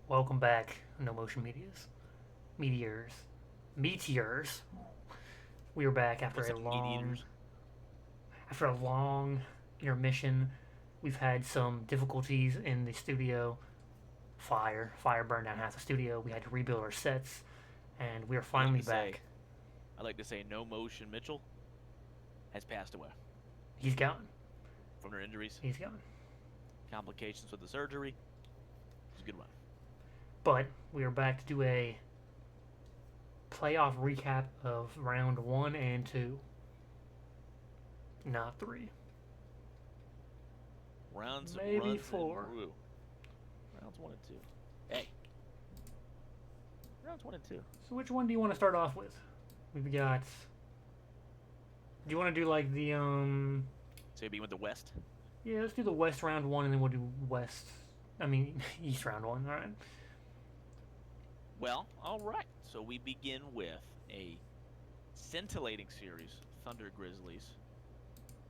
Welcome back, No Motion Meteors. Meteors. We are back What's up, meat eaters? after a long intermission. We've had some difficulties in the studio. Fire burned down half the studio. We had to rebuild our sets, and we are I like finally to say, back. I like to say, no motion Mitchell has passed away He's gone. from their injuries, He's gone. complications with the surgery. It was a good run. But we are back to do a playoff recap of round one and two, not three, Rounds, maybe runs, and four. brew. Rounds one and two. Hey, rounds one and two. So which one do you want to start off with? We've got. Do you want to do like the So you begin with the West. Yeah, let's do the West round one, and then we'll do West. I mean East round one. All right. Well, all right. So we begin with a scintillating series, Thunder Grizzlies,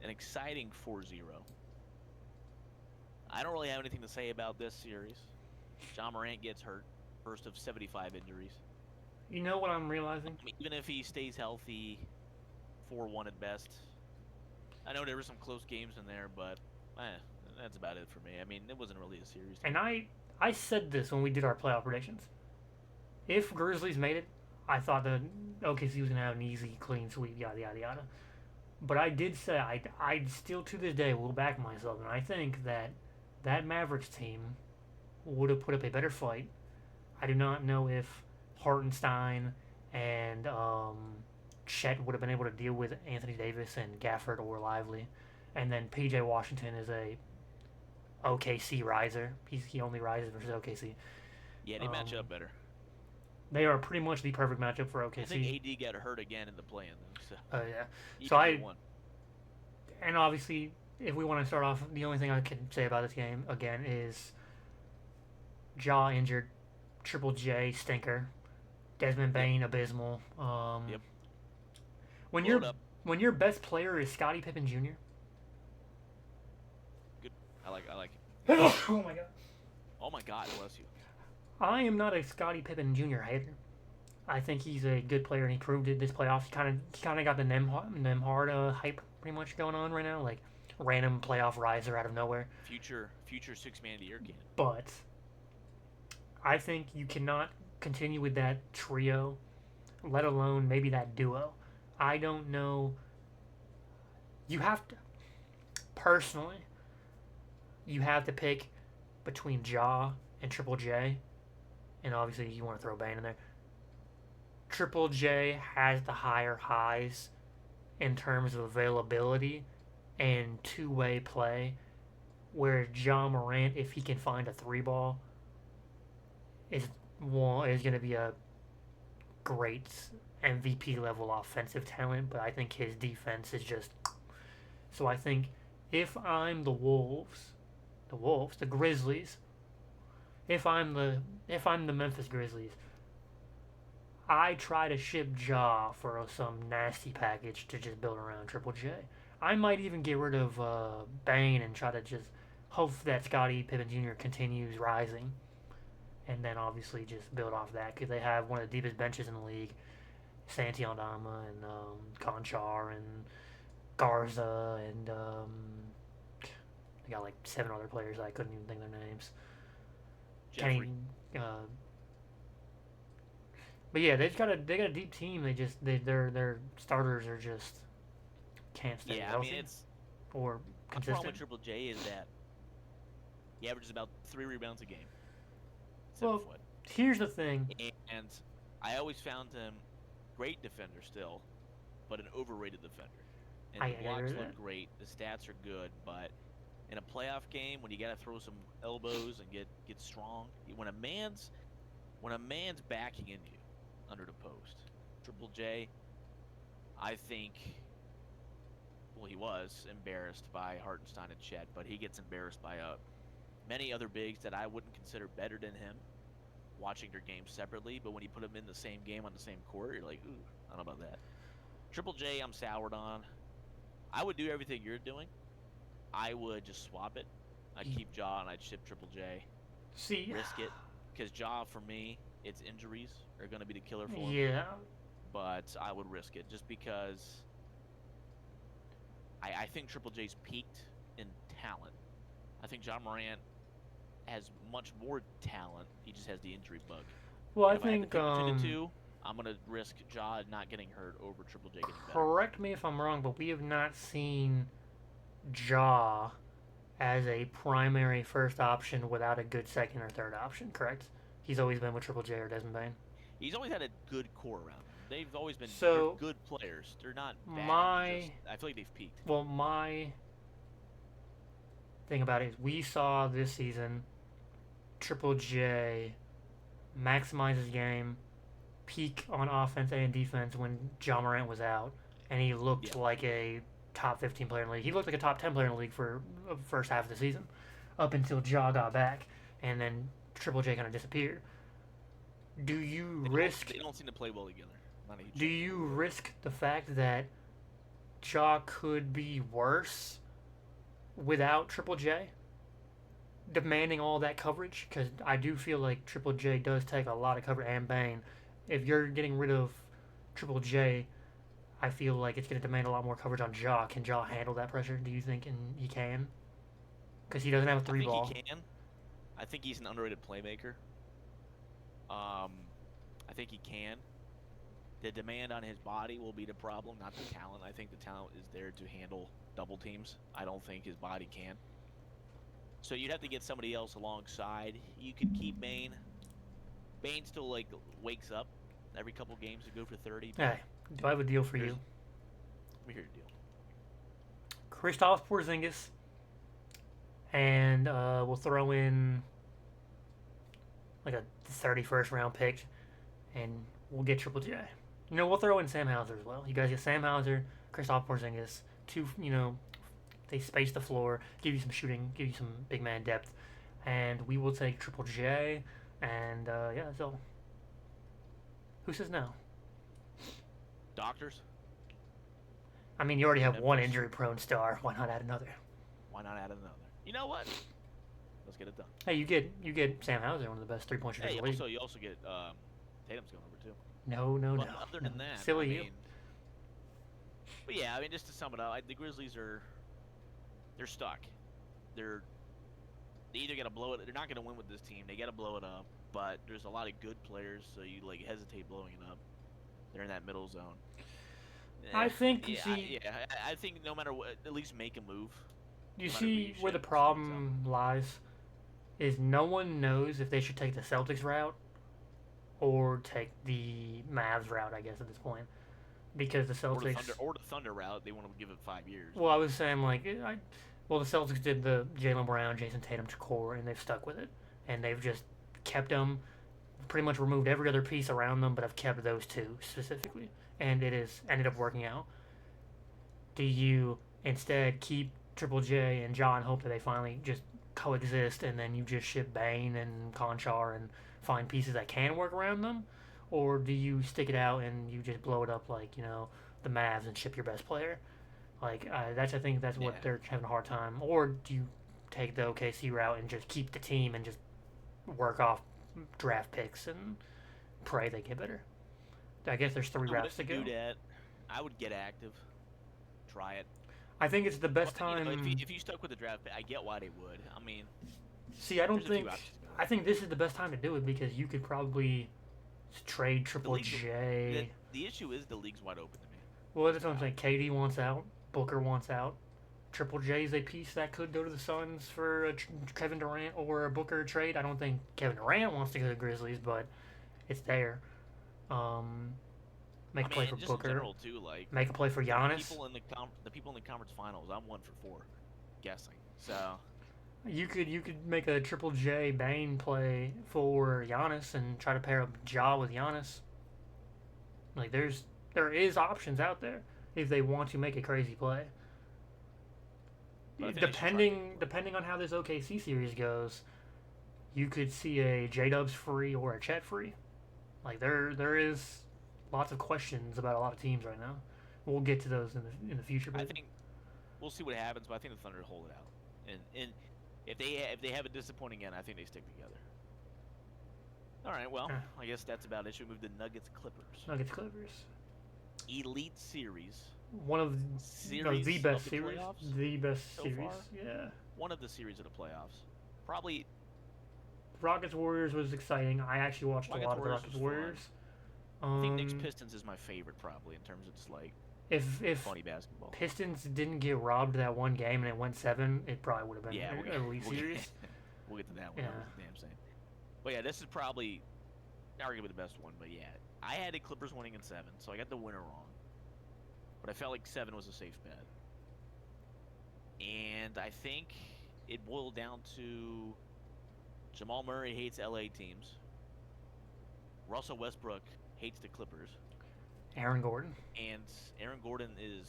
an exciting 4-0. I don't really have anything to say about this series. John Morant gets hurt, first of 75 injuries. You know what I'm realizing? I mean, even if he stays healthy, 4-1 at best. I know there were some close games in there, but that's about it for me. I mean, it wasn't really a series to And me. I said this when we did our playoff predictions. If Grizzlies made it, I thought that OKC was gonna have an easy, clean sweep, yada yada yada. But I did say I still to this day will back myself, and I think that that Mavericks team would have put up a better fight. I do not know if Hartenstein and Chet would have been able to deal with Anthony Davis and Gafford or Lively, and then PJ Washington is a OKC riser. He only rises versus OKC. Yeah, they match Um, up better. they are pretty much the perfect matchup for I think OKC. AD got hurt again in the play-in, though, so Yeah. he So could be I one. and obviously if we want to start off, the only thing I can say about this game again is Jaw injured, Triple J stinker, Desmond Yep, Bain abysmal. yep. When Blowed your up. when your best player is Scottie Pippen Jr. Good. I like it. Oh my god. Oh my God, bless you. I am not a Scottie Pippen Jr. hater. I think he's a good player, and he proved it this playoff. He kind of got the Nemhard hype pretty much going on right now, like random playoff riser out of nowhere. Future six-man of the year candidate. But I think you cannot continue with that trio, let alone maybe that duo. I don't know. You have to personally. You have to pick between Jaw and Triple J, and obviously you want to throw Bane in there. Triple J has the higher highs in terms of availability and two-way play, where John Morant, if he can find a three ball, is going to be a great MVP level offensive talent. But I think his defense is just so. I think if I'm the Grizzlies, if I'm the Memphis Grizzlies, I try to ship Jaw for some nasty package to just build around Triple J. I might even get rid of Bane and try to just hope that Scottie Pippen Jr. continues rising, and then obviously just build off that because they have one of the deepest benches in the league. Santi Aldama and Conchar and Garza and they got like seven other players I couldn't even think their names. Kenny, Jeffrey. uh, but yeah, they got a deep team. Their starters are just can't stay Yeah, I mean healthy it's or my problem with consistent. Triple J is that he averages about 3 rebounds a game. 7 Well, foot. here's the thing. And I always found him great defender still, but an overrated defender. And I the agree blocks with that. look great, the stats are good, but in a playoff game when you got to throw some elbows and get strong, when a man's backing in you under the post, Triple J, I think, well, he was embarrassed by Hartenstein and Chet, but he gets embarrassed by many other bigs that I wouldn't consider better than him watching their games separately, but when you put them in the same game on the same court, you're like, ooh, I don't know about that. Triple J, I'm soured on. I would do everything you're doing. I would just swap it. I'd keep Jaw and I'd ship Triple J. See, Risk it. because Ja, for me, its injuries are going to be the killer for him. Yeah. But I would risk it just because I think Triple J's peaked in talent. I think John Morant has much more talent. He just has the injury bug. Well, And I if I had to think pick between the two, I'm going to risk Ja not getting hurt over Triple J getting better. correct me if I'm wrong, but we have not seen Ja as a primary first option without a good second or third option, correct? He's always been with Triple J or Desmond Bain. He's always had a good core around him. They've always been So, good players. They're not bad. I feel like they've peaked. Well, my thing about it is we saw this season Triple J maximize his game, peak on offense and defense when John Morant was out, and he looked like a top 15 player in the league. He looked like a top 10 player in the league for the first half of the season, up until Ja got back, and then Triple J kind of disappeared. Do you risk? They don't seem to play well together. Do you risk the fact that Ja could be worse without Triple J demanding all that coverage? Because I do feel like Triple J does take a lot of coverage, and Bane. If you're getting rid of Triple J, I feel like it's going to demand a lot more coverage on Ja. Can Ja handle that pressure? Do you think he can? Because he doesn't have a three ball. I think he can. I think he's an underrated playmaker. I think he can. The demand on his body will be the problem, not the talent. I think the talent is there to handle double teams. I don't think his body can. So you'd have to get somebody else alongside. You could keep Bane. Bane still wakes up every couple games to go for 30. Hey, do I have a deal for you? Let me hear your deal. Kristaps Porzingis, and we'll throw in like a 31st round pick, and we'll get Triple J. We'll throw in Sam Hauser as well. You guys get Sam Hauser, Kristaps Porzingis, they space the floor, give you some shooting, give you some big man depth, and we will take Triple J, and so who says no? Doctors? I mean, you already have one injury-prone star. Why not add another? Why not add another? You know what? Let's get it done. Hey, you get Sam Hauser, one of the best three-point shooters in the league. You also get Tatum's going over too. No. Other than that, silly you. But yeah, I mean, just to sum it up, the Grizzlies they're stuck. They either got to blow it. They're not going to win with this team. They got to blow it up. But there's a lot of good players, so you hesitate blowing it up. They're in that middle zone. I think I think no matter what, at least make a move. You see where the problem lies is no one knows if they should take the Celtics route or take the Mavs route, I guess, at this point. Because the Celtics... Or the Thunder route, they want to give it 5 years. Well, I was saying, the Celtics did the Jaylen Brown, Jason Tatum core, and they've stuck with it. And they've just kept them, pretty much removed every other piece around them, but have kept those two specifically. And it has ended up working out. Do you instead keep Triple J and John, hope that they finally just coexist, and then you just ship Bane and Conchar and find pieces that can work around them? Or do you stick it out and you just blow it up like, the Mavs and ship your best player? I think that's what they're having a hard time. Or do you take the OKC route and just keep the team and just work off draft picks and pray they get better? I guess there's three routes to go. Do that. I would get active. Try it. I think it's the best time. If you stuck with the draft pick, I get why they would. I mean, see, I think this is the best time to do it because you could probably trade Triple J. The issue is the league's wide open to me. Well, that's what I'm saying. KD wants out. Booker wants out. Triple J is a piece that could go to the Suns for a Kevin Durant or a Booker trade. I don't think Kevin Durant wants to go to the Grizzlies, but it's there. Make a play for Booker. In general too, make a play for Giannis. The people in the conference finals, I'm 1 for 4, guessing. So you could make a Triple J Bane play for Giannis and try to pair up Ja with Giannis. There is options out there if they want to make a crazy play. Depending on how this OKC series goes, you could see a J-Dubs free or a Chet free. There is lots of questions about a lot of teams right now. We'll get to those in the future. I think we'll see what happens, but I think the Thunder hold it out. And if they have a disappointing end, I think they stick together. All right, well, Yeah. I guess that's about it. Should we move to Nuggets Clippers? Nuggets Clippers. Elite Series. One of Series the of best the series. playoffs The best so series. far? Yeah. One of the series of the playoffs. Probably Rockets Warriors was exciting. I actually watched a lot of the Warriors Rockets was Warriors. I think Knicks Pistons is my favorite probably in terms of just like if funny basketball. Pistons didn't get robbed that one game and it went 7, it probably would have been Yeah, an elite series. We'll get to that one. Yeah. That was the damn same. But yeah, this is probably arguably the best one. But yeah, I had the Clippers winning in 7, so I got the winner wrong. But I felt like 7 was a safe bet. And I think it boiled down to Jamal Murray hates LA teams. Russell Westbrook hates the Clippers. Aaron Gordon. And Aaron Gordon is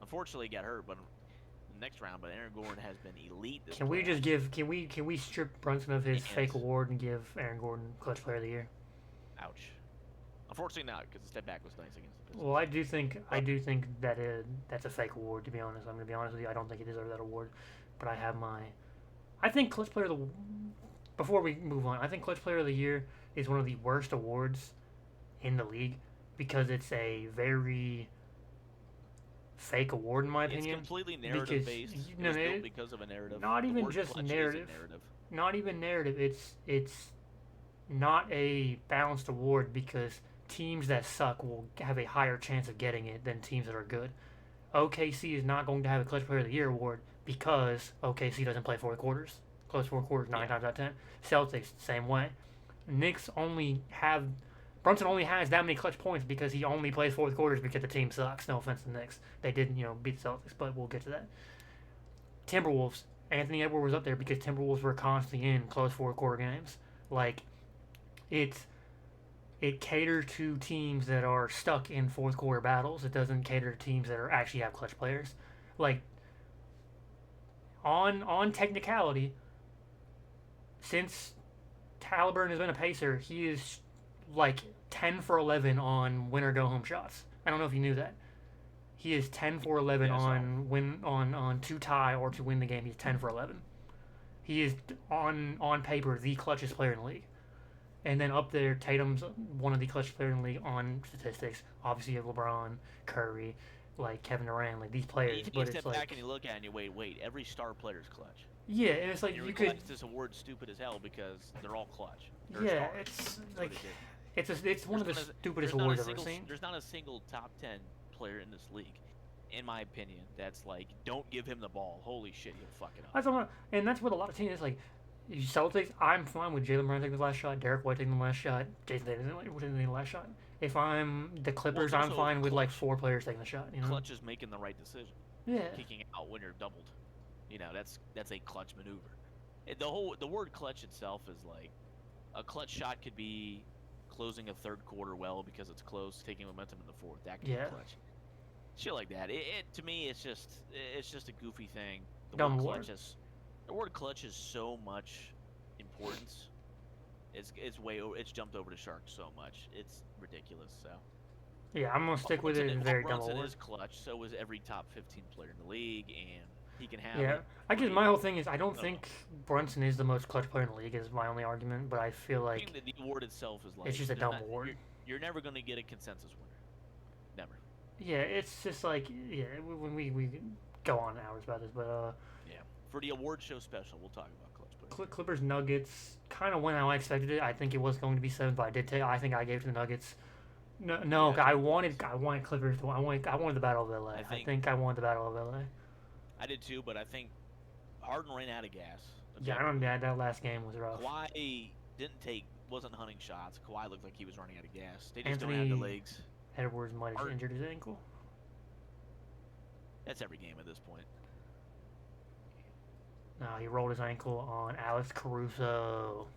unfortunately got hurt, but in the next round. But Aaron Gordon has been elite. This Can we playoff. just give? Can we strip Brunson of his Yes. fake award and give Aaron Gordon Clutch Player of the Year? Ouch. Unfortunately, not because the step back was nice against the Pistons. Well, I do think that that's a fake award. To be honest, I'm gonna be honest with you. I don't think he deserves that award, but I have my. I think Clutch Player of the. Before we move on, I think Clutch Player of the Year is one of the worst awards in the league because it's a very fake award in my It's opinion. completely narrative based. Because- It no, was no, built it- because of a narrative. not The even word just clutch is a narrative. narrative. Not even narrative. It's not a balanced award because teams that suck will have a higher chance of getting it than teams that are good. OKC is not going to have a Clutch Player of the Year award because OKC doesn't play fourth quarters. Close fourth quarters 9 times out of 10. Celtics, same way. Knicks Brunson only has that many clutch points because he only plays fourth quarters because the team sucks. No offense to the Knicks. They didn't, beat the Celtics, but we'll get to that. Timberwolves. Anthony Edwards was up there because Timberwolves were constantly in close fourth quarter games. Like, it caters to teams that are stuck in fourth quarter battles. It doesn't cater to teams that actually have clutch players. Like, on technicality, since Halliburton has been a Pacer, he is like 10 for 11 on win or go home shots. I don't know if you knew that. He is 10 for 11 Yeah, on to tie or to win the game. He's 10 for 11. He is on paper the clutchest player in the league. And then up there, Tatum's one of the clutchest players in the league on statistics. Obviously, you have LeBron, Curry, like Kevin Durant, like these players. You But step it's back like, and you look at it and you wait. Every star player's clutch. yeah, and it's like And you you could, realize this award's stupid as hell because they're all clutch. They're yeah, stars. it's That's what like it is. it's one of the There's not a- stupidest there's not a awards I've ever single- seen. There's not a single top 10 player in this league, in my opinion, that's like, don't give him the ball. Holy shit, he'll fuck it up. That's what, and that's what a lot of teams is like. You Celtics, I'm fine with Jalen Brown taking the last shot, Derek White taking the last shot, Jason Tatum taking the last shot. If I'm the Clippers, I'm also fine with like clutch. 4 players taking the shot. You know? Clutch is making the right decision. Yeah. Kicking out when you're doubled. That's a clutch maneuver. The word clutch itself is like a clutch shot could be closing a third quarter well because it's close, taking momentum in the fourth. That could Yeah. be clutch. Shit like that. It to me it's just a goofy thing. Dumb word word. clutch is the word clutch is so much importance. It's jumped over the shark so much. It's ridiculous. So Yeah, I'm gonna stick with it. It's a very dumb Brunson award. is clutch. So is every top 15 player in the league, and he can have. Yeah, it. I guess my whole thing is I don't No. think Brunson is the most clutch player in the league. Is my only argument, but I feel I like think that the award itself is like it's just a there's dumb not- award. You're never going to get a consensus winner. Never. Yeah, it's just like when we go on hours about this, but Yeah. For the award show special, we'll talk about clutch players. Clippers Nuggets kind of went how I expected it. I think it was going to be 7, but I think I gave it to the Nuggets. No, Yeah, I wanted Clippers to. I wanted the Battle of LA. I I think- think I wanted the Battle of LA. I did too, but I think Harden ran out of gas. Yeah, I don't. That last game was rough. Kawhi wasn't hunting shots. Kawhi looked like he was running out of gas. They just don't have the Anthony- legs. Edwards might have Hard. injured his ankle. That's every game at this point. No, he rolled his ankle on Alex Caruso.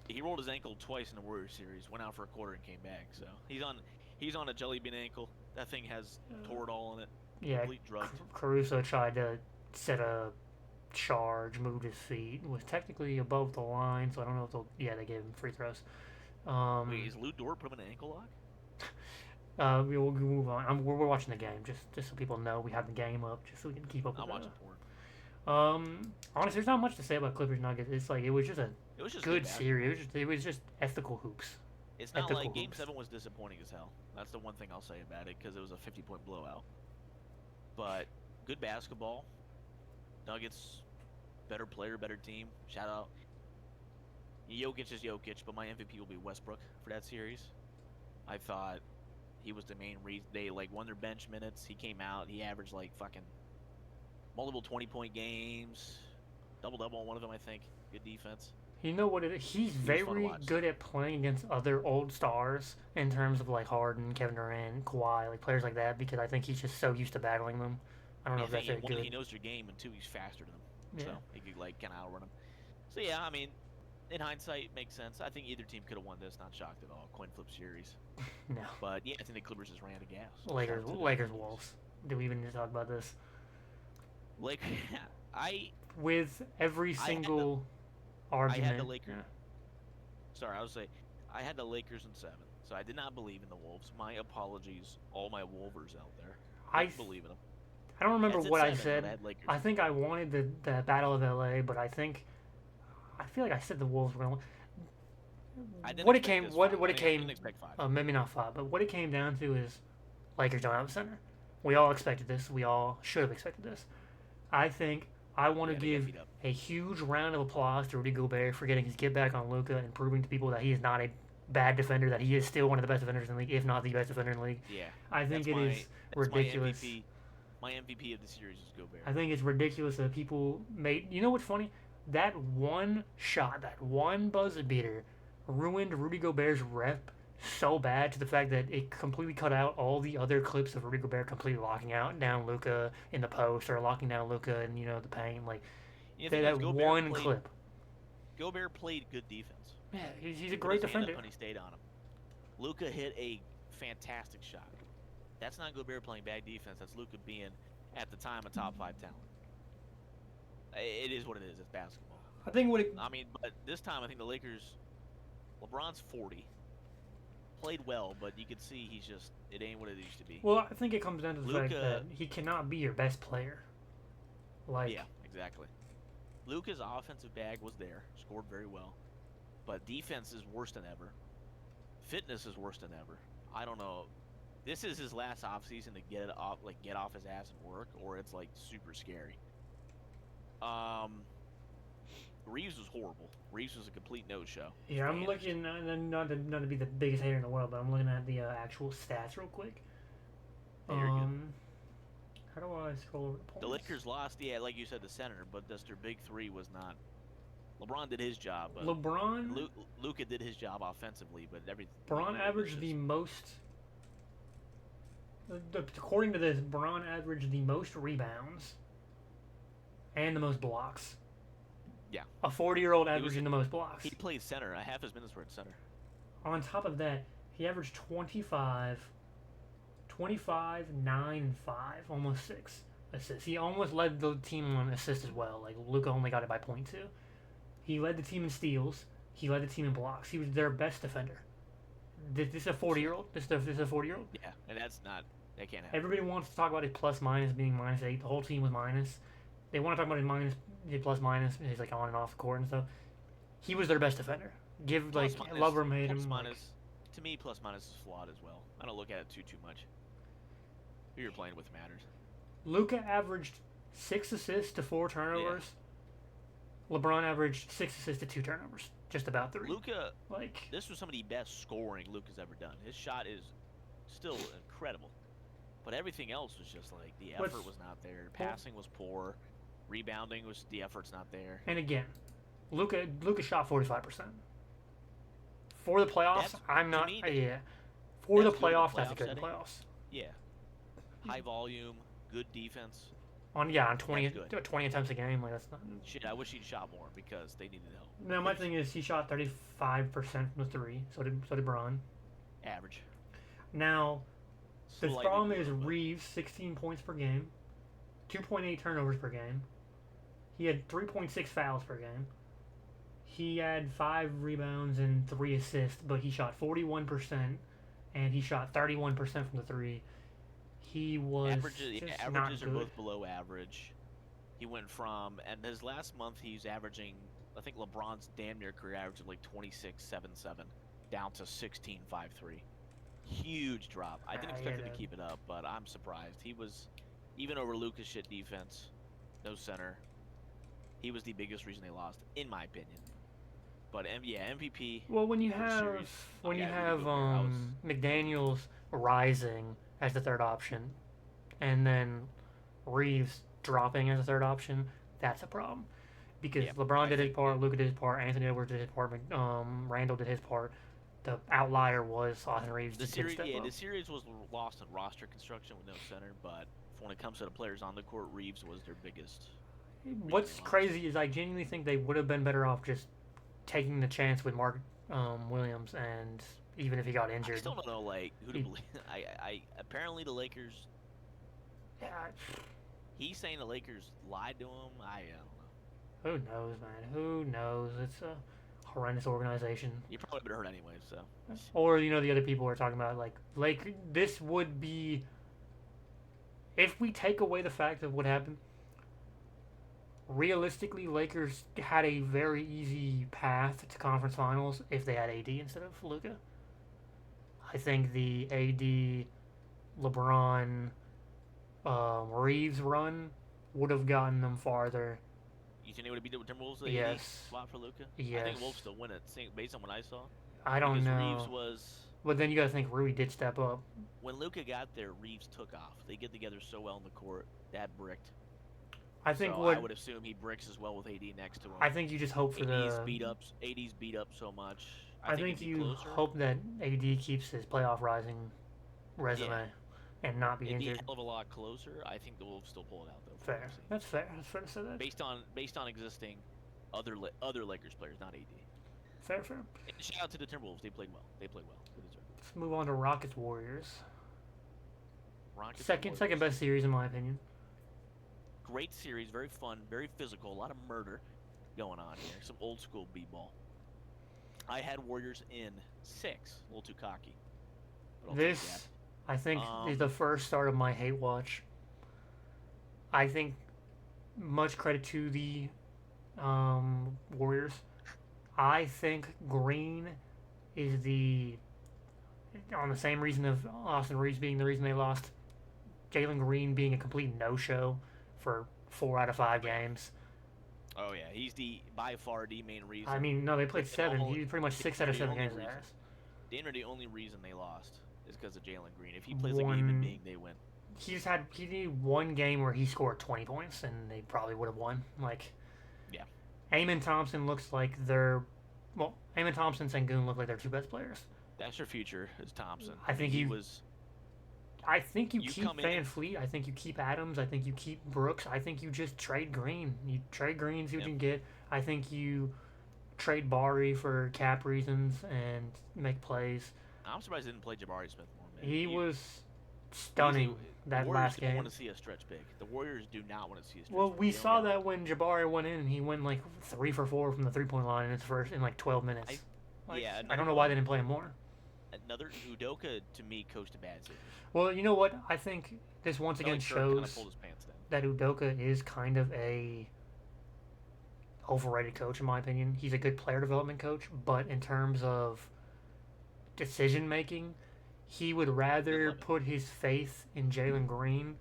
He rolled his ankle twice in the Warriors series. Went out for a quarter and came back. So he's on a jelly bean ankle. That thing has Toradol in it. Yeah, Complete drug. Caruso tried to set a charge, moved his feet, was technically above the line, so I don't know if they'll. Yeah, they gave him free throws. Wait, is Lou Dort put him in an ankle lock? We'll move on. We're watching the game, just so people know we have the game up, just so we can keep up I'm with watching it. porn. Honestly, there's not much to say about Clippers Nuggets. It's like it was just a It was just good good basketball. series. It was just ethical hoops. It's not Ethical like Game hoops. 7 was disappointing as hell. That's the one thing I'll say about it because it was a 50-point blowout. But good basketball. Nuggets, better player, better team. Shout out. Jokic is Jokic, but my MVP will be Westbrook for that series. I thought he was the main reason they like won their bench minutes. He came out, he averaged like fucking multiple 20-point games, double double on one of them, I think. Good defense. You know what it is? He's He was fun to very watch. good at playing against other old stars in terms of like Harden, Kevin Durant, Kawhi, like players like that. Because I think he's just so used to battling them. I don't know I if think that's a one, he good. knows their game, and two, he's faster than them, Yeah, so he could like kind of outrun them. So yeah, I mean, in hindsight, it makes sense. I think either team could have won this. Not shocked at all. Coin flip series, no. but yeah, I think the Clippers just ran out of gas. Lakers, Shout out to the Lakers, Yankees. Wolves. Do we even need to talk about this? Like, I With every I had the single I argument. had the Lakers. Yeah. Sorry, I was say I had the Lakers in 7, so I did not believe in the Wolves. My apologies, all my Wolvers out there. I Didn't believe in them. I don't remember I said what I 7, said. but I had Lakers. I think I wanted the Battle of LA, but I feel like I said the Wolves were going. I didn't What it expect came this what 5. what I it didn't came expect 5. maybe not 5, but what it came down to is Lakers don't have a center. We all expected this. We all should have expected this. I think I want to Yeah, they got give beat up. a huge round of applause to Rudy Gobert for getting his get back on Luka and proving to people that he is not a bad defender, that he is still one of the best defenders in the league, if not the best defender in the league. Yeah, I think that's it is that's ridiculous. My MVP of the series is Gobert. I think it's ridiculous that people made. You know what's funny? That one shot, that one buzzer beater, ruined Rudy Gobert's rep so bad to the fact that it completely cut out all the other clips of Rudy Gobert completely locking out down Luca in the post or locking down Luca in the paint. Like You know, the thing that is, one clip. Gobert played good defense. Yeah, he's He a put great his hand up defender. when he stayed on him. Luca hit a fantastic shot. That's not Gobert playing bad defense. That's Luca being, at the time, a top 5 talent. It is what it is. It's basketball. I think what it, I mean, but this time I think the Lakers, LeBron's 40, played well, but you could see he's just, it ain't what it used to be. well, I think it comes down to the fact Luka- that he cannot be your best player. Like Yeah, exactly. Luka's offensive bag was there, scored very well, but defense is worse than ever. Fitness is worse than ever. I don't know. This is his last offseason to get off his ass and work, or it's like super scary. Reeves was horrible. Reeves was a complete no-show. Yeah, I'm Vanished. looking not to be the biggest hater in the world, but I'm looking at the actual stats real quick. Very good. How do I scroll over the points? The Lakers lost, yeah, like you said, the center, but just their big three was not. LeBron did his job, but LeBron Luka did his job offensively, but everything. LeBron averaged the most. According to this, LeBron averaged the most rebounds and the most blocks. Yeah. A 40-year-old was- averaging the most blocks. He played center. Half his minutes were at center. On top of that, he averaged 25, 9, and 5, almost 6 assists. He almost led the team on assists as well. Like, Luka only got it by 0.2. He led the team in steals. He led the team in blocks. He was their best defender. This is a 40-year-old. This is a 40-year-old. Yeah, and that can't happen. Everybody wants to talk about his plus minus being -8. The whole team was minus. They want to talk about his plus minus. He's like on and off the court and stuff. He was their best defender. Plus minus- love him, hate plus him. minus, to me, plus minus is flawed as well. I don't look at it too much. Who you're playing with matters. Luka averaged 6 assists to 4 turnovers. LeBron averaged 6 assists to 2 turnovers. Just about 3. Luka, Like, this was some of the best scoring Luka's ever done. His shot is still incredible, but everything else was just like the effort was not there. Passing was poor. Rebounding was the effort's not there. and again, Luka shot 45%. For the playoffs, That's- I'm to not. me, Yeah. For the that's good in the playoffs, that's a playoff good setting. playoffs. Yeah, high volume, good defense. On 20, That's 20 attempts a game, like that's not. Shit, I wish he'd shot more because they needed help. Now my thing is he shot 35% from the 3. So did Bron. Average. Now the Slightly problem is below, but- Reeves 16 points per game, 2.8 turnovers per game. He had 3.6 fouls per game. He had 5 rebounds and 3 assists, but he shot 41% and he shot 31% from the 3. He was averages, just averages not are good. both below average. He went from, and his last month he's averaging I think LeBron's damn near career average of like 26.77 down to 16.53. Huge drop. I didn't expect him to keep it up, but I'm surprised. He was, even over Luka's shit defense, no center. He was the biggest reason they lost, in my opinion. But yeah, MVP. Well, when you for the have series, when you yeah, Rudy have Gobert, McDaniel's rising as the third option, and then Reeves dropping as a third option, that's a problem. Because Yeah, LeBron I did his think part, Luka did his part, Anthony Edwards did his part, Randall did his part. The outlier was Austin Reeves. the Just didn't series. step Yeah, up. the series was lost in roster construction with no center. But when it comes to the players on the court, Reeves was their biggest. What's crazy is I genuinely think they would have been better off just taking the chance with Mark Williams, and even if he got I injured, still don't know like who to believe. I apparently the Lakers. yeah, He's saying the Lakers lied to him. I don't know. who knows, man? Who knows? It's a horrendous organization. He probably would have hurt anyway. So Or the other people are talking about like this would be if we take away the fact of what happened. Realistically, Lakers had a very easy path to conference finals if they had AD instead of Luka. I think the AD, LeBron, Reeves run would have gotten them farther. you think they would have beat the Timberwolves? The Yes. spot for Luka. Yes. I think Wolves still win it. Based on what I saw. I don't because know. Reeves was. But then you got to think Rui did step up. When Luka got there, Reeves took off. They get together so well in the court. That bricked. I think so what I would assume he bricks as well with AD next to him. I think you just hope for AD's the beat up. AD's beat up so much. I think it'd be you closer. hope that AD keeps his playoff rising resume and not be It'd be a injured. hell of a lot closer. I think the Wolves still pull it out though. Fair. Obviously. That's fair. That's fair to say that. Based on existing other Lakers players, not AD. Fair. And shout out to the Timberwolves. They played well. They deserve it. Let's move on to Rockets Warriors. Rockets Second Warriors. best series in my opinion. Great series, very fun, very physical, a lot of murder going on here. Some old school b-ball. I had Warriors in 6, a little too cocky. But I'll take that. This, I think, is the first start of my hate watch. I think much credit to the Warriors. I think Green is on the same reason of Austin Reeves being the reason they lost. Jalen Green being a complete no-show for 4 out of 5 games. Oh yeah, he's by far the main reason. I mean, no, they played It's 7. almost- He pretty much 6 out of 7 games. The only reason they lost is because of Jalen Green. If he plays like a human being, they win. He needed one game where he scored 20 points, and they probably would have won. Yeah. Amon Thompson looks like Amon Thompson and Sengun look like their 2 best players. That's your future, is Thompson. I think he was. I think you You keep come in- Van Fleet. I think you keep Adams. I think you keep Brooks. I think you just trade Green. You trade Green, see what you can get. I think you trade Bari for cap reasons and make plays. I'm surprised they didn't play Jabari Smith more. Man. He was stunning that Warriors last don't game. want to see a stretch big. The Warriors do not want to see a stretch Well, big. we They don't saw know. that when Jabari went in, and he went 3 for 4 from the 3-point line in his first in 12 minutes. I don't know why they didn't play him more. Another Udoka to me coached a bad series. Well, you know what? I think this once again Kirk kinda shows pulled his pants down. that Udoka is kind of a overrated coach in my opinion. He's a good player development coach, but in terms of decision making, he would rather put his faith in Jalen Green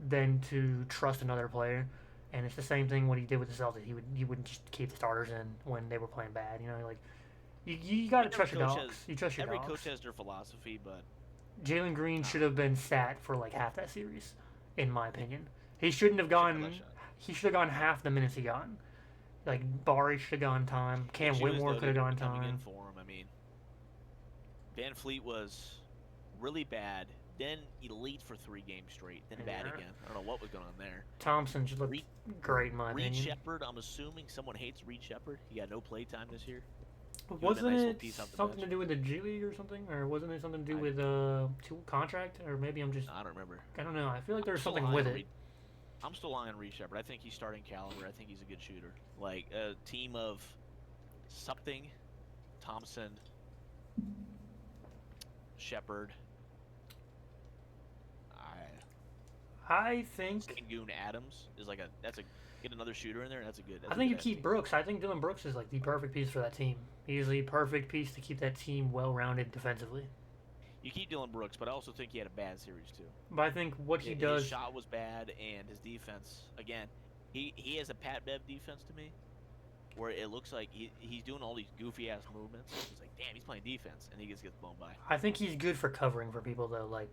than to trust another player. And it's the same thing what he did with the Celtics. He wouldn't just keep the starters in when they were playing bad. You got to trust your dogs. You trust your Every dogs. coach has their philosophy, but Jalen Green should have been sat for half that series, in my opinion. He shouldn't have gone. He should have gone half the minutes he got. Bari should have gone time. Cam Whitmore could have gone coming in time. for him. I mean, Van Fleet was really bad, then elite for 3 games straight, then bad Yeah. again. I don't know what was going on there. Thompson just looked Reed- great in my Reed opinion. Shepard, I'm assuming someone hates Reed Shepard. He got no play time this year. Wasn't nice little it piece off the something to bench. do with the G League or something, or wasn't it something to do I- with contract, or maybe I'm just I don't remember. I don't know. I feel like there's Still something high with on it. Reed- I'm still high on Reed Shepard. I think he's starting caliber. I think he's a good shooter. Like a team of something, Thompson, Shepard, I think Sengun Adams is that's a Get another shooter in there. That's a good. That's I a think good you keep team. Brooks. I think Dylan Brooks is like the perfect piece for that team. He's the perfect piece to keep that team well-rounded defensively. You keep Dylan Brooks, but I also think he had a bad series too. But I think what he His does, shot was bad, and his defense again. He has a Pat Bev defense to me, where it looks like he's doing all these goofy ass movements. It's like, damn, he's playing defense, and he just gets blown by. I think he's good for covering for people though. Like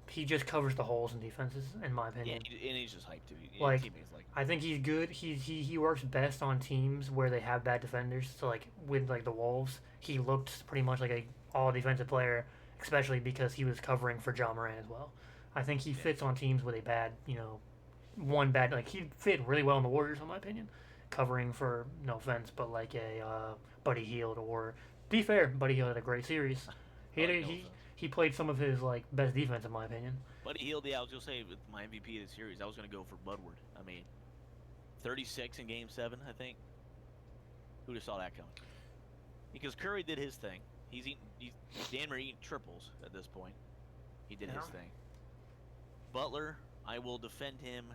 he just covers the holes in defenses, in my Yeah, opinion. and he's just hyped too. Like Teammates like. I think he's good. He works best on teams where they have bad defenders. So like with like the Wolves, he looked pretty much like a all defensive player, especially because he was covering for John Moran as well. I think he fits on teams with a bad, one bad like he fit really well in the Warriors in my opinion, covering for no offense, but like a Buddy Hield or to be fair, Buddy Hield had a great series. He had Oh, a, no he offense. he played some of his like best defense in my opinion. Buddy Hield, yeah, I was gonna say with my MVP of the series, I was gonna go for Budward. I mean, 36 in Game 7, I think. Who'd have saw that coming? Because Curry did his thing. He's damn near eating triples at this point. He did his Yeah. thing. Butler, I will defend him.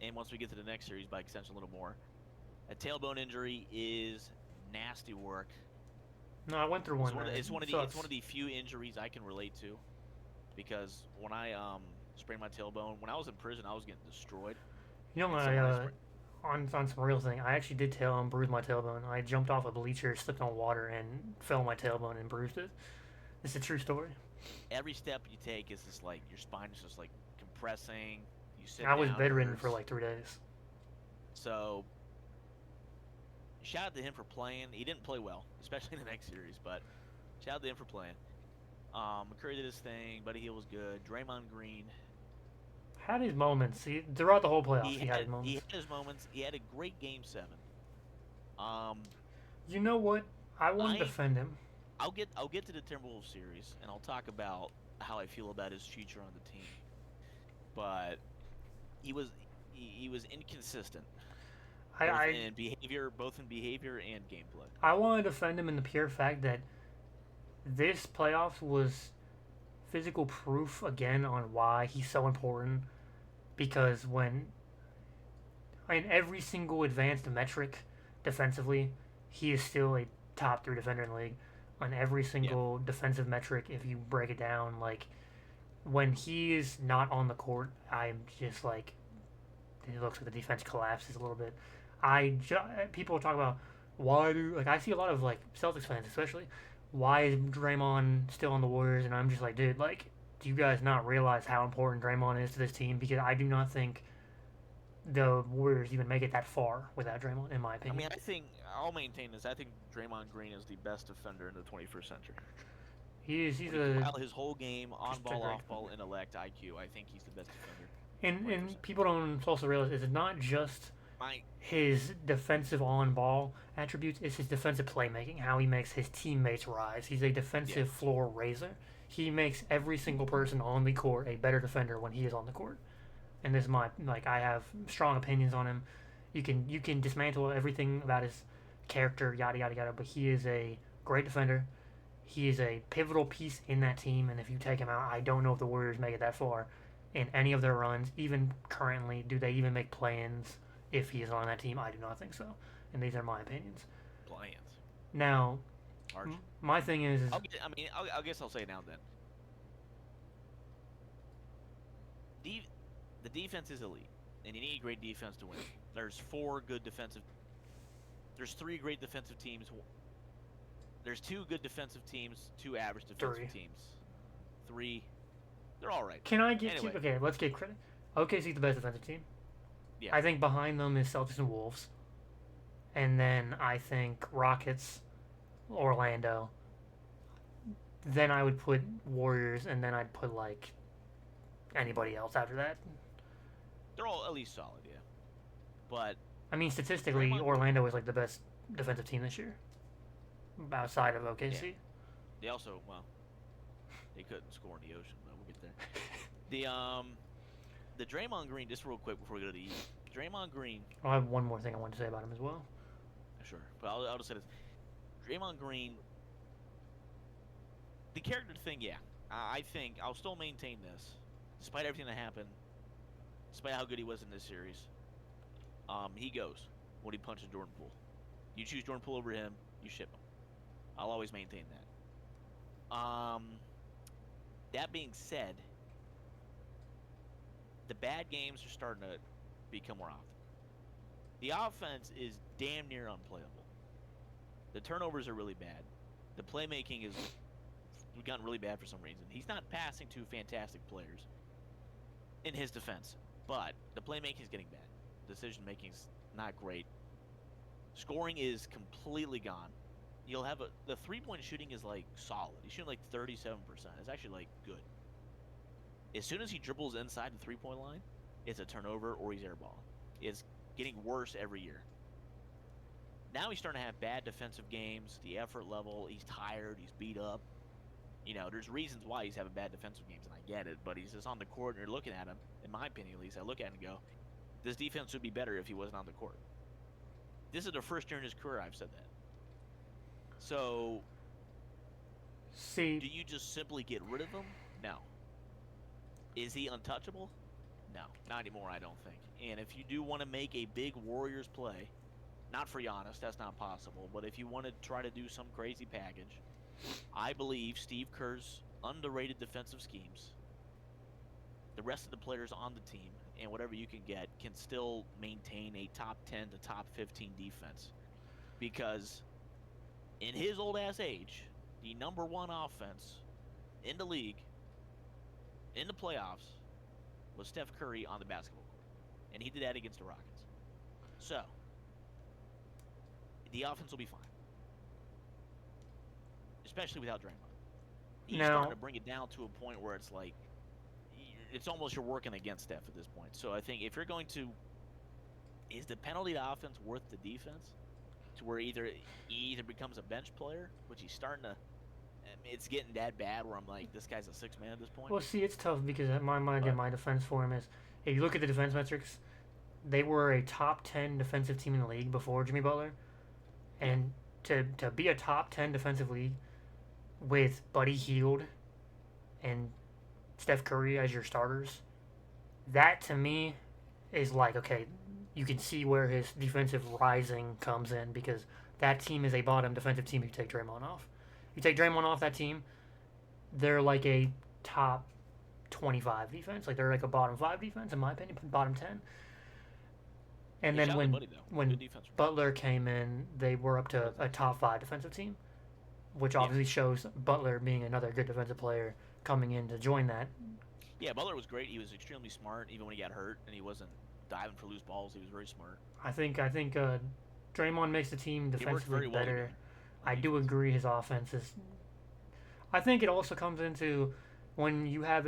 And once we get to the next series, by extension, a little more. A tailbone injury is nasty work. No, I went through one. It's one of Sucks. the few injuries I can relate to, because when I sprained my tailbone, when I was in prison, I was getting destroyed. You know And so my when I sprained- on some real thing. I actually did bruise my tailbone. I jumped off a bleacher, slipped on water, and fell on my tailbone and bruised it. It's a true story. every step you take is just like your spine is just like compressing. You sit I was down, it bedridden for hurts. like 3 days. So shout out to him for playing. He didn't play well, especially in the next series, but shout out to him for playing. Curry did his thing. Buddy Hield was good. Draymond Green. Had his moments. Throughout the whole playoffs, he had his He moments. had his moments. He had a great Game 7. You know what? I want to I- defend him. I'll get to the Timberwolves series, and I'll talk about how I feel about his future on the team. But he was inconsistent I both in behavior and gameplay. I want to defend him in the pure fact that this playoffs was physical proof again on why he's so important. Because when in every single advanced metric defensively, he is still a top 3 defender in the league. On every single defensive metric, if you break it down, like when he is not on the court, I'm just like, it looks like the defense collapses a little bit. People talk about I see a lot of like Celtics fans especially, why is Draymond still on the Warriors? And I'm just like, dude, like, do you guys not realize how important Draymond is to this team? Because I do not think the Warriors even make it that far without Draymond, in my I opinion. mean, I'll maintain this. I think Draymond Green is the best defender in the 21st century. He's When you a compile his whole game, on just a ball, great off ball, intellect, IQ. I think he's the best defender. and 100%. people don't also realize it's not just My his defensive on ball attributes, it's his defensive playmaking, how he makes his teammates rise. He's a defensive floor raiser. He makes every single person on the court a better defender when he is on the court. And this is I have strong opinions on him. You can dismantle everything about his character, yada yada yada, but he is a great defender. He is a pivotal piece in that team, and if you take him out, I don't know if the Warriors make it that far in any of their runs. Even currently, do they even make play-ins if he is on that team? I do not think so. And these are my opinions. plans. Now, Arch. my thing is I guess I'll say it now and then. The defense is elite, and you need great defense to win. There's 3 great defensive teams. There's 2 good defensive teams, 2 average defensive teams. 3, they're all right. can I get Anyway. okay, let's get credit. OKC's the best defensive team. Yeah. I think behind them is Celtics and Wolves. And then I think Rockets, Orlando. Then I would put Warriors, and then I'd put like anybody else after that. They're all at least solid, yeah. But I mean, statistically, Draymond- Orlando is like the best defensive team this year, outside of OKC. they also, they couldn't score in the ocean, but we'll get there. The Draymond Green, just real quick before we go to the East. Draymond Green, I have one more thing I want to say about him as well. sure, but I'll just say this. Draymond Green, the character thing, yeah. I think I'll still maintain this, despite everything that happened, despite how good he was in this series. He goes when he punches Jordan Poole. You choose Jordan Poole over him, you ship him. I'll always maintain that. That being said, the bad games are starting to become more often. The offense is damn near unplayable. The turnovers are really bad. The playmaking is gotten really bad for some reason. He's not passing to fantastic players in his defense, but the playmaking is getting bad. Decision making is not great. Scoring is completely gone. You'll have the 3-point shooting is like solid. He's shooting like 37%. It's actually like good. As soon as he dribbles inside the 3-point line, it's a turnover or he's airballing. It's getting worse every year. Now he's starting to have bad defensive games. The effort level, he's tired, he's beat up. You know, there's reasons why he's having bad defensive games, and I get it. But he's just on the court, and you're looking at him. In my opinion, at least, I look at him and go, this defense would be better if he wasn't on the court. This is the first year in his career I've said that. So, do you just simply get rid of him? No. Is he untouchable? No, not anymore, I don't think. And if you do want to make a big Warriors play, not for Giannis, that's not possible, but if you want to try to do some crazy package, I believe Steve Kerr's underrated defensive schemes, the rest of the players on the team, and whatever you can get, can still maintain a top 10 to top 15 defense. Because in his old ass age, the number one offense in the league, in the playoffs, was Steph Curry on the basketball court. And he did that against the Rockets. So, the offense will be fine. Especially without Draymond. He's starting to bring it down to a point where it's like, it's almost you're working against Steph at this point. So I think if you're going to, is the penalty to offense worth the defense? To where he either becomes a bench player, which he's starting to, it's getting that bad where I'm like, this guy's a six man at this point. Well, see, it's tough because my defense for him is, if you look at the defense metrics, they were a top 10 defensive team in the league before Jimmy Butler. And to be a top 10 defensive league with Buddy Hield and Steph Curry as your starters, that to me is like, okay, you can see where his defensive rising comes in, because that team is a bottom defensive team if you take Draymond off. You take Draymond off that team, they're like a top 25 defense. Like, they're like a bottom 5 defense, in my opinion, bottom 10. And then when Butler came in, they were up to a top 5 defensive team, which obviously shows Butler being another good defensive player coming in to join that. Yeah, Butler was great. He was extremely smart, even when he got hurt, and he wasn't diving for loose balls. He was very smart. I think Draymond makes the team defensively better. I do agree his offense is. I think it also comes into when you have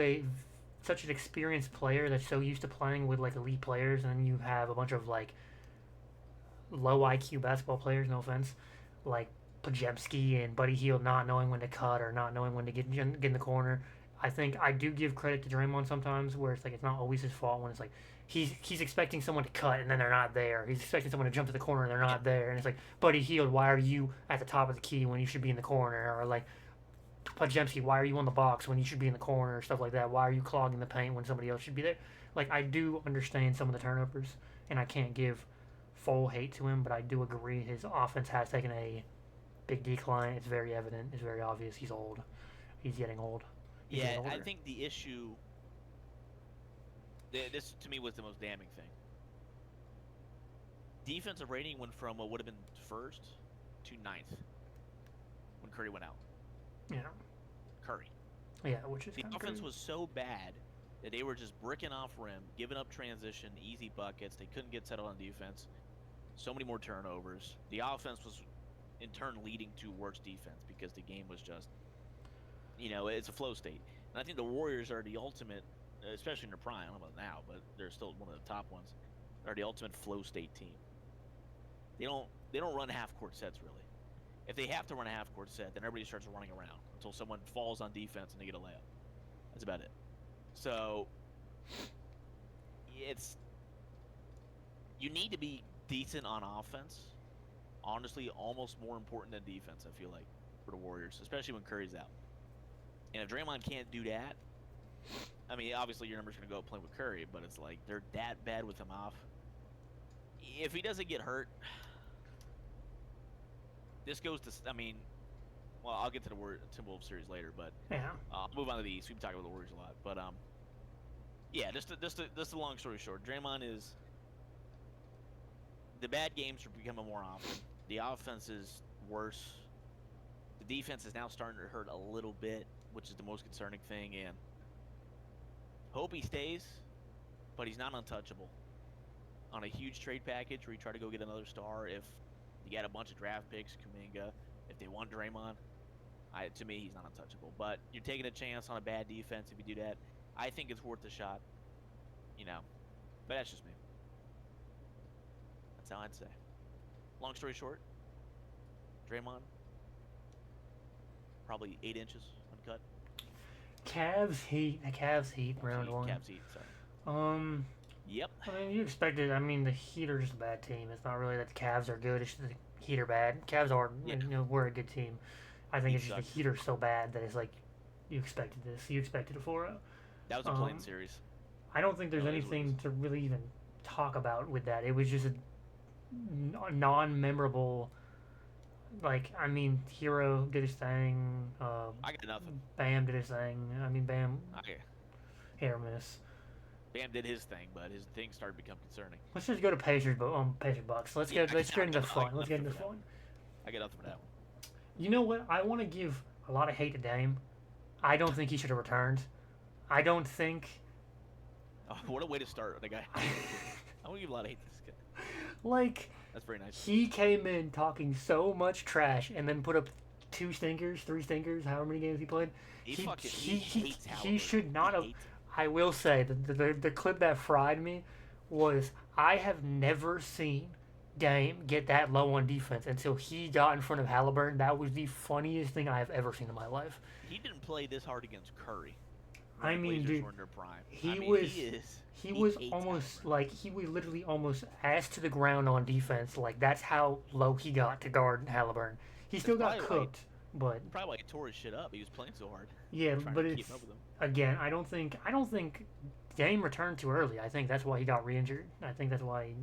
such an experienced player that's so used to playing with like elite players, and then you have a bunch of like low IQ basketball players, no offense, like Podziemski and Buddy Hield not knowing when to cut or not knowing when to get in the corner. I think I do give credit to Draymond sometimes where it's like it's not always his fault when it's like he's expecting someone to cut and then they're not there. He's expecting someone to jump to the corner and they're not there. And it's like, Buddy Hield, why are you at the top of the key when you should be in the corner? Or like, Podziemski, why are you on the box when you should be in the corner? Stuff like that. Why are you clogging the paint when somebody else should be there? Like, I do understand some of the turnovers, and I can't give full hate to him, but I do agree his offense has taken a big decline. It's very evident. It's very obvious. He's old. He's getting old. Yeah, I think the issue, this to me was the most damning thing. Defensive rating went from what would have been first to 9th when Curry went out. Yeah. Curry. Yeah, which is the offense was so bad that they were just bricking off rim, giving up transition, easy buckets. They couldn't get settled on defense. So many more turnovers. The offense was in turn leading to worse defense because the game was just, it's a flow state. And I think the Warriors are the ultimate, especially in their prime, I don't know about now, but they're still one of the top ones, are the ultimate flow state team. They don't run half-court sets, really. If they have to run a half-court set, then everybody starts running around until someone falls on defense and they get a layup. That's about it. So, you need to be decent on offense. Honestly, almost more important than defense, I feel like, for the Warriors, especially when Curry's out. And if Draymond can't do that, I mean, obviously your number's going to go playing with Curry, but it's like they're that bad with him off. if he doesn't get hurt, this goes to. I mean, well, I'll get to the Timberwolves series later, but Yeah. I'll move on to the East. We've been talking about the Warriors a lot, but yeah, just a long story short, Draymond is the bad games are becoming more often. The offense is worse. The defense is now starting to hurt a little bit, which is the most concerning thing. And hope he stays, but he's not untouchable. On a huge trade package where you try to go get another star, if you got a bunch of draft picks, Kuminga, if they want Draymond, to me he's not untouchable. But you're taking a chance on a bad defense if you do that. I think it's worth a shot, but that's just me. That's how I'd say. Long story short, Draymond, probably 8 inches uncut. Cavs Heat. The Cavs Heat round one. Cavs Heat, sorry. Yep. I mean, you expected. I mean, the Heat are just a bad team. It's not really that the Cavs are good. It's just the Heat are bad. Cavs are, we're a good team. I think it's just the Heat are so bad that it's like, you expected this. You expected a 4-0. That was a playing series. I don't think there's anything to really even talk about with that. It was just a non-memorable. Like, I mean, Hero did his thing. I got nothing. Bam did his thing. I mean, Bam. Hit or miss. Bam did his thing, but his thing started to become concerning. Let's just go to Pacers, Pacers Bucks. Let's get into fun. Let's get into fun. I got nothing for that one. You know what? I want to give a lot of hate to Dame. I don't think he should have returned. I don't think. Oh, what a way to start, the guy. I want to give a lot of hate to this guy. Like, that's very nice. He came in talking so much trash and then put up 2 stinkers, 3 stinkers, however many games he played. He should not have. I will say the clip that fried me was I have never seen Dame get that low on defense until he got in front of Halliburton. That was the funniest thing I have ever seen in my life. He didn't play this hard against Curry. I mean, dude, he was almost like he was literally almost ass to the ground on defense. Like that's how low he got to guard Halliburton. He still got cooked, but probably why he tore his shit up. He was playing so hard. Yeah, but it's again. I don't think Dame returned too early. I think that's why he got re-injured. I think that's why.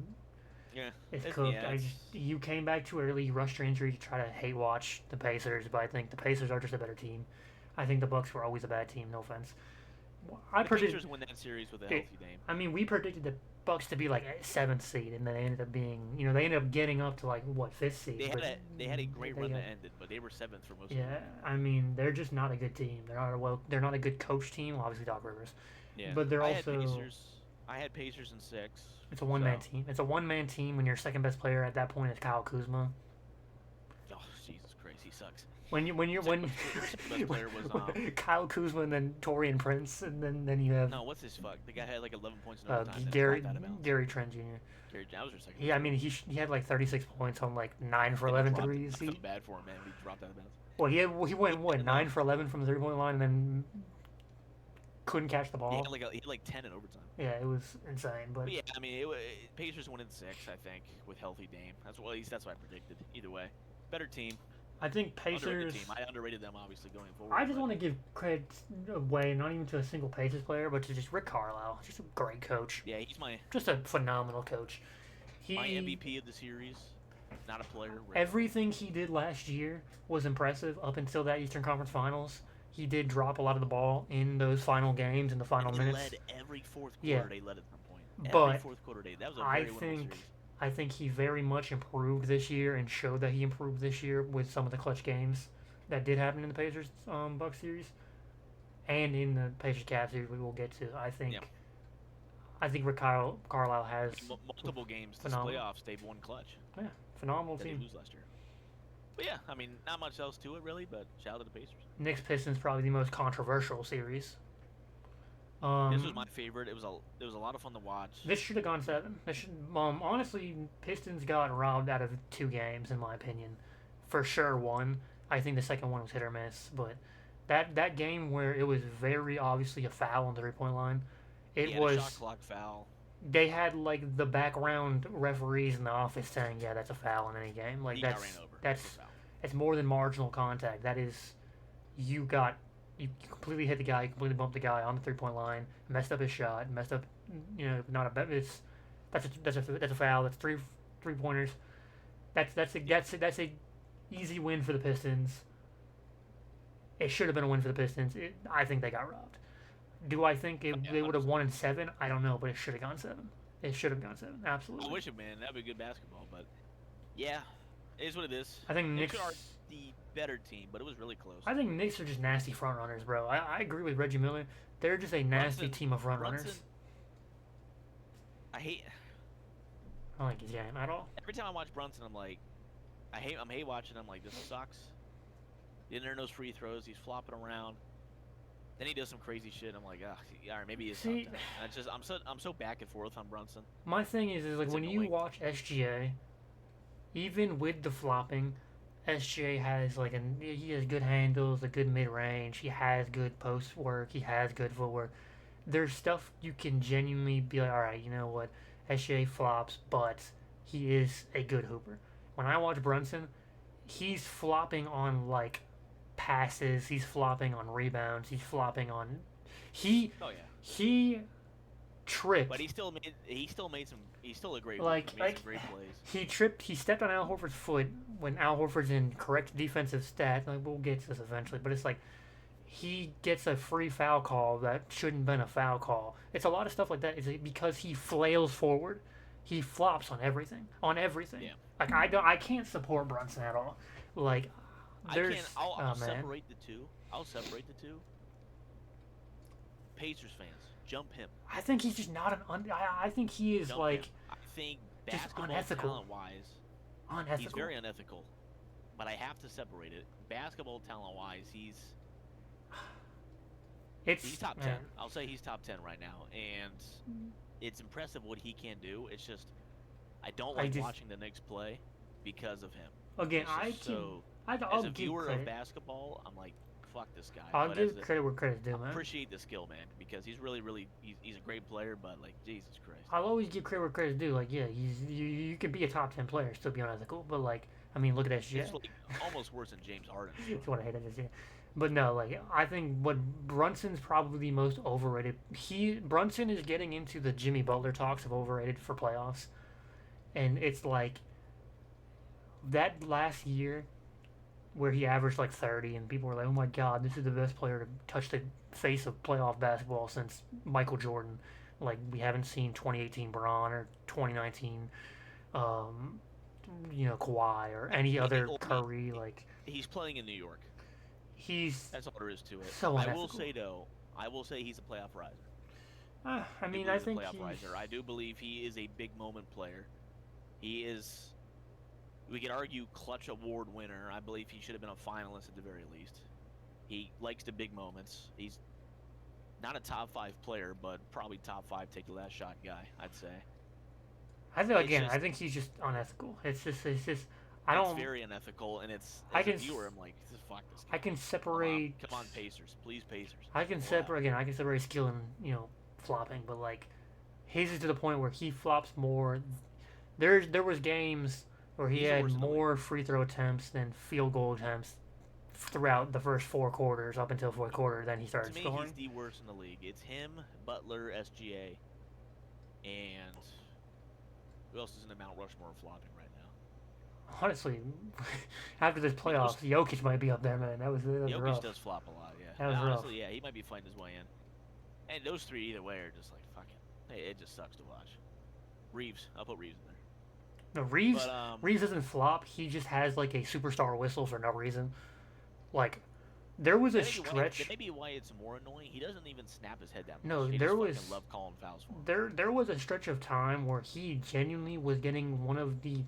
It's cooked. Yeah, you came back too early. You rushed your injury to try to hate watch the Pacers, but I think the Pacers are just a better team. I think the Bucks were always a bad team. No offense. The Pacers win that series with a healthy Dame. I mean, we predicted the Bucks to be like a 7th seed, and then they ended up being, they ended up getting up to like what 5th seed. They had a great run that ended, but they were 7th for most of the time. I mean, they're just not a good team. They're not a good coach team. Obviously, Doc Rivers. Yeah, but they're I had Pacers in 6. It's a one-man team. It's a one-man team when your second best player at that point is Kyle Kuzma. Oh, Jesus Christ, he sucks. When Kyle Kuzma and then Taurean Prince and then you have what's his fuck? The guy had like 11 points in overtime. Gary Trent Jr. Gary, that was your second. Yeah, I mean he had like 36 points on like 9 for 11 threes. I felt bad for him, man. He dropped out of bounds. Well, he went 9 for 11 from the 3-point line and then couldn't catch the ball. He had like 10 in overtime. Yeah, it was insane. But yeah, I mean, Pacers win in 6, I think, with healthy Dame. At least that's what I predicted. Either way, better team. I think Pacers. Team. I underrated them obviously going forward. I just want to give credit away, not even to a single Pacers player, but to just Rick Carlisle. Just a great coach. Yeah, he's just a phenomenal coach. My MVP of the series. Not a player. Everything he did last year was impressive up until that Eastern Conference Finals. He did drop a lot of the ball in those final games, in the final minutes. Led every fourth quarter. They led at some point. Every fourth quarter day. That was a very winnable series. I think he very much improved this year and showed that he improved this year with some of the clutch games that did happen in the Pacers Bucks series and in the Pacers Cavs series we will get to. I think Rick Carlisle has multiple games this playoffs. They've won clutch. Yeah, phenomenal team. They lose last year. But yeah, I mean, not much else to it really. But shout out to the Pacers. Knicks Pistons probably the most controversial series. This was my favorite. It was a lot of fun to watch. This should have gone 7. Honestly, Pistons got robbed out of 2 games in my opinion. For sure, 1. I think the second one was hit or miss, but that game where it was very obviously a foul on the 3-point line, it was a shot clock foul. They had like the background referees in the office saying, "Yeah, that's a foul in any game." Like that's more than marginal contact. That is, you completely hit the guy, you completely bumped the guy on the 3-point line, messed up his shot, messed up, not a bet. That's a foul. That's three pointers. That's a easy win for the Pistons. It should have been a win for the Pistons. I think they got robbed. Do I think Yeah, they would have 100%. won in 7? I don't know, but it should have gone 7. It should have gone 7. I Absolutely. wish it, man. That'd be good basketball, but yeah, it is what it is. I think Knicks Knicks. are the better team, but it was really close. I think Knicks are just nasty front runners, bro. I agree with Reggie Miller. They're just a nasty Brunson, team of front Brunson, runners. I hate I don't like his game at all. every time I watch Brunson. I'm like, I'm hate watching him. Like this sucks. He didn't earn those free throws. He's flopping around. Then he does some crazy shit. I'm like, ah, all right, maybe he's top See, 10. It's just I'm so back and forth on Brunson. my thing is like It's when you annoying. watch SGA, even with the flopping, SGA has he has good handles, a good mid range. He has good post work. He has good footwork. There's stuff you can genuinely be like, all right, you know what, SGA flops, but he is a good hooper. When I watch Brunson, he's flopping on like passes. He's flopping on rebounds. He's flopping on. He Oh yeah, he tripped. but he still made some. He's still a great Like- hooper, made like- some great plays. He tripped. He stepped on Al Horford's foot when Al Horford's in correct defensive stats. Like we'll get to this eventually, but it's like he gets a free foul call that shouldn't have been a foul call. It's a lot of stuff like that. Is because he flails forward. He flops on everything. On everything. Yeah. Like I can't support Brunson at all. Like there's. I can't. I'll oh man. separate the two. I'll separate the two. Pacers fans, jump him. I think he's just not an. I think he is Jump like him. I think just basketball unethical. talent wise, unethical. he's very unethical. But I have to separate it. Basketball talent wise, he's It's top man. 10. I'll say he's top 10 right now, and it's impressive what he can do. It's just I don't like watching the Knicks play because of him. Again, It's I just can. so I'll as a give viewer credit. of basketball, I'm like, fuck this guy. I'll But give credit where credit's due, man. appreciate the skill, man, because he's really, really he's a great player. But like, Jesus Christ. I'll always give credit where credit's due. Like, yeah, you could be a top 10 player, still be unethical, but like, I mean, look at SGA. It's like almost worse than James Harden. That's what I hate SGA. But no, like, I think what Brunson's probably the most overrated. Brunson is getting into the Jimmy Butler talks of overrated for playoffs, and it's like that last year where he averaged like 30, and people were like, "Oh my God, this is the best player to touch the face of playoff basketball since Michael Jordan." Like we haven't seen 2018 Bron or 2019, Kawhi or any other Curry. Like He's playing in New York. he's. That's all there is to it. So I will unethical. say though, I will say he's a playoff riser. I mean, do I believe think he's a he's. playoff riser. I do believe he is a big moment player. He is. We could argue clutch award winner. I believe he should have been a finalist at the very least. He likes the big moments. He's not a top 5 player, but probably top 5 take the last shot guy. I'd say. I think it's again, just- I think he's just unethical. It's just. I It's don't. very unethical, and it's I as a can viewer, s- I'm like, fuck this guy. I can separate. Come on, Pacers, please, Pacers. I can Wow. separate again. I can separate skill and flopping, but like his is to the point where he flops more. There was games where he He's the had worst in the league. more free throw attempts than field goal attempts throughout the first 4 quarters up until fourth quarter. Then he To started me, scoring. he's the worst in the league. It's him, Butler, SGA, and who else is in the Mount Rushmore of flopping right now? Honestly, after this playoffs, Jokic might be up there, man. That was Jokic rough. does flop a lot, yeah. That was Honestly, yeah, he might be fighting his way in. And those 3 either way are just like fucking. Hey, it just sucks to watch. Reeves, I'll put Reeves in there. No, Reeves. But Reeves doesn't flop. He just has like a superstar whistle for no reason. Like, there was a stretch. That may be why it's more annoying. He doesn't even snap his head down. No, He there just was- fucking love calling fouls for him. There was a stretch of time where he genuinely was getting one of the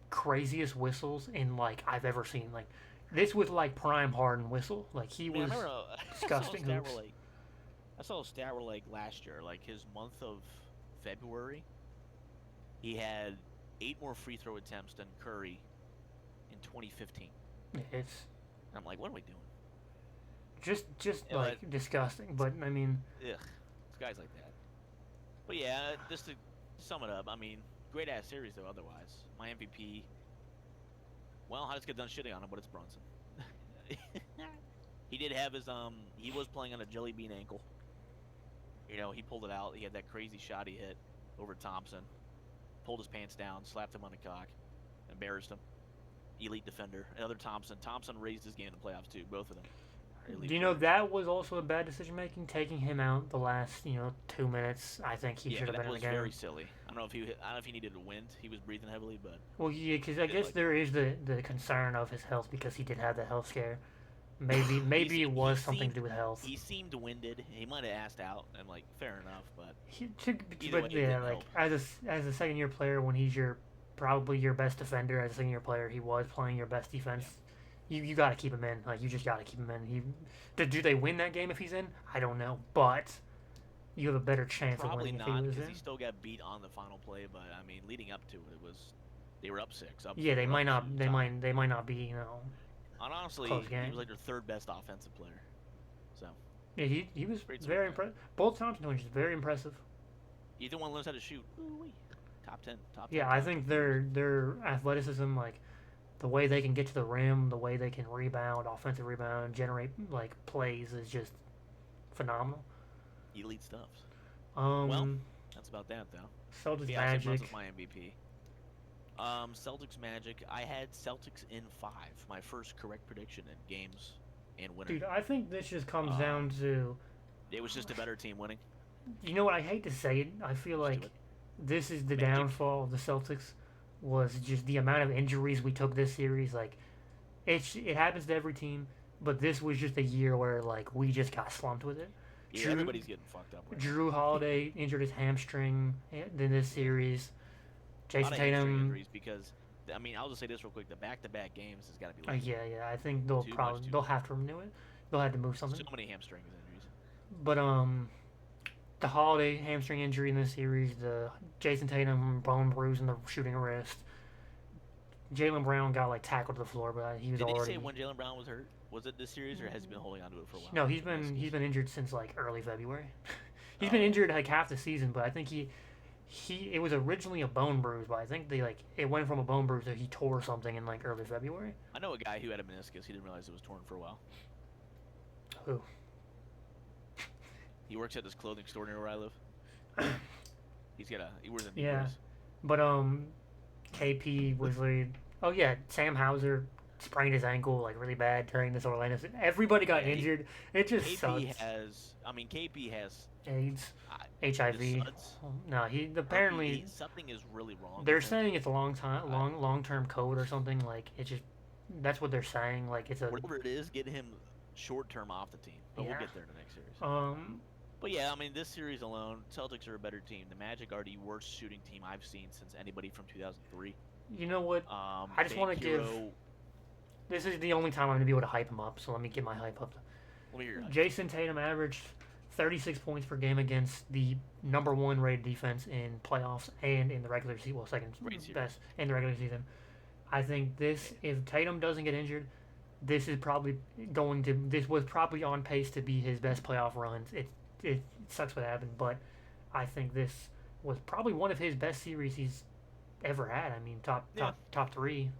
craziest whistles in like I've ever seen. Like, this was like prime Harden whistle. Like he I mean, was. I remember, disgusting hoops. I saw a stat where like last year, like his month of February, he had 8 more free throw attempts than Curry in 2015. It's And I'm like, what are we doing? just Yeah, like disgusting. But I mean, Ugh, it's guys like that. But yeah, just to sum it up, I mean, great ass series though. Otherwise, my MVP. Well, I just get done shitting on him, but it's Brunson. He did have his he was playing on a jelly bean ankle. You know, he pulled it out. He had that crazy shot he hit over Thompson. pulled his pants down, slapped him on the cock, embarrassed him. Elite defender. Another Thompson. Thompson raised his game in the playoffs too. Both of them. Do you know that was also a bad decision making? Taking him out the last 2 minutes. I think he should have been in the game. That was very silly. I don't know if he needed a wind. He was breathing heavily, but well, yeah, because I guess there is the concern of his health because he did have the health scare. Maybe it was something to do with health. He seemed winded. He might have asked out, and fair enough, but as a second year player, when he's probably your best defender as a second year player, he was playing your best defense. Yeah. You got to keep him in. You just got to keep him in. Do they win that game if he's in? I don't know, but you have a better chance of winning if he was in. Probably not, because he still got beat on the final play. But I mean, leading up to it, they were up 6. Yeah, they might not. They might not be. And honestly, he was like their third best offensive player. So. Yeah, he was very impressive. Both Thompson twins very impressive. Either one learns how to shoot. Ooh-wee. Top 10. Yeah, I think their athleticism, the way they can get to the rim, the way they can rebound, offensive rebound, generate plays is just phenomenal. Elite stuff. Well, that's about that though. Celtics Magic. Was my MVP. Celtics Magic. I had Celtics in 5. My first correct prediction in games and winner. Dude, I think this just comes down to. It was just a better team winning. You know what? I hate to say it. I feel like this is the downfall of the Celtics. Was just the amount of injuries we took this series. It happens to every team, but this was just a year where we just got slumped with it. Yeah, everybody's getting fucked up. Right Drew Holiday injured his hamstring in this series. Jason Tatum. Injuries because I'll just say this real quick: the back-to-back games has got to be. Yeah. I think they'll have to renew it. They'll have to move something. So many hamstring injuries. But the Holiday hamstring injury in this series, the Jason Tatum bone bruise in the shooting wrist. Jaylen Brown got tackled to the floor, but he was already. Did he say when Jaylen Brown was hurt? Was it this series, or has he been holding on to it for a while? No, he's been injured since early February. He's been injured half the season, but I think it was originally a bone bruise, but I think it went from a bone bruise to he tore something in early February. I know a guy who had a meniscus. He didn't realize it was torn for a while. Who? He works at this clothing store near where I live. He wears a knee yeah, brace. But KP was Sam Hauser sprained his ankle really bad during this Orlando. Everybody got injured. It just KP sucks. KP has AIDS, HIV. No, he apparently something is really wrong. They're saying it's a long-term code or something. It's just that's what they're saying. It's a whatever it is, get him short-term off the team. But we'll get there in the next series. But yeah, this series alone, Celtics are a better team. The Magic are the worst shooting team I've seen since anybody from 2003. You know what? I just want to give. This is the only time I'm going to be able to hype him up, so let me get my hype up. Let me hear your hype. Jason Tatum averaged 36 points per game against the number 1 rated defense in playoffs and in the regular season. Well, second best in the regular season. I think if Tatum doesn't get injured, this was probably on pace to be his best playoff runs. It sucks what happened, but I think this was probably one of his best series he's ever had. Top 3.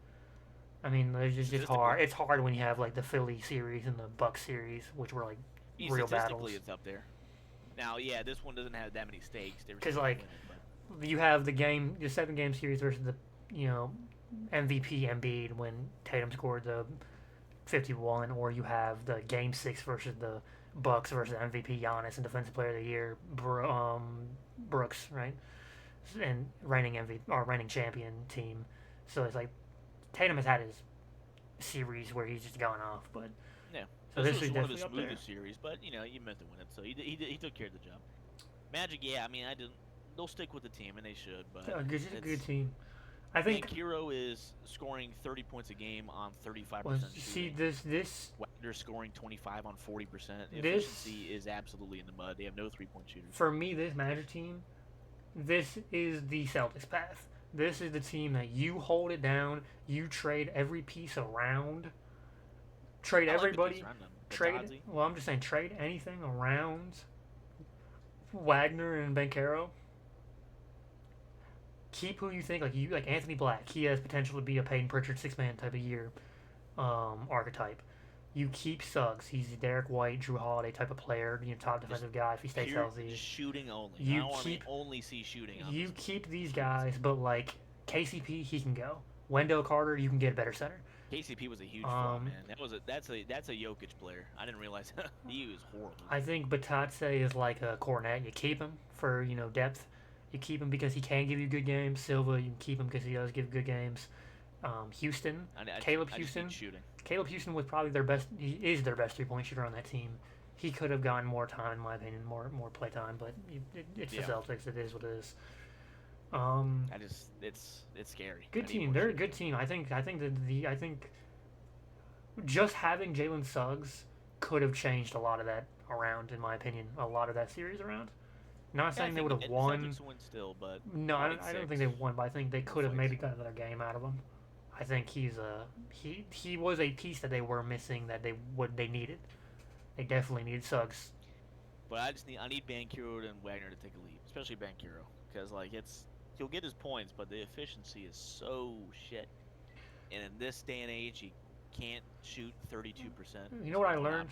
It's just hard. It's hard when you have the Philly series and the Bucks series, which were real battles. Statistically, it's up there. Now, yeah, this one doesn't have that many stakes. Because you have the 7-game series versus the MVP Embiid when Tatum scored the 51, or you have the Game 6 versus the Bucks versus MVP Giannis and Defensive Player of the Year Brooks, right? And reigning MVP or reigning champion team. So it's Tatum has had his series where he's just gone off, but yeah. So this is one of the definitely smoothest series, but you meant to win it, so he took care of the job. Magic, yeah, I didn't. They'll stick with the team, and they should. But it's a good team. I think Hero is scoring 30 points a game on 35% shooting. See this Wagner scoring 25 on 40%. Efficiency is absolutely in the mud. They have no 3-point shooters. For me, this Magic team, this is the Celtics path. This is the team that you hold it down. You trade every piece around. Trade everybody. Well, I'm just saying, trade anything around Wagner and Banchero. Keep who you think, like Anthony Black. He has potential to be a Peyton Pritchard 6-man type of year archetype. You keep Suggs. He's a Derek White, Drew Holiday type of player. Top defensive guy if he stays Pure healthy. shooting only. I You don't want to keep only see shooting on you this keep these guys, but like KCP, he can go. Wendell Carter, you can get a better center. KCP was a huge flaw, Um, man. That's a Jokic player. I didn't realize he was horrible. I think Batatse is like a Cornet. You keep him for depth. You keep him because he can give you good games. Silva, you can keep him because he does give good games. Houston, Caleb I just Houston. need shooting. Caleb Houston was probably their best. He is their best 3-point shooter on that team. He could have gotten more time, in my opinion, more play time. But it's the Yeah. Celtics. It is what it is. It's scary. Good I need team. more They're a shooting. good team. I think just having Jalen Suggs could have changed a lot of that around, in my opinion. A lot of that series around. Not Yeah, I saying they think would have won. Celtics win still, but No, I winning don't think six, they won, but I think they could have fights. maybe got another game out of him. I think he was a piece that they were missing that they needed. They definitely needed Suggs. But I need Banchero and Wagner to take a lead, especially Banchero, because like he'll get his points, but the efficiency is so shit. And in this day and age, he can't shoot 32%. You know what I learned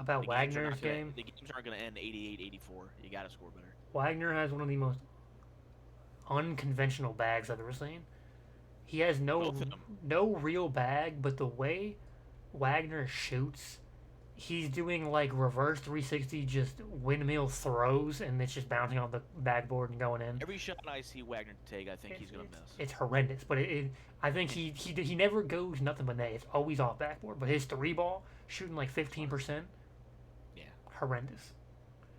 about Wagner's game? The games aren't going to end 88-84. You got to score better. Wagner has one of the most unconventional bags I've ever seen. He has Both of them. no real bag, but the way Wagner shoots, he's doing like reverse 360, just windmill throws, and it's just bouncing on the backboard and going in. Every shot I see Wagner take, I think he's going to miss. It's horrendous, but I think he never goes nothing but net. It's always off backboard. But his 3-ball shooting like 15%. Yeah. Horrendous.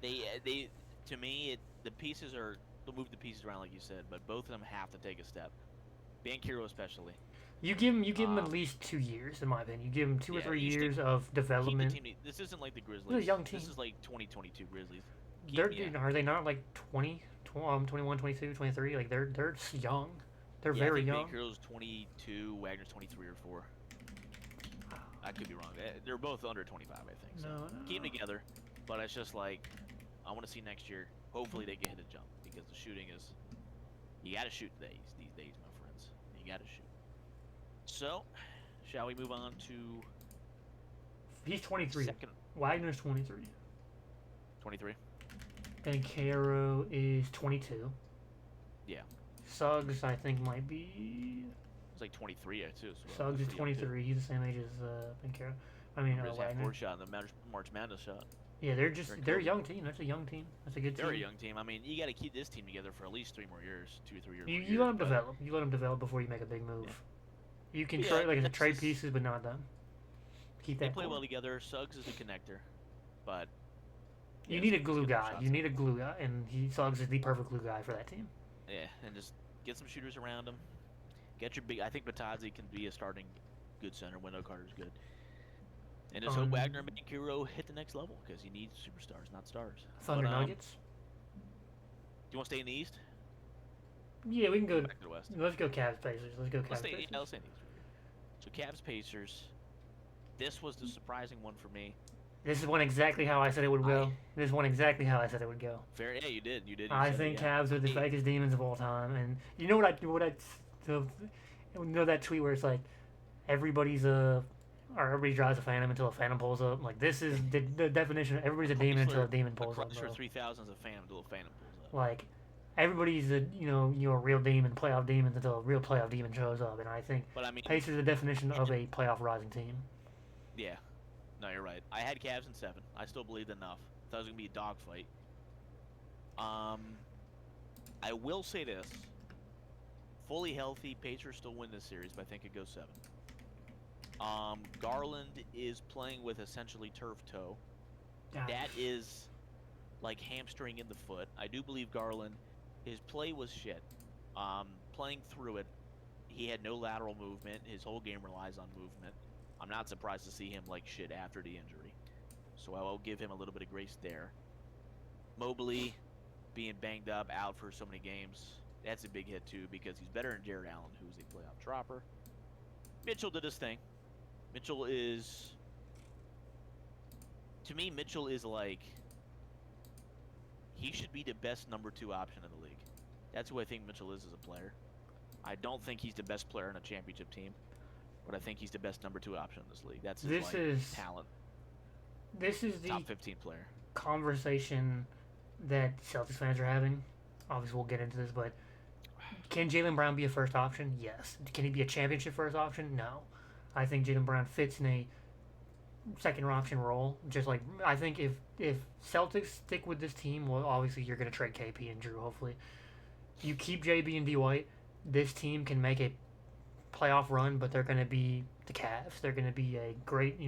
They to me, the pieces are, they'll move the pieces around like you said, but both of them have to take a step. Banchero especially. You give him at least 2 years, in my opinion. You give him 2 or 3 you years stick- of Keep the development. team, this isn't like the Grizzlies. They're a young team. This is like 2022 Grizzlies. Are they not like 20, 21, 22, 23? Like they're young. They're Yeah, very I think young. Banchero's 22, Wagner's 23 or 4. I could be wrong. They're both under 25, I think. So No, keep them together, but it's just like I want to see next year. Hopefully they can hit a jump because the shooting is. You got to shoot these days, my friends. You got to shoot. So, shall we move on to He's 23. second Wagner's 23. 23? Banchero is 22. Yeah. Suggs, I think, might be. It's like 23 too. So Suggs is pretty young, too. 23. He's the same age as Banchero. I mean, Grizzlies had Wagner. 4 shot in the March Madness shot. Yeah, they're They're a young team. That's a young team. That's a good team. They're a young team. I mean, you got to keep this team together for at least 3 more years, 2 or 3 years. You let them develop. You let them develop before you make a big move. You can Yeah, trade that's trade just- pieces, but not them. Keep They that. play core. well together. Suggs is a connector, but You yeah, need a Suggs glue gets more guy. shots. You need a glue guy, and Suggs is the perfect glue guy for that team. Yeah, and just get some shooters around him. Get your big. I think Batadze can be a starting good center. Wendell Carter's good. And just hope Wagner and Banchero hit the next level because he needs superstars, not stars. Thunder But, Nuggets. Do you want to stay in the East? Yeah, we can go. Back to the West. Let's go Cavs Pacers. Let's go Cavs Let's stay, Pacers. yeah, let's stay in the East. So Cavs Pacers. This was the surprising one for me. This is one exactly how I said it would go. This is one exactly how I said it would go. Fair, yeah, you did. You I said think it, yeah. Cavs are the Hey, fakest demons of all time, and you know that tweet where it's like everybody drives a phantom until a phantom pulls up. Like this is the definition. Everybody's a demon until a demon A pulls up. Chrysler Bro. 3000 is a phantom until a phantom pulls up. Like everybody's a real demon, playoff demons until a real playoff demon shows up. And I think But I mean, Pacers are the definition of a playoff rising team. yeah. No, you're right. I had Cavs in 7. I still believed enough. Thought it was gonna be a dogfight. I will say this: fully healthy, Pacers still win this series, but I think it goes 7. Garland is playing with essentially turf toe. That is like hamstring in the foot. I do believe Garland, his play was shit. Playing through it, he had no lateral movement. His whole game relies on movement. I'm not surprised to see him like shit after the injury. So I will give him a little bit of grace there. Mobley being banged up, out for so many games, that's a big hit too because he's better than Jared Allen, who's a playoff dropper. Mitchell did his thing. Mitchell is, to me, Mitchell is like, he should be the best number 2 option in the league. That's who I think Mitchell is as a player. I don't think he's the best player in a championship team. but I think he's the best number 2 option in this league. That's his This is talent, this is the top 15 player. conversation that Celtics fans are having. Obviously, we'll get into this, but can Jaylen Brown be a first option? Yes. Can he be a championship first option? No. I think Jaylen Brown fits in a second option role. Just like I think if Celtics stick with this team, well, obviously you're going to trade KP and Drew. Hopefully, you keep JB and D White. This team can make a playoff run, but they're going to be the Cavs. They're going to be a great,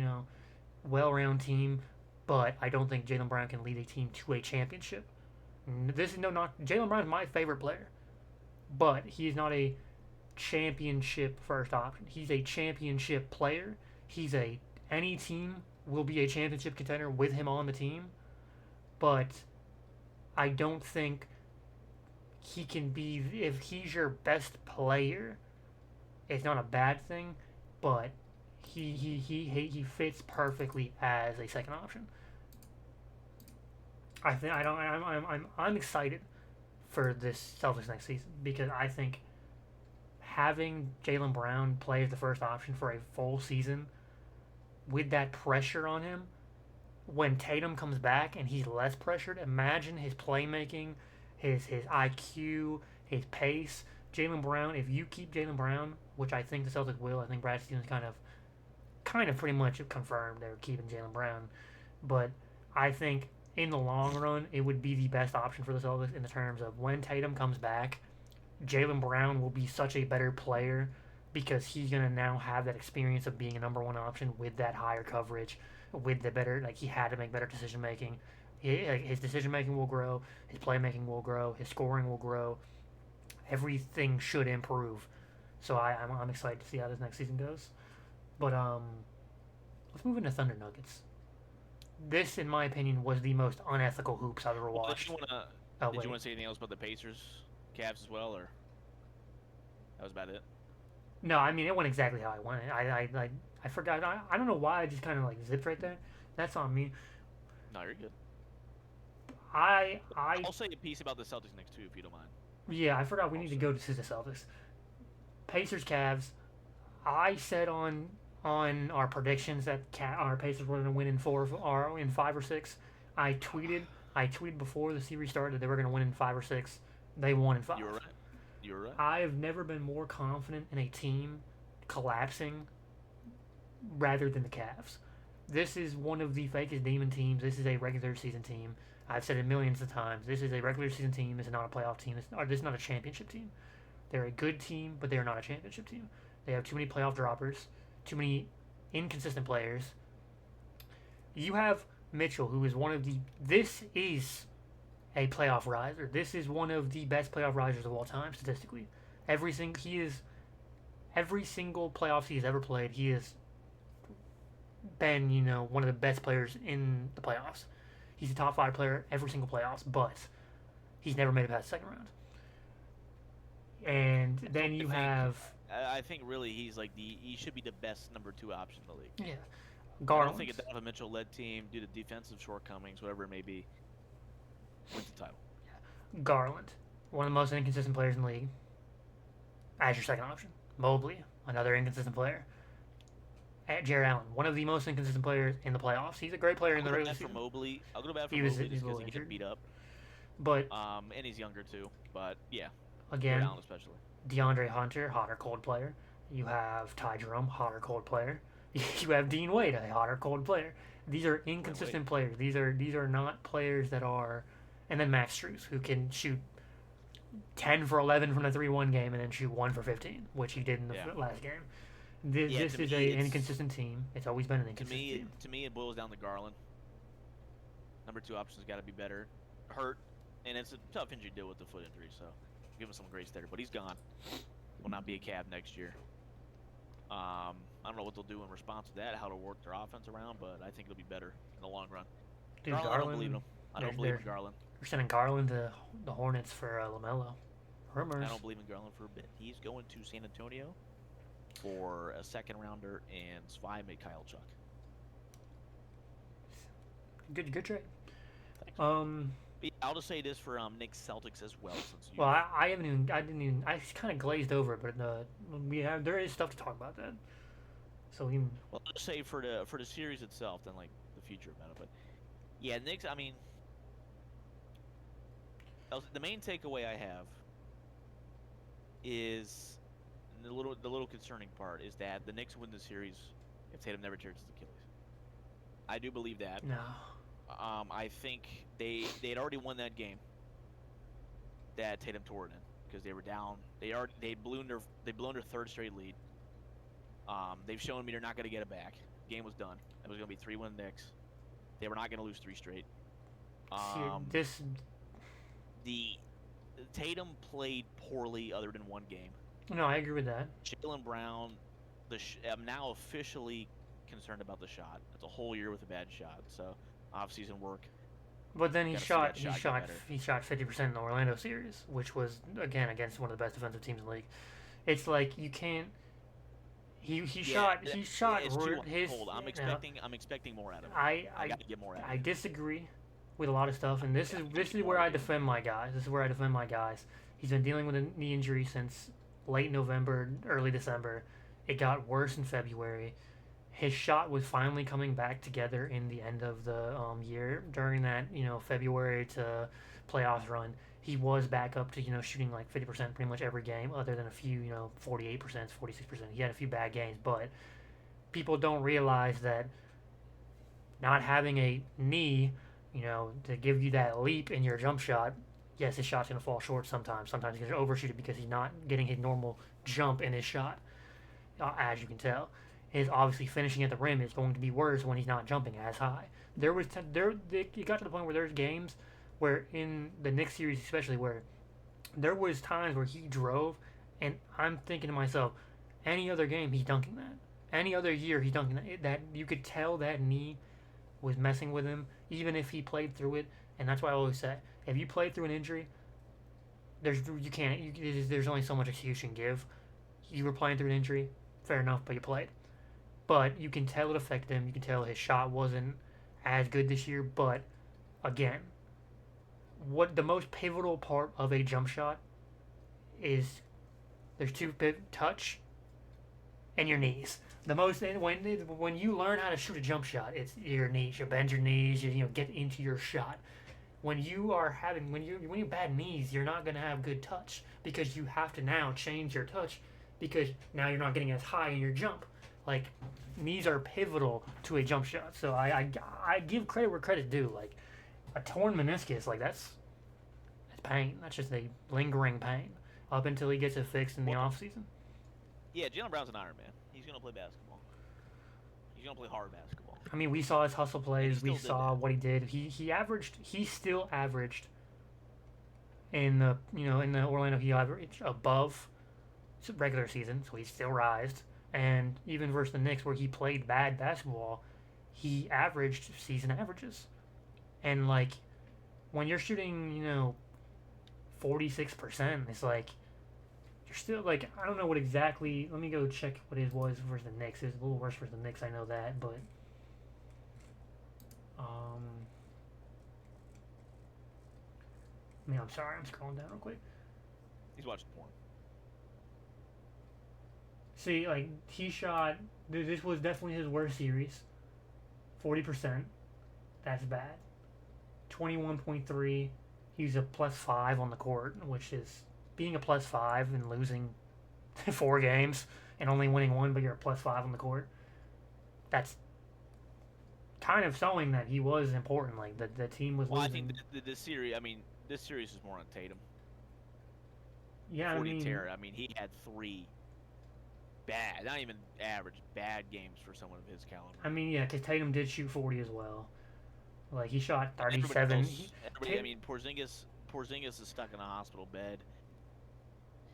well-rounded team. But I don't think Jaylen Brown can lead a team to a championship. This is not Jaylen Brown is my favorite player, but he's not a championship first option. He's a championship player. Any team will be a championship contender with him on the team, but I don't think he can be. If he's your best player, it's not a bad thing, but he fits perfectly as a second option. I'm excited for this Celtics next season because I think having Jaylen Brown play as the first option for a full season with that pressure on him, when Tatum comes back and he's less pressured, imagine his playmaking, his IQ, his pace. Jaylen Brown, if you keep Jaylen Brown, which I think the Celtics will, I think Brad Stevens kind of pretty much confirmed they're keeping Jaylen Brown, but I think in the long run, it would be the best option for the Celtics in the terms of when Tatum comes back, Jaylen Brown will be such a better player because he's going to now have that experience of being a number 1 option with that higher coverage, with the better, he had to make better decision making. His decision making will grow, his playmaking will grow, his scoring will grow. Everything should improve. So I'm excited to see how this next season goes. But let's move into Thunder Nuggets. This, in my opinion, was the most unethical hoops I've ever watched. Did you want to say anything else about the Pacers, Cavs as well, or that was about it? No, I mean it went exactly how I wanted. I forgot. I don't know why I just kind of zipped right there. That's on me. No, you're good. I'll say a piece about the Celtics next too, if you don't mind. Yeah, I forgot we need to go to the Celtics. Pacers, Cavs. I said on our predictions that our Pacers were going to win in 5 or 6. I tweeted before the series started that they were going to win in 5 or 6. They won in 5. You were right. I have never been more confident in a team collapsing rather than the Cavs. This is one of the fakest demon teams. This is a regular season team. I've said it millions of times. This is a regular season team. This is not a playoff team. This is not a championship team. They're a good team, but they are not a championship team. They have too many playoff droppers, too many inconsistent players. You have Mitchell, who is this is a playoff riser. This is one of the best playoff risers of all time, statistically. Every single playoffs he has ever played, he has been, one of the best players in the playoffs. He's a top 5 player every single playoffs, but he's never made it past the second round. And then you have... I think really he should be the best number 2 option in the league. Yeah. Garland. I don't think a Donovan Mitchell-led team, due to defensive shortcomings, whatever it may be, wins the title. Yeah. Garland, one of the most inconsistent players in the league, as your second option. Mobley, another inconsistent player. Jared Allen, one of the most inconsistent players in the playoffs. He's a great player in the regular season. I'll go to bat for Mobley just because he gets beat up. But and he's younger too. But yeah, again, Jared Allen especially. DeAndre Hunter, hot or cold player. You have Ty Jerome, hot or cold player. You have Dean Wade, a hot or cold player. These are inconsistent players. These are not players that are. And then Max Strus, who can shoot 10 for 11 from the 3-1 game and then shoot 1 for 15, which he did in the last game. This is an inconsistent team. It's always been an inconsistent team. To me, it boils down to Garland. Number 2 option's got to be better. Hurt, and it's a tough injury to deal with the foot injury, so give him some grace there. But he's gone. Will not be a Cav next year. I don't know what they'll do in response to that, how to work their offense around, but I think it'll be better in the long run. Dude, Garland, I don't believe in him. I don't believe in Garland. We're sending Garland to the Hornets for LaMelo. Rumors. I don't believe in Garland for a bit. He's going to San Antonio for a second rounder and Svi Mikhailchuk. Good trade. I'll just say this for Knicks Celtics as well, since you. Well, I kind of glazed over it, but there is stuff to talk about that. So he, Well, let's say for the series itself, then like the future about it. But yeah, Knicks. I mean, the main takeaway I have is the little concerning part is that the Knicks win the series if Tatum never tears his Achilles. I do believe that. no. I think they had already won that game that Tatum tore it in because they were down. They'd blown their third straight lead. They've shown me they're not going to get it back. Game was done. It was going to be 3-1 Knicks. They were not going to lose 3 straight. This The Tatum played poorly other than one game. no, I agree with that. Jaylen Brown, I'm now officially concerned about the shot. It's a whole year with a bad shot. So off-season work. But then he Gotta see shot that shot get he shot 50% in the Orlando series, which was again against one of the best defensive teams in the league. It's like you can't. He shot It's too his. cold. I'm expecting more out of him. I got to get more out of I him. disagree with a lot of stuff, and this is where I defend my guys. This is where I defend my guys. He's been dealing with a knee injury since late November, early December. It got worse in February. His shot was finally coming back together in the end of the year during that February to playoffs run. He was back up to shooting like 50% pretty much every game, other than a few 48%, 46%. He had a few bad games, but people don't realize that not having a knee, to give you that leap in your jump shot. Yes, his shot's gonna fall short sometimes. Sometimes he's gonna overshoot it because he's not getting his normal jump in his shot, as you can tell. His obviously finishing at the rim is going to be worse when he's not jumping as high. It got to the point where there's games where in the Knicks series especially where there was times where he drove, and I'm thinking to myself, any other game he's dunking that. Any other year he's dunking that. That you could tell that knee was messing with him, even if he played through it. And that's why I always say, if you play through an injury, there's only so much excuse you can give. You were playing through an injury, fair enough, but you played. But you can tell it affected him. You can tell his shot wasn't as good this year. But again, what the most pivotal part of a jump shot is there's two touch and your knees. The most when you learn how to shoot a jump shot, it's your knees. You bend your knees. You get into your shot. When you bad knees, you're not gonna have good touch because you have to now change your touch because now you're not getting as high in your jump. Like, knees are pivotal to a jump shot. So I give credit where credit's due. Like, a torn meniscus, like that's pain. That's just a lingering pain up until he gets it fixed in the off season. Yeah, Jaylen Brown's an Iron Man. He's gonna play basketball. He's gonna play hard basketball. I mean, we saw his hustle plays. We saw that. what he did. He still averaged in the Orlando. He averaged above regular season, so he still rised. And even versus the Knicks, where he played bad basketball, he averaged season averages. And like, when you're shooting, 46%, it's like you're still like, I don't know what exactly. Let me go check what it was versus the Knicks. It was a little worse versus the Knicks. I know that, but I'm sorry. I'm scrolling down real quick. He's watching porn. See, like, he shot. This was definitely his worst series. 40%. That's bad. 21.3. He's a +5 on the court, which is being a +5 and losing 4 games and only winning 1, but you're a +5 on the court. That's kind of showing that he was important. Like, the team was losing. I think this series. I mean, this series is more on Tatum. Yeah, 40 tear. I mean, he had 3 bad, not even average, bad games for someone of his caliber. I mean, yeah, because Tatum did shoot 40 as well. Like, he shot 37. I mean, Porzingis is stuck in a hospital bed.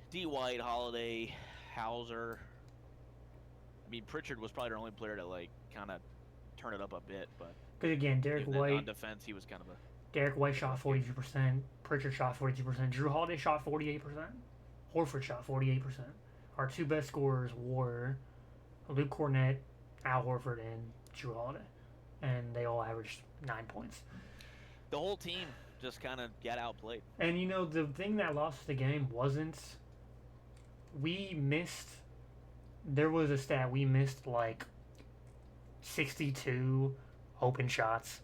D. White, Holiday, Hauser. I mean, Pritchard was probably their only player to, like, kind of turn it up a bit, but... Because, again, Derek White... On defense, he was kind of a... Derek White shot 42%. Pritchard shot 42%. Drew Holiday shot 48%. Horford shot 48%. Our 2 best scorers were Luke Cornett, Al Horford, and Drew Holiday. And they all averaged 9 points. The whole team just kind of got outplayed. And, the thing that lost the game wasn't... We missed... There was a stat. We missed, like, 62 open shots,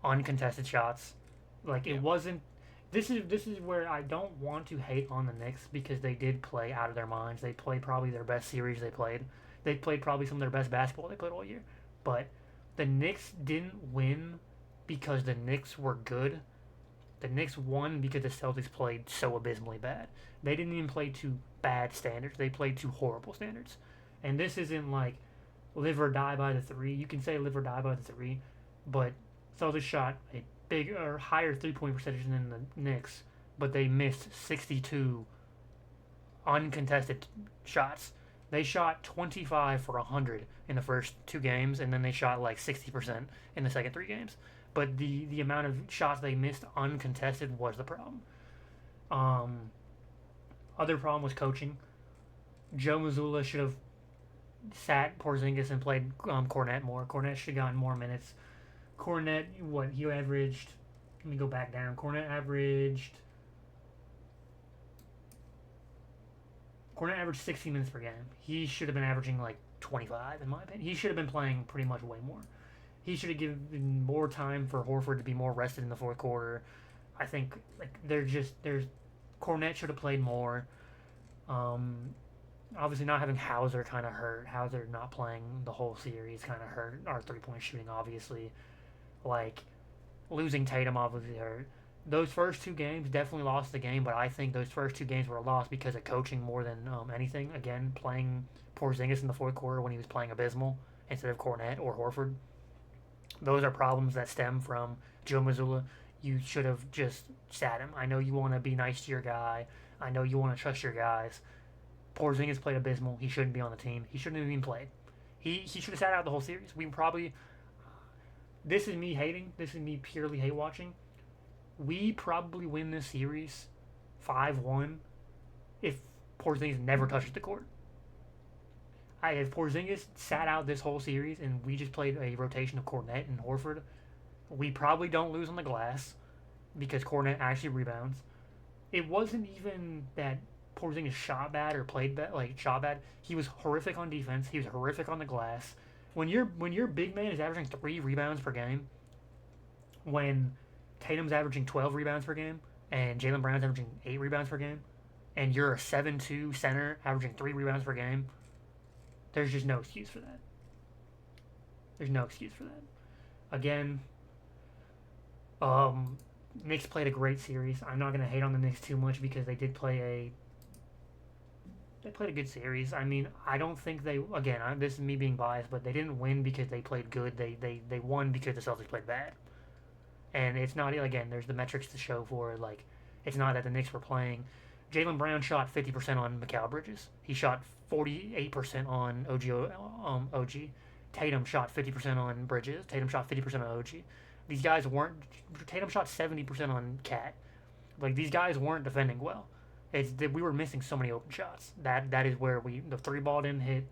uncontested shots. Like it Yeah. wasn't. This is where I don't want to hate on the Knicks because they did play out of their minds. They played probably their best series they played. They played probably some of their best basketball they played all year. But the Knicks didn't win because the Knicks were good. The Knicks won because the Celtics played so abysmally bad. They didn't even play to bad standards. They played to horrible standards. And this isn't like live or die by the three. You can say live or die by the three, but Celtics shot a big or higher 3-point percentage than the Knicks, but they missed 62 uncontested shots. They shot 25 for 100 in the first two games, and then they shot like 60% in the second three games. But the amount of shots they missed uncontested was the problem. Um, Other problem was coaching. Joe Mazzulla should have sat Porzingis and played Cornette more. Cornette should have gotten more minutes. Cornette, what he averaged? Let me go back down. Cornette averaged 60 minutes per game. He should have been averaging like 25, in my opinion. He should have been playing pretty much way more. He should have given more time for Horford to be more rested in the fourth quarter. I think like there's Cornette should have played more. Um, Obviously, not having Hauser kind of hurt. Hauser not playing the whole series kind of hurt our 3-point shooting. Obviously, like losing Tatum obviously hurt. Those first two games definitely lost the game, but I think those first two games were lost because of coaching more than anything. Again, playing Porzingis in the fourth quarter when he was playing abysmal instead of Cornette or Horford. Those are problems that stem from Joe Mazzulla. You should have just sat him. I know you want to be nice to your guy. I know you want to trust your guys. Porzingis played abysmal. He shouldn't be on the team. He shouldn't have even played. He should have sat out the whole series. We probably. This is me hating. This is me purely hate watching. We probably win this series 5-1 if Porzingis never touches the court. If Porzingis sat out this whole series and we just played a rotation of Cornette and Horford, we probably don't lose on the glass because Cornette actually rebounds. It wasn't even that Porzingis shot bad or played bad, like shot bad. He was horrific on defense. He was horrific on the glass. When your big man is averaging 3 rebounds per game, when Tatum's averaging 12 rebounds per game and Jaylen Brown's averaging 8 rebounds per game, and you're a 7-2 center averaging 3 rebounds per game, there's just no excuse for that. There's no excuse for that. Again, Knicks played a great series. I'm not gonna hate on the Knicks too much because they played a good series. I mean, I don't think they again. This is me being biased, but they didn't win because they played good. They won because the Celtics played bad. And it's not again. There's the metrics to show for it. Like, it's not that the Knicks were playing. Jaylen Brown shot 50% on Mikal Bridges. He shot 48% on OG. Tatum shot 50% on Bridges. Tatum shot 50% on OG. These guys weren't. Tatum shot 70% on Cat. Like, these guys weren't defending well. It's that we were missing so many open shots. That is where the 3 ball didn't hit.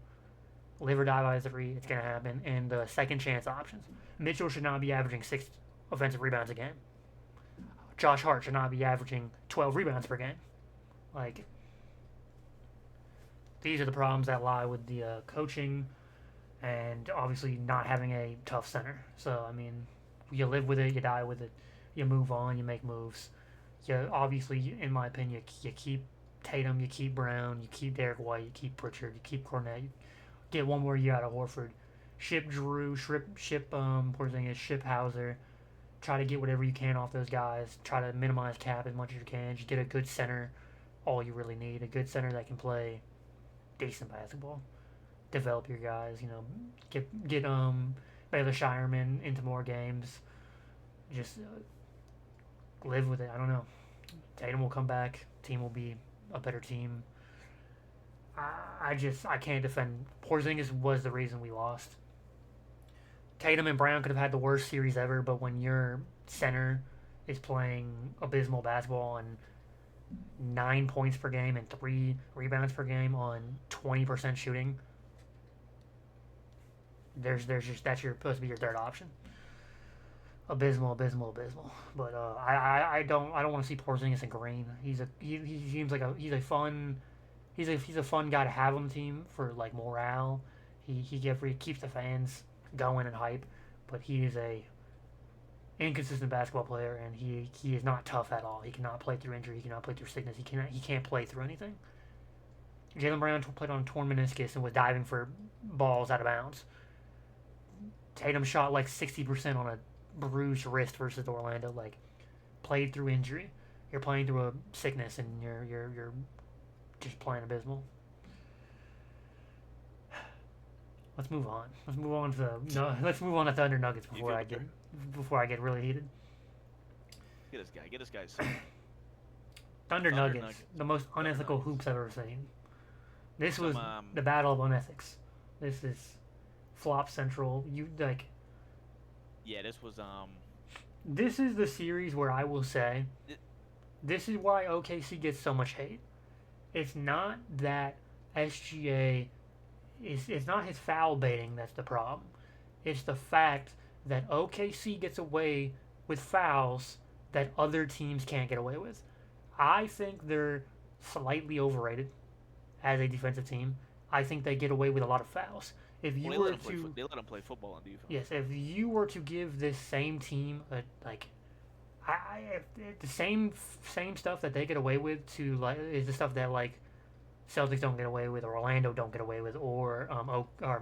Live or die by the 3. It's gonna happen. And the second chance options. Mitchell should not be averaging 6 offensive rebounds a game. Josh Hart should not be averaging 12 rebounds per game. Like, these are the problems that lie with the coaching and obviously not having a tough center. So, I mean, you live with it, you die with it, you move on, you make moves. You obviously, in my opinion, you keep Tatum, you keep Brown, you keep Derek White, you keep Pritchard, you keep Cornette. You get one more year out of Horford. Ship Drew, ship Porzingis, ship Hauser. Try to get whatever you can off those guys. Try to minimize cap as much as you can. Just get a good center. All you really need, a good center that can play decent basketball. Develop your guys. You know, get Baylor Shireman into more games. Just live with it. I don't know. Tatum will come back. Team will be a better team. I can't defend. Porzingis was the reason we lost. Tatum and Brown could have had the worst series ever, but when your center is playing abysmal basketball and 9 points per game and 3 rebounds per game on 20% shooting, there's just that's supposed to be your third option. Abysmal. But I don't want to see Porzingis in green. He seems like he's a fun guy to have on the team for like morale. He keeps the fans going and hype, but he is a inconsistent basketball player, and he is not tough at all. He cannot play through injury. He cannot play through sickness. He can't play through anything. Jaylen Brown played on a torn meniscus and was diving for balls out of bounds. Tatum shot like 60% on a bruised wrist versus Orlando. Like, played through injury. You're playing through a sickness, and you're just playing abysmal. Let's move on. Let's move on to Thunder Nuggets before I get really heated. Get this guy. Thunder Nuggets, the most unethical hoops I've ever seen. This was the battle of unethics. This is flop central. Yeah, this was This is the series where I will say, this is why OKC gets so much hate. It's not that SGA it's not his foul baiting that's the problem. It's the fact that OKC gets away with fouls that other teams can't get away with. I think they're slightly overrated as a defensive team. I think they get away with a lot of fouls. If you were to, they let them play football on defense. yes, if you were to give this same team the same stuff that they get away with to is the stuff that Celtics don't get away with, or Orlando don't get away with, or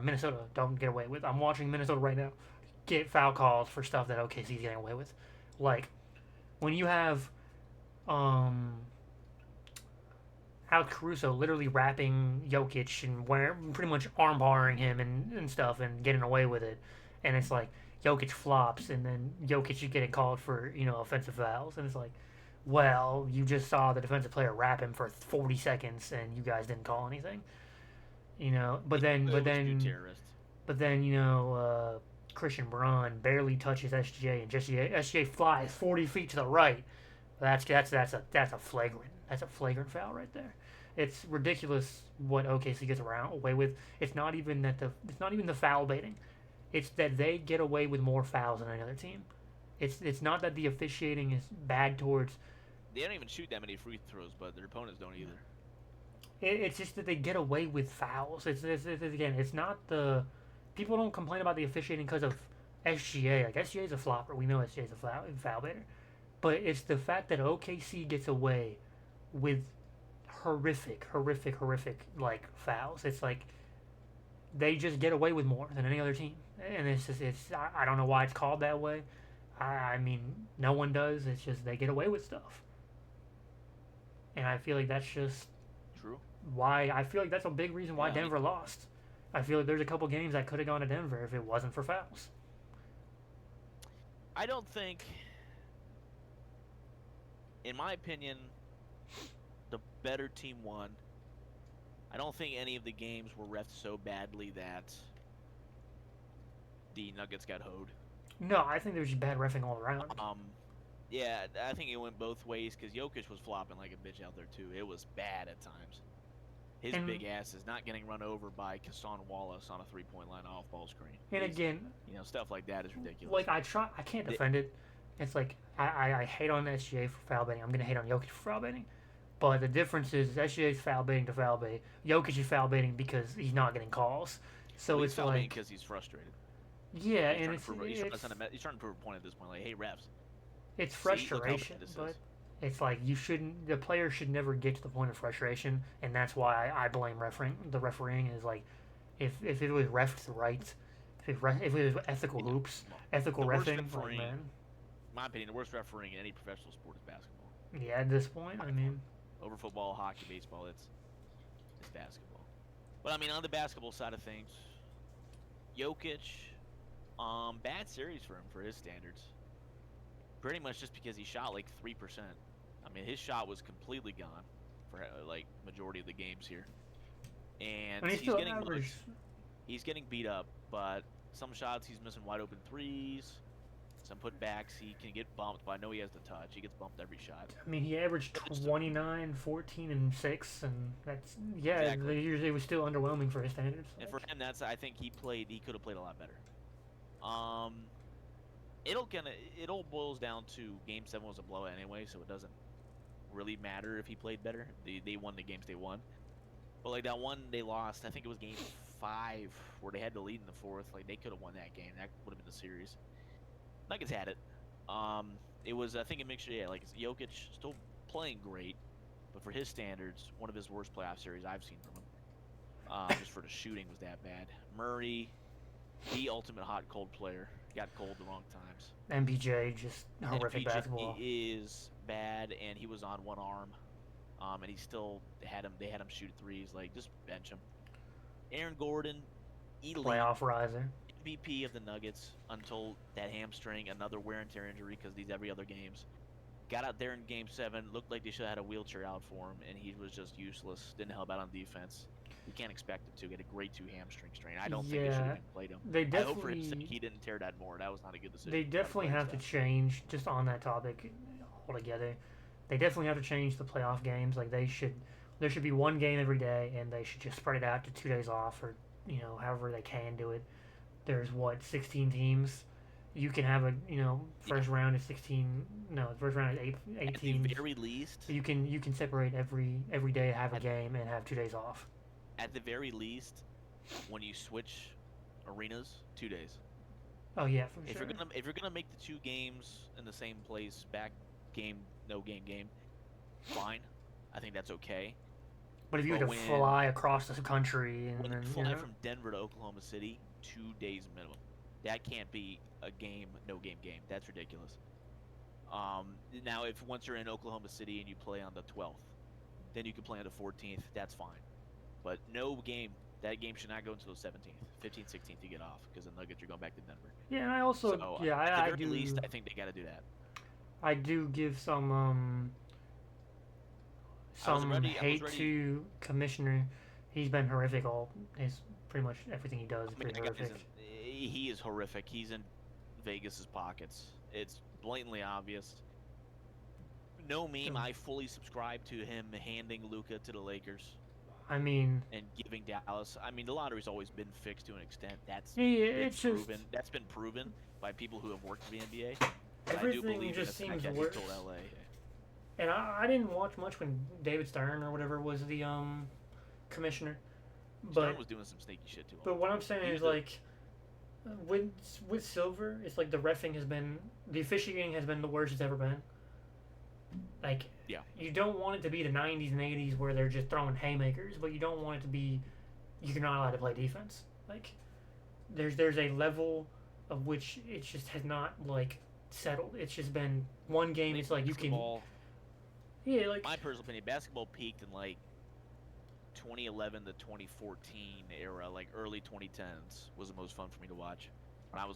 Minnesota don't get away with. I'm watching Minnesota right now get foul calls for stuff that OKC's getting away with. Like when you have Alex Caruso literally wrapping Jokic and pretty much arm barring him and stuff and getting away with it, and it's like Jokic flops and then Jokic is getting called for offensive fouls, and it's like, well, you just saw the defensive player wrap him for 40 seconds and you guys didn't call anything, But then Christian Braun barely touches SGA and SGA flies 40 feet to the right. That's a flagrant foul right there. It's ridiculous what OKC gets away with. It's not even the foul baiting. It's that they get away with more fouls than any other team. It's not that the officiating is bad towards. They don't even shoot that many free throws, but their opponents don't either. It's just that they get away with fouls. It's not the people don't complain about the officiating because of SGA. Like SGA is a flopper. We know SGA is a foul baiter, but it's the fact that OKC gets away with horrific fouls. It's like they just get away with more than any other team, and I don't know why it's called that way. I mean, no one does. It's just they get away with stuff, and I feel like that's just true. Why I feel like that's a big reason why Denver lost. I feel like there's a couple games that could have gone to Denver if it wasn't for fouls. I don't think, in my opinion, the better team won. I don't think any of the games were refed so badly that the Nuggets got hoed. No, I think there was just bad reffing all around. Yeah, I think it went both ways because Jokic was flopping like a bitch out there too. It was bad at times. His big ass is not getting run over by Kasson Wallace on a three-point line off ball screen. And again, stuff like that is ridiculous. Like I can't defend it. It's like I hate on SGA for foul baiting. I'm gonna hate on Jokic for foul baiting. But the difference is SGA's foul baiting to foul bait. Jokic is foul baiting because he's not getting calls. So it's like because he's frustrated. Yeah, he's and he's trying to prove a point at this point. Like, hey, refs. It's frustration, but it's like the player should never get to the point of frustration, and that's why I blame refereeing. The refereeing is like, if it was refed right, if it was ethical hoops, ethical reffing, like, man. In my opinion, the worst refereeing in any professional sport is basketball. Yeah, at this point, I mean, over football, hockey, baseball, it's basketball. But I mean, on the basketball side of things, Jokic, bad series for him for his standards. Pretty much just because he shot like 3%. I mean, his shot was completely gone for like majority of the games here, and he's getting much. He's getting beat up, but some shots he's missing wide open threes. Some putbacks, he can get bumped, but I know he has the touch. He gets bumped every shot. I mean, he averaged 29, 14, and 6, and that's exactly. It was still underwhelming for his standards. And for him, I think he could have played a lot better. It all boils down to Game 7 was a blowout anyway, so it doesn't really matter if he played better. They won the games they won. But like that one they lost, I think it was Game 5 where they had the lead in the fourth. Like, they could have won that game. That would have been the series. Nuggets had it. It was, I think, a mixture. Yeah, like Jokic still playing great, but for his standards, one of his worst playoff series I've seen from him. Just for the shooting was that bad. Murray, the ultimate hot cold player, got cold the wrong times. MPJ, just horrific basketball. Is bad, and he was on one arm, and he still had him. They had him shoot threes. Like, just bench him. Aaron Gordon, elite. Playoff riser. MVP of the Nuggets until that hamstring, another wear and tear injury because these every other games. Got out there in Game 7, looked like they should have had a wheelchair out for him, and he was just useless. Didn't help out on defense. You can't expect him to get a grade 2 hamstring strain. I don't think they should have even played him. They definitely, I hope for his sake he didn't tear that more. That was not a good decision. They definitely have to change, just on that topic altogether. They definitely have to change the playoff games. Like, there should be one game every day, and they should just spread it out to 2 days off, or however they can do it. There's 16 teams. You can have a first round is 16. No, the first round is eight teams. At the very least, so you can separate every day, have a game, and have 2 days off. At the very least, when you switch arenas, 2 days. Oh yeah, for sure. If you're gonna make the 2 games in the same place, back game, no game, fine. I think that's okay. But if you had to fly across the country and then fly from Denver to Oklahoma City, 2 days minimum. That can't be a game, no game. That's ridiculous. Now, if once you're in Oklahoma City and you play on the 12th, then you can play on the 14th. That's fine. But no game. That game should not go until the 17th, 15th, 16th to get off because the Nuggets are going back to Denver. Yeah, and I also at the very least, I think they got to do that. I do give some hate to Commissioner. He's been horrific pretty much everything he does is pretty horrific. He is horrific. He's in Vegas's pockets. It's blatantly obvious. No meme. I fully subscribe to him handing Luka to the Lakers. I mean, and giving Dallas. I mean, the lottery's always been fixed to an extent. That's proven. That's been proven by people who have worked for the NBA. Everything just seems worse. LA. And I didn't watch much when David Stern or whatever was the commissioner. Stern was doing some sneaky shit too. But what I'm saying is like, with Silver, it's like the officiating has been the worst it's ever been. Like, yeah, you don't want it to be the 90s and 80s where they're just throwing haymakers, but you don't want it to be you're not allowed to play defense. Like, there's a level of which it just has not like settled. It's just been one game. It's like you can. Yeah, like my personal opinion, basketball peaked in like 2011 to 2014 era, like early 2010s was the most fun for me to watch.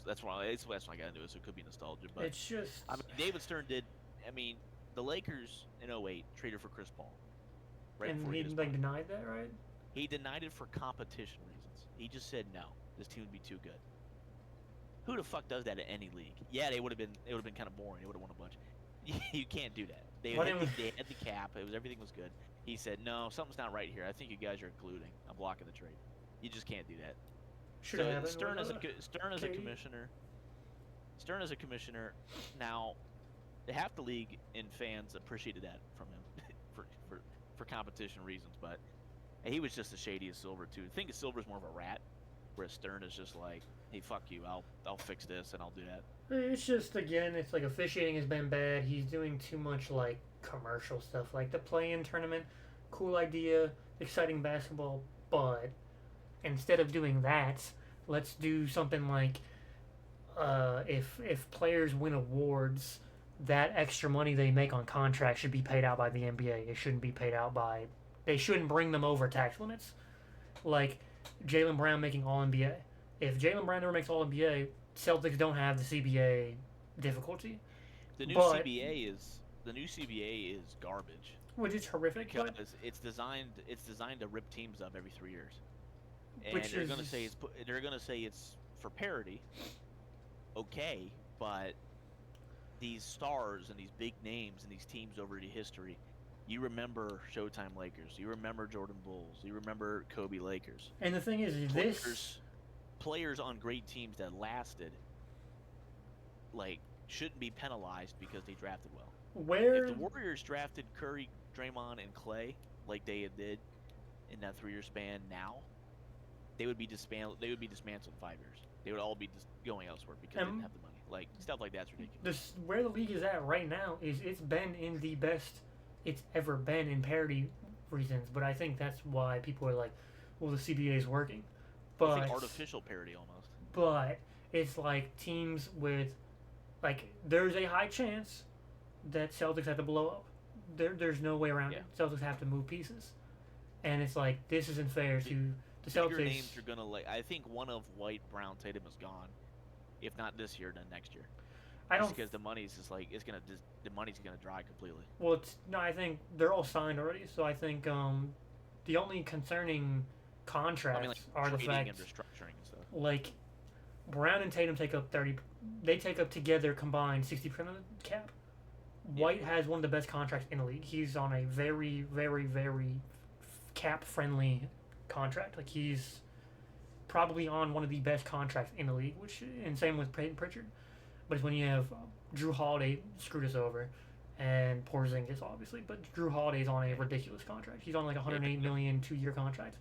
That's when I got into it, so it could be nostalgia. But it's just. I mean, David Stern did. I mean, the Lakers in 2008 traded for Chris Paul. Right, and he denied that, right? He denied it for competition reasons. He just said no, this team would be too good. Who the fuck does that in any league? Yeah, it would have been kind of boring. They would have won a bunch. You can't do that. They had the cap. Everything was good. He said, no, something's not right here. I think you guys are colluding. I'm blocking the trade. You just can't do that. Stern as a commissioner. Stern as a commissioner. Now, half the league and fans appreciated that from him for competition reasons, but he was just as shady as Silver too. I think Silver's more of a rat, whereas Stern is just like, hey, fuck you. I'll fix this and I'll do that. It's just, again, it's like officiating has been bad. He's doing too much like commercial stuff, like the play-in tournament. Cool idea, exciting basketball, but instead of doing that, let's do something like if players win awards, that extra money they make on contracts should be paid out by the NBA. It shouldn't be paid out by. They shouldn't bring them over tax limits, like Jaylen Brown making All-NBA. If Jaylen Brown never makes All-NBA, Celtics don't have the CBA difficulty. The new CBA is garbage. Which is horrific. Because it's designed to rip teams up every 3 years. And they're gonna say it's for parity. Okay, but these stars and these big names and these teams over the history, you remember Showtime Lakers, you remember Jordan Bulls, you remember Kobe Lakers. And the thing is, players on great teams that lasted, like, shouldn't be penalized because they drafted well. If the Warriors drafted Curry, Draymond, and Clay like they did in that 3-year span now, they would be dismantled. They would be dismantled in 5 years. They would all be going elsewhere because they didn't have the money. Like stuff like that's ridiculous. This where the league is at right now is it's been in the best it's ever been in parity reasons, but I think that's why people are like, well, the CBA is working, I but think artificial parity almost. but it's like teams with like there's a high chance that Celtics have to blow up. There's no way around Yeah. it. Celtics have to move pieces, and it's like this isn't fair to the Bigger Celtics. names are gonna like. I think one of White, Brown, Tatum is gone. If not this year, then next year. I Just don't. because the money's just like the money's gonna dry completely. Well, it's no. I think they're all signed already. So I think the only concerning contracts I mean, like are the trading fact and restructuring and stuff. like Brown and Tatum take up 30. They take up together combined 60% of the cap. White has one of the best contracts in the league. He's on a very, very, very cap friendly contract. Like he's probably on one of the best contracts in the league. Which and same with Peyton Pritchard. But it's when you have Drew Holiday screwed us over, and Porzingis obviously. But Drew Holiday's on a ridiculous contract. He's on like 108 million 2-year contract.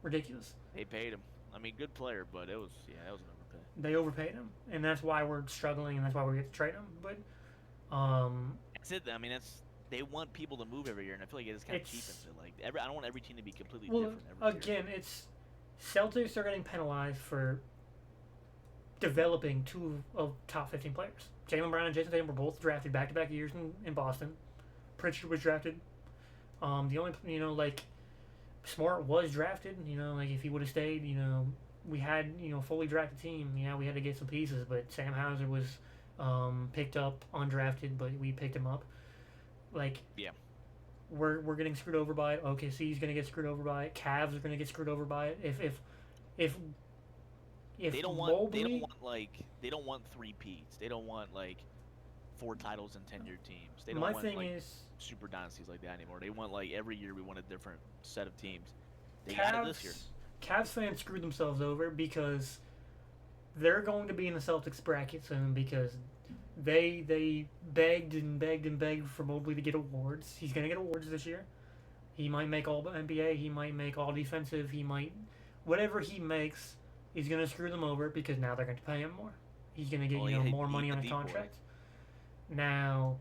Ridiculous. They paid him. I mean, good player, but that was an overpay. They overpaid him, and that's why we're struggling, and that's why we get to trade him. But That's it. I mean, they want people to move every year, and I feel like it's kind of It's- cheapens it. Like I don't want every team to be completely well, different every year. again, it's Celtics are getting penalized for developing two of top 15 players. Jaylen Brown and Jason Tatum were both drafted back-to-back years in Boston. Pritchard was drafted. The only like Smart was drafted. Like if he would have stayed, we had fully drafted team. Yeah, we had to get some pieces, but Sam Hauser was picked up undrafted, but we picked him up. Like Yeah. we're getting screwed over by it. OKC's gonna get screwed over by it. Cavs are gonna get screwed over by it. If They don't want Mobley, they don't want 3-peats. They don't want like 4 titles and 10-year teams. They don't my want thing like is super dynasties like that anymore. They want like every year we want a different set of teams. They got it this year. Cavs fans screwed themselves over because they're going to be in the Celtics bracket soon because they begged and begged and begged for Mobley to get awards. He's gonna get awards this year. He might make all NBA. He might make all defensive. He might whatever he makes. He's gonna screw them over because now they're going to pay him more. He's gonna get more money he's on a his deep boy. contract. Now,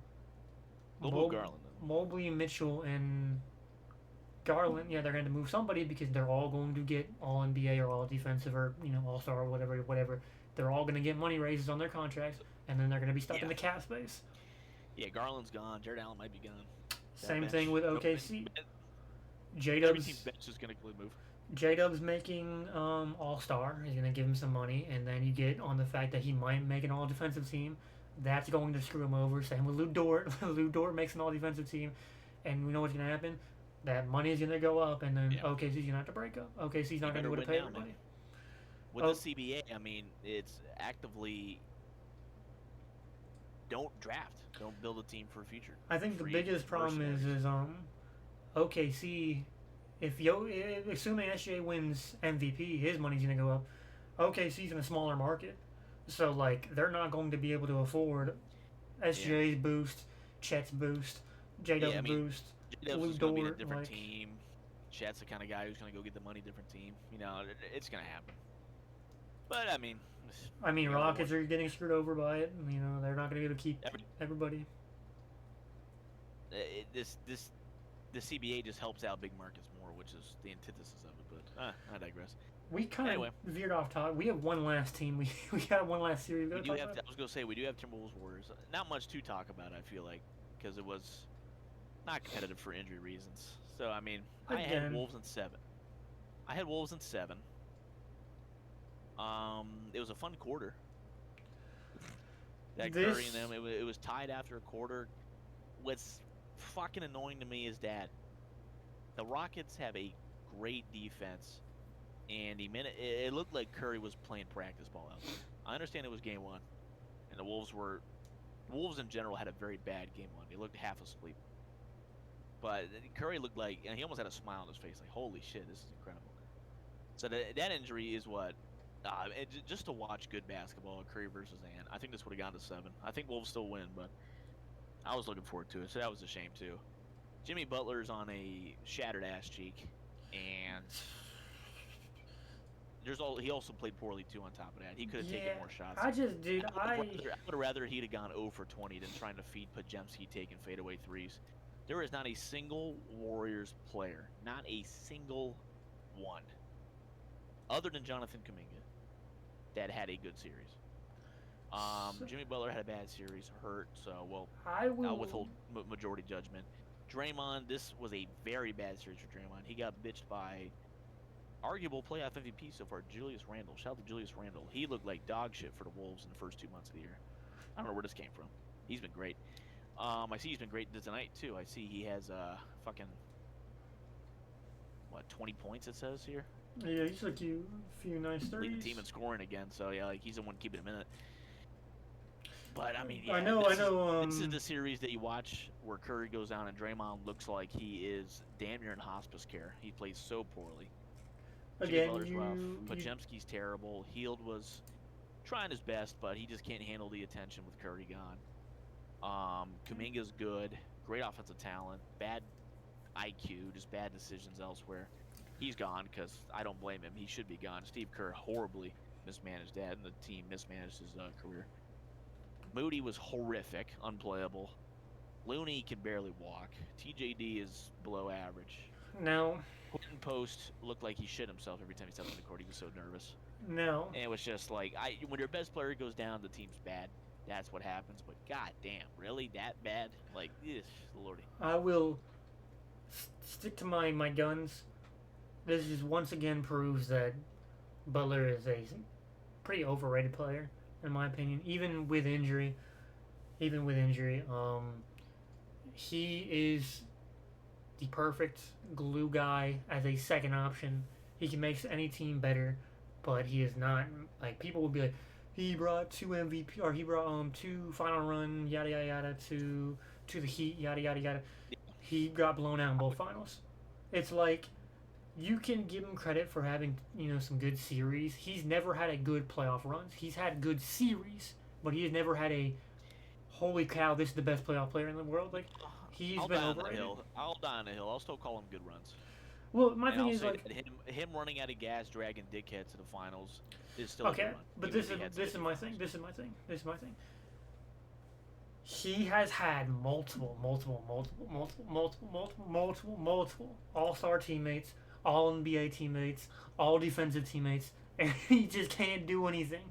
They'll move Garland. Mobley, Mitchell, and Garland, yeah, they're going to move somebody because they're all going to get all NBA or all defensive or all star or whatever. They're all going to get money raises on their contracts, and then they're going to be stuck in the cap space. Yeah, Garland's gone. Jared Allen might be gone. Same bench. thing with Nope, OKC. Every J-Dub's team's bench is gonna move. J-Dub's making all star. He's going to give him some money, and then you get on the fact that he might make an all defensive team. That's going to screw him over. Same with Lou Dort. Lou Dort makes an all defensive team, and we know what's going to happen. That money is going to go up, and then OKC's going to have to break up. OKC's not going to be able to pay everybody. With the CBA, I mean, it's actively don't draft, don't build a team for a future. I think the biggest problem is OKC. If assuming SGA wins MVP, his money's going to go up. OKC's in a smaller market, so like they're not going to be able to afford SGA's boost, Chet's boost, J-Dub's boost. J-Dub's is going to be a different team. Chet's the kind of guy who's going to go get the money, different team. It's going to happen. But I mean, Rockets are getting screwed over by it. They're not going to be able to keep everybody. The CBA just helps out big markets more, which is the antithesis of it. But I digress. We kind of veered off topic. We have one last team. We got one last series. I was going to say we do have Timberwolves Warriors. Not much to talk about, I feel like, because it was not competitive for injury reasons. So I mean, I had Wolves in 7. It was a fun quarter. That Curry and them, it was tied after a quarter. What's fucking annoying to me is that the Rockets have a great defense, and it looked like Curry was playing practice ball out there. I understand it was game 1, and the Wolves in general had a very bad game 1. They looked half asleep. But Curry looked like, and he almost had a smile on his face, like, holy shit, this is incredible. So that injury is what, just to watch good basketball, Curry versus Ant, I think this would have gone to 7. I think Wolves still win, but I was looking forward to it, so that was a shame too. Jimmy Butler's on a shattered ass cheek, and he also played poorly too. On top of that, he could have taken Yeah, more shots. I just, dude, I would have rather he'd have gone 0 for 20 than trying to feed Podziemski taking fadeaway threes. There is not a single Warriors player, not a single one, other than Jonathan Kuminga, that had a good series. Jimmy Butler had a bad series, hurt, so I'll withhold majority judgment. Draymond, this was a very bad series for Draymond. He got bitched by arguable playoff MVP so far, Julius Randle. Shout out to Julius Randle. He looked like dog shit for the Wolves in the first 2 months of the year. I don't know where this came from. He's been great. I see he's been great tonight too. I see he has fucking 20 points it says here. Yeah, he's like a few nice threes. Leading the team in scoring again, so yeah, like he's the one keeping him in it. But I mean, yeah, I know. This is the series that you watch where Curry goes down and Draymond looks like he is damn near in hospice care. He plays so poorly. Again, Podziemski's terrible. Hield was trying his best, but he just can't handle the attention with Curry gone. Kuminga's good, great offensive talent, bad IQ, just bad decisions elsewhere. He's gone because I don't blame him. He should be gone. Steve Kerr horribly mismanaged that, and the team mismanaged his career. Moody was horrific, unplayable. Looney can barely walk. TJD is below average. No. Quentin Post looked like he shit himself every time he stepped on the court. He was so nervous. No. And it was just like, when your best player goes down, the team's bad. That's what happens. But goddamn, really that bad? Like, lordy. I will stick to my guns. This just once again proves that Butler is a pretty overrated player, in my opinion. Even with injury, he is the perfect glue guy as a second option. He can make any team better, but he is not, like, people will be like, he brought 2 MVP, or he brought 2 final run, yada yada yada, to the Heat, yada yada yada. He got blown out in both finals. It's like, you can give him credit for having, some good series. He's never had a good playoff runs. He's had good series, but he has never had a, holy cow, this is the best playoff player in the world. Like, he's been overrated. I'll die on the hill. I'll still call him good runs. Well, my thing is, like, him running out of gas, dragging dickheads to the finals is still okay. A good run. But this is my thing. He has had multiple All-Star teammates, All NBA teammates, All Defensive teammates, and he just can't do anything.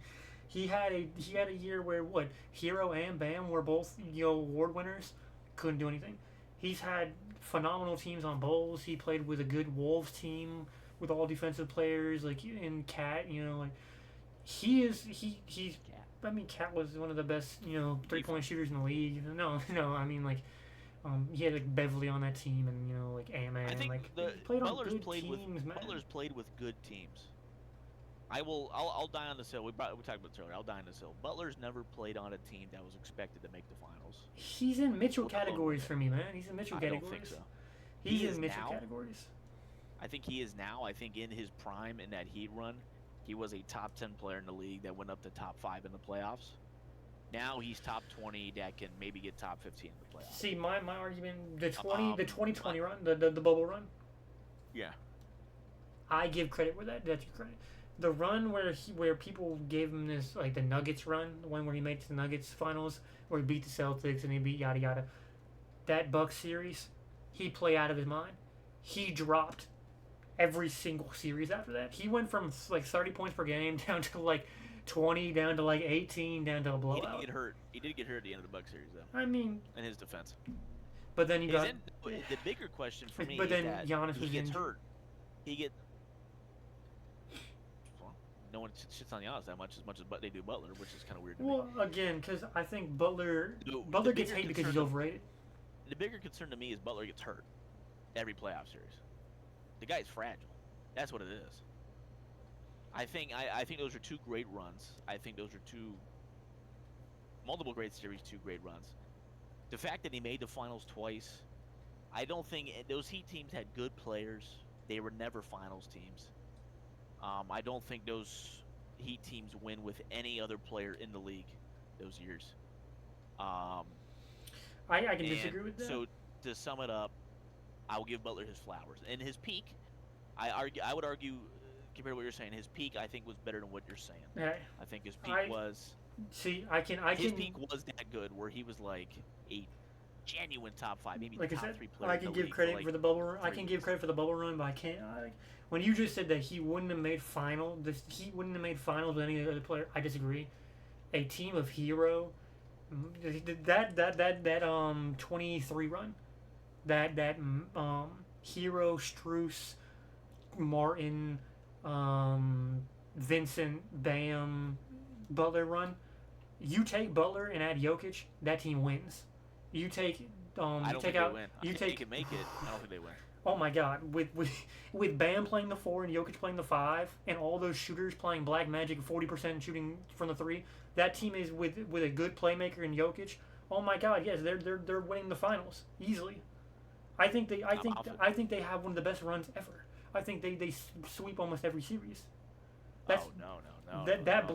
He had a year where Hero and Bam were both award winners, couldn't do anything. He's had phenomenal teams on Bulls. He played with a good Wolves team with all defensive players, like in Cat. Like he's. I mean, Cat was one of the best 3-point shooters in the league. No, I mean, like. He had like Beverly on that team, and like A-Man. I think like played Butler's on good teams, man. Butler's played with good teams. I'll die on this hill. We talked about this earlier. I'll die on this hill. Butler's never played on a team that was expected to make the finals. He's in Mitchell categories for me, man. He's in Mitchell categories. I don't think so. He's in Mitchell categories. I think he is now. I think in his prime, in that Heat run, he was a top 10 player in the league that went up to top 5 in the playoffs. Now he's top 20 that can maybe get top 15 in the playoffs. See, my argument, the 2020 run, the bubble run. Yeah. I give credit where that's your credit. The run where people gave him this, like the Nuggets run, the one where he made the Nuggets finals, where he beat the Celtics and he beat yada yada. That Bucks series, he played out of his mind. He dropped every single series after that. He went from like 30 points per game down to like 20, down to like 18, down to a blowout. He did get hurt. He did get hurt at the end of the Bucks series, though. I mean, in his defense. But then the bigger question for me but then is that Giannis he gets hurt. No one shits on Giannis that much as they do Butler, which is kind of weird to me. Well, again, because I think Butler gets hate because he's overrated. The bigger concern to me is Butler gets hurt every playoff series. The guy's fragile. That's what it is. I think those are 2 great runs. I think those are multiple great series, 2 great runs. The fact that he made the finals twice, I don't think those Heat teams had good players. They were never finals teams. I don't think those Heat teams win with any other player in the league those years. I can disagree with that. So to sum it up, I will give Butler his flowers. In his peak, I would argue compared to what you're saying. His peak, I think, was better than what you're saying. Yeah. I think his peak I was. see. His peak was that good, where he was like a genuine top 5, maybe like I top said, 3 player. I in can the give league credit like for the bubble run. I 3 can give weeks. credit for the bubble run, but I can't. When you just said that he wouldn't have made he wouldn't have made finals with any other player. I disagree. A team of hero, that 23 run, that hero Struess, Martin, Vincent, Bam, Butler run. You take Butler and add Jokic, that team wins. You take I you don't take think they out win. I you think they take can make it. I don't think they win. oh my god with Bam playing the 4 and Jokic playing the 5 and all those shooters playing black magic 40% shooting from the 3, that team is with a good playmaker in Jokic. Oh my god, yes, they're winning the finals easily. I think they have one of the best runs ever. I think they sweep almost every series. That's Oh no. that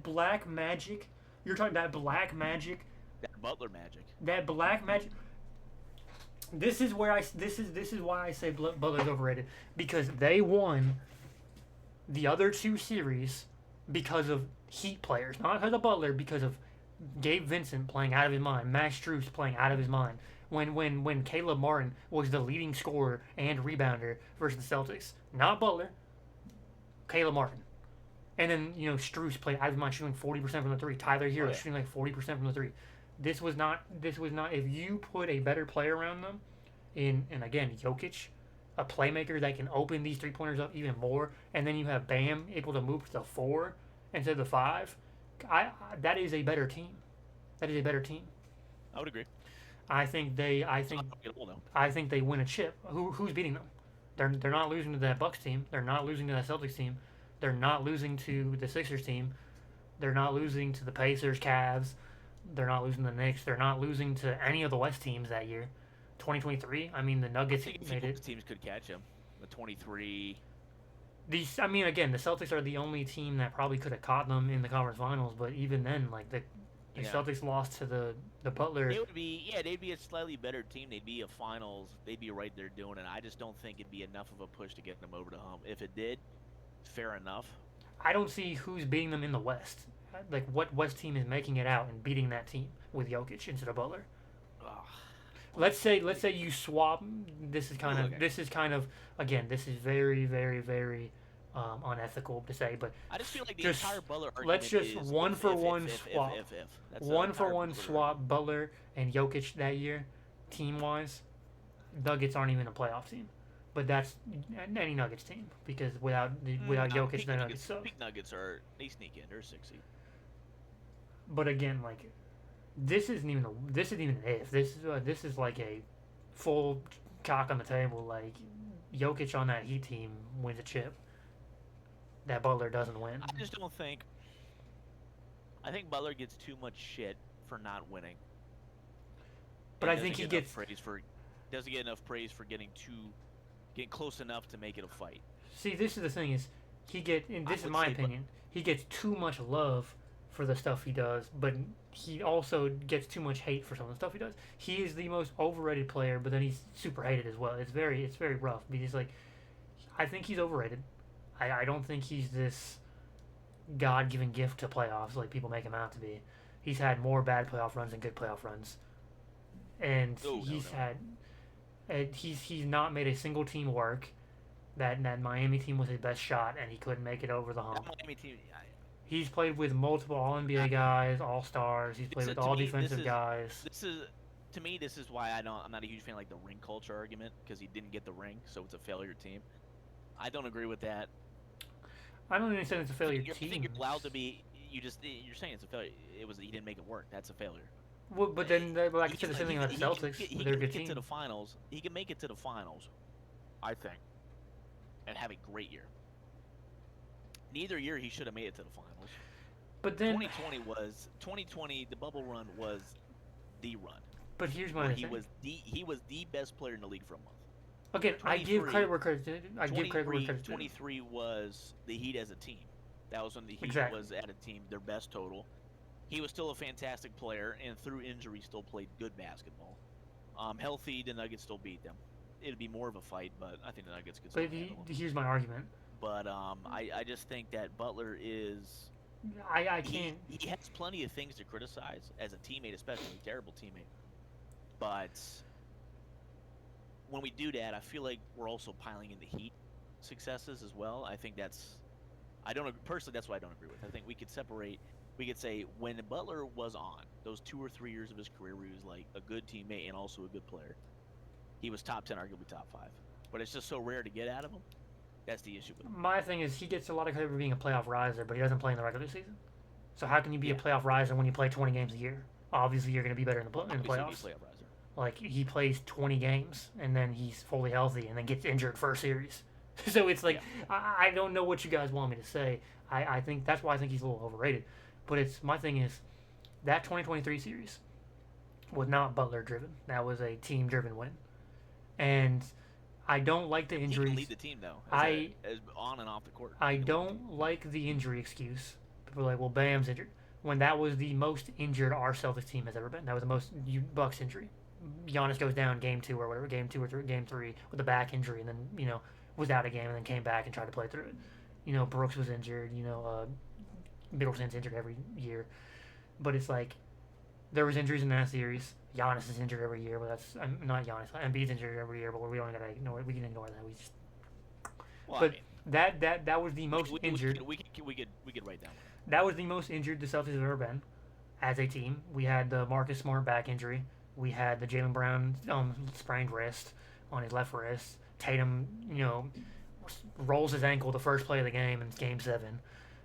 black magic. You're talking that black magic. That Butler magic. That black magic. This is why I say Butler's overrated, because they won the other 2 series because of Heat players, not because of Butler, because of Gabe Vincent playing out of his mind, Max Strus playing out of his mind. When Caleb Martin was the leading scorer and rebounder versus the Celtics, not Butler, Caleb Martin. And then, Strus played out of his mind, shooting 40% from the 3. Tyler Hero shooting like 40% from the 3. This was not. If you put a better player around them, and again, Jokic, a playmaker that can open these 3-pointers up even more, and then you have Bam able to move to the 4 instead of the 5. That is a better team. That is a better team. I would agree. I think they win a chip. Who's beating them? They're not losing to that Bucks team. They're not losing to that Celtics team. They're not losing to the Sixers team. They're not losing to the Pacers, Cavs. They're not losing to the Knicks. They're not losing to any of the West teams that year. 2023. I mean, the Nuggets made it. Teams could catch them. The 23. Again, the Celtics are the only team that probably could have caught them in the conference finals. But even then, like the Celtics lost to the Butler. They'd be a slightly better team. They'd be a finals. They'd be right there doing it. I just don't think it'd be enough of a push to get them over the hump. If it did, fair enough. I don't see who's beating them in the West. Like, what West team is making it out and beating that team with Jokic instead of Butler? Ugh. Let's say you swap. This is kind of again. This is very, very, very unethical to say, but I just feel like the entire Butler argument let's just is one for one swap. That's one for one swap Butler and Jokic that year, team wise. Nuggets aren't even a playoff team, but that's any Nuggets team because without Jokic, the Nuggets suck. Big Nuggets they sneak in. They're 6 seed. But again, like this isn't even an if. This is like a full cock on the table. Like Jokic on that Heat team wins a chip. That Butler doesn't win. I just don't think. I think Butler gets too much shit for not winning. But I think he gets doesn't get enough praise for getting close enough to make it a fight. See, this is the thing is this is my opinion. He gets too much love for the stuff he does, but he also gets too much hate for some of the stuff he does. He is the most overrated player, but then he's super hated as well. It's very rough because I think he's overrated. I don't think he's this God-given gift to playoffs like people make him out to be. He's had more bad playoff runs than good playoff runs, and he's not made a single team work. That Miami team was his best shot, and he couldn't make it over the hump. That Miami team. He's played with multiple All-NBA guys, All-Stars. He's played with all defensive guys. This is why I'm not a huge fan of like the ring culture argument because he didn't get the ring, so it's a failure team. I don't agree with that. I don't even say it's a failure team. I think you're allowed to be. You're saying it's a failure. He didn't make it work. That's a failure. Well, but then I could say the same thing about the Celtics. They're a good team. To the finals. He can make it to the finals, I think, and have a great year. Neither year he should have made it to the finals. But then 2020. The bubble run was the run. But here's my thing. He was the best player in the league for a month. Again, I give credit where credit. I give credit where credit. 23 was the Heat as a team. That was when the Heat was at a team, their best total. He was still a fantastic player, and through injury, still played good basketball. Healthy, the Nuggets still beat them. It'd be more of a fight, but I think the Nuggets could still handle them. Here's my argument. But I just think that Butler is I can't. he has plenty of things to criticize as a teammate, especially a terrible teammate. But when we do that, I feel like we're also piling in the Heat successes as well. I think I don't personally. That's what I don't agree with. I think we could separate. We could say when Butler was on those 2 or 3 years of his career, where he was like a good teammate and also a good player, he was top 10, arguably top 5. But it's just so rare to get out of him. That's the issue with him. My thing is he gets a lot of credit for being a playoff riser, but he doesn't play in the regular season. So how can you be a playoff riser when you play 20 games a year? Obviously, you're going to be better in the playoffs. Like he plays 20 games and then he's fully healthy and then gets injured first series. So it's like I don't know what you guys want me to say. I think that's why I think he's a little overrated. But it's my thing is that 2023 series was not Butler driven. That was a team driven win, and I don't like the injuries. He can lead the team though. As on and off the court. I don't like the injury excuse. People are like, well, Bam's injured. When that was the most injured our Celtics team has ever been. That was the most Bucks injury. Giannis goes down game 2 or whatever, game 2 or game 3 with a back injury, and then was out a game and then came back and tried to play through it. Brooks was injured. Middleton's injured every year, but it's like there was injuries in that series. Giannis is injured every year, but that's not Giannis. Embiid's injured every year, but we only gotta ignore it. We can ignore that. We just. Well, but that was the most injured. We could write down. That was the most injured the Celtics have ever been, as a team. We had the Marcus Smart back injury. We had the Jaylen Brown sprained wrist on his left wrist. Tatum, rolls his ankle the first play of the game in Game 7.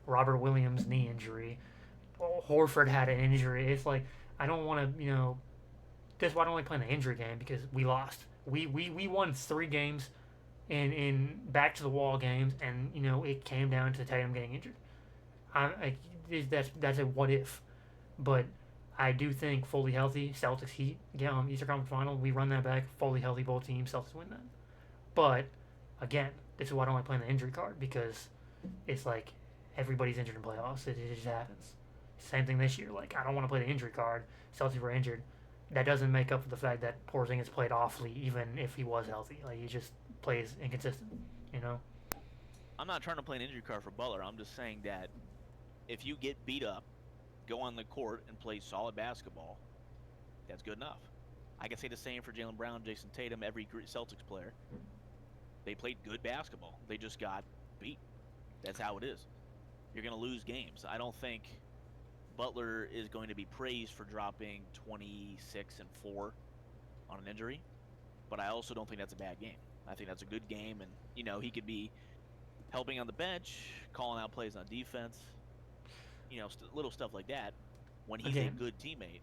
Robert Williams knee injury. Horford had an injury. It's like I don't want to, that's why I don't like playing the injury game because we lost. We won 3 games in back to the wall games, and it came down to Tatum getting injured. That's a what if, but I do think fully healthy Celtics Heat Eastern Conference Final. We run that back fully healthy both teams. Celtics win that. But again, this is why I don't like playing the injury card because it's like everybody's injured in playoffs. It just happens. Same thing this year. Like I don't want to play the injury card. Celtics were injured. That doesn't make up for the fact that Porzingis played awfully, even if he was healthy. Like he just plays inconsistent. I'm not trying to play an injury card for Butler. I'm just saying that if you get beat up, go on the court and play solid basketball, that's good enough. I can say the same for Jaylen Brown, Jason Tatum, every Celtics player. They played good basketball. They just got beat. That's how it is. You're going to lose games. I don't think Butler is going to be praised for dropping 26-4 on an injury, but I also don't think that's a bad game. I think that's a good game, and he could be helping on the bench, calling out plays on defense, little stuff like that. When he's a good teammate,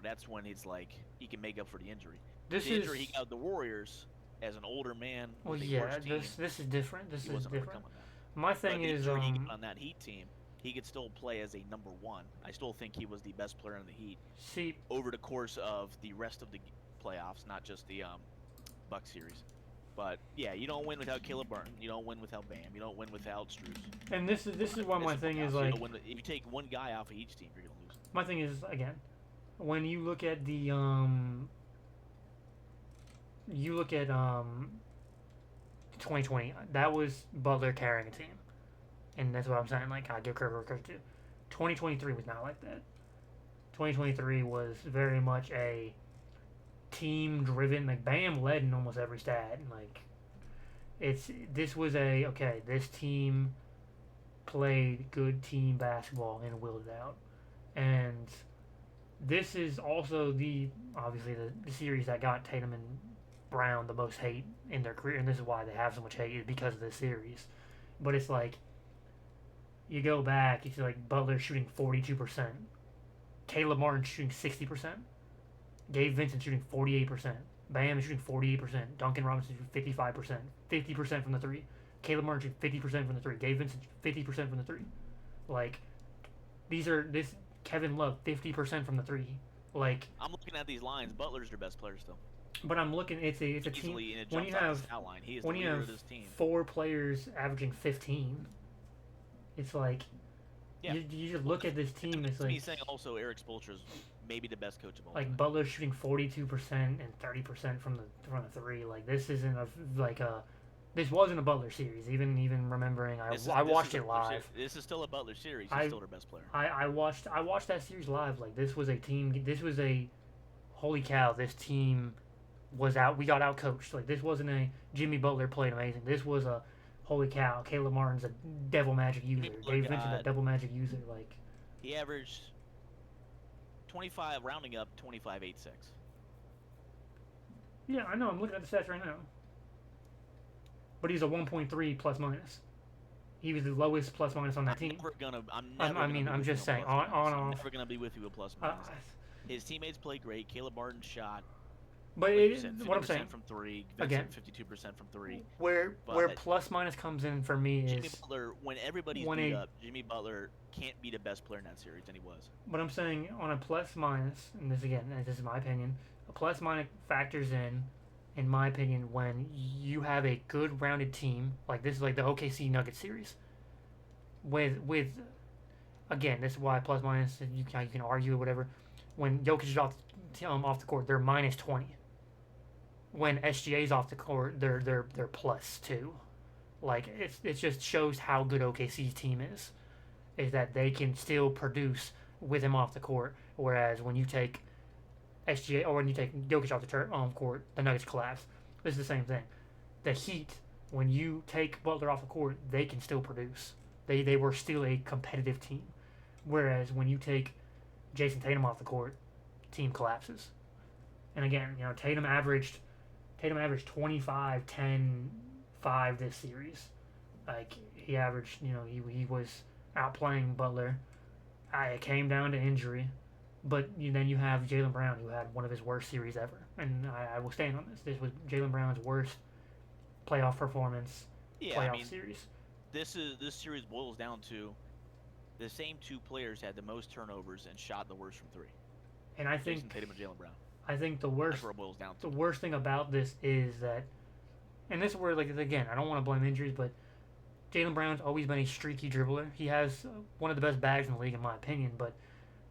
that's when it's like he can make up for the injury. The injury he got with the Warriors as an older man. Well, yeah, this is different. This is different. My thing is, he got on that Heat team, he could still play as a number 1. I still think he was the best player in the Heat. See, over the course of the rest of the playoffs, not just the Bucks series. But yeah, you don't win without Caleb Burton. You don't win without Bam. You don't win without Strus. And this is why my thing is like, if you take one guy off of each team, you're gonna lose. My thing is again, when you look at the 2020, that was Butler carrying a team, and that's what I'm saying. Like I give credit to. 2023 was not like that. 2023 was very much a team driven. Like Bam led in almost every stat. Like this was this team played good team basketball and willed it out. And this is also obviously the series that got Tatum and Brown the most hate in their career, and this is why they have so much hate, is because of this series. But it's like you go back, it's like Butler shooting 42%, Caleb Martin shooting 60%, Gabe Vincent shooting 48%, Bam is shooting 48%, Duncan Robinson shooting 55%, 50% from the 3, Caleb Martin shooting 50% from the 3, Gabe Vincent 50% from the 3. Like Kevin Love 50% from the 3. Like I'm looking at these lines. Butler's their best player still. But I'm looking. It's a team. When you have 4 players averaging 15, it's like you just look at this team. It's like he's saying also Eric Spoelstra's maybe the best coach of all. Like time. Butler's shooting 42% and 30% from the 3. Like this isn't This wasn't a Butler series. Even remembering, I watched it live. This is still a Butler series. He's I still their best player. I watched that series live. Like this was a team. This was a holy cow. This team was out. We got out coached. Like this wasn't a Jimmy Butler played amazing. This was a holy cow. Caleb Martin's a devil magic user. Dave Vincent's a devil magic user. Like he averaged 25, rounding up 25.86. Yeah, I know. I'm looking at the stats right now. But he's a 1.3 plus minus. He was the lowest plus minus on that team. I'm just saying. I'm never gonna be with you with plus minus. His teammates played great. Caleb Martin shot. But what I'm saying from three, again, 52% from three. Where plus minus comes in for me is Jimmy Butler. When everybody's beat up, Jimmy Butler can't be the best player in that series, and he was. But I'm saying on a plus minus, and this is my opinion. A plus minus factors in my opinion, when you have a good rounded team like this is like the OKC Nuggets series. With again, this is why plus minus you can argue or whatever. When Jokic is off the court, they're minus 20. When SGA's off the court, they're plus 2. Like it just shows how good OKC's team is that they can still produce with him off the court. Whereas when you take SGA or when you take Jokic off the court, the Nuggets collapse. This is the same thing. The Heat, when you take Butler off the court, they can still produce. They were still a competitive team. Whereas when you take Jason Tatum off the court, team collapses. And again, Tatum averaged 25, 10, 5 this series. Like he averaged, he was outplaying Butler. It came down to injury. But then you have Jaylen Brown, who had one of his worst series ever. And I will stand on this. This was Jaylen Brown's worst playoff performance, series. This series boils down to the same two players had the most turnovers and shot the worst from three. And I think Jason Tatum and Jaylen Brown. I think the worst. That's where it boils down to. The worst thing about this is that, and this is where again, I don't want to blame injuries, but Jaylen Brown's always been a streaky dribbler. He has one of the best bags in the league, in my opinion, but.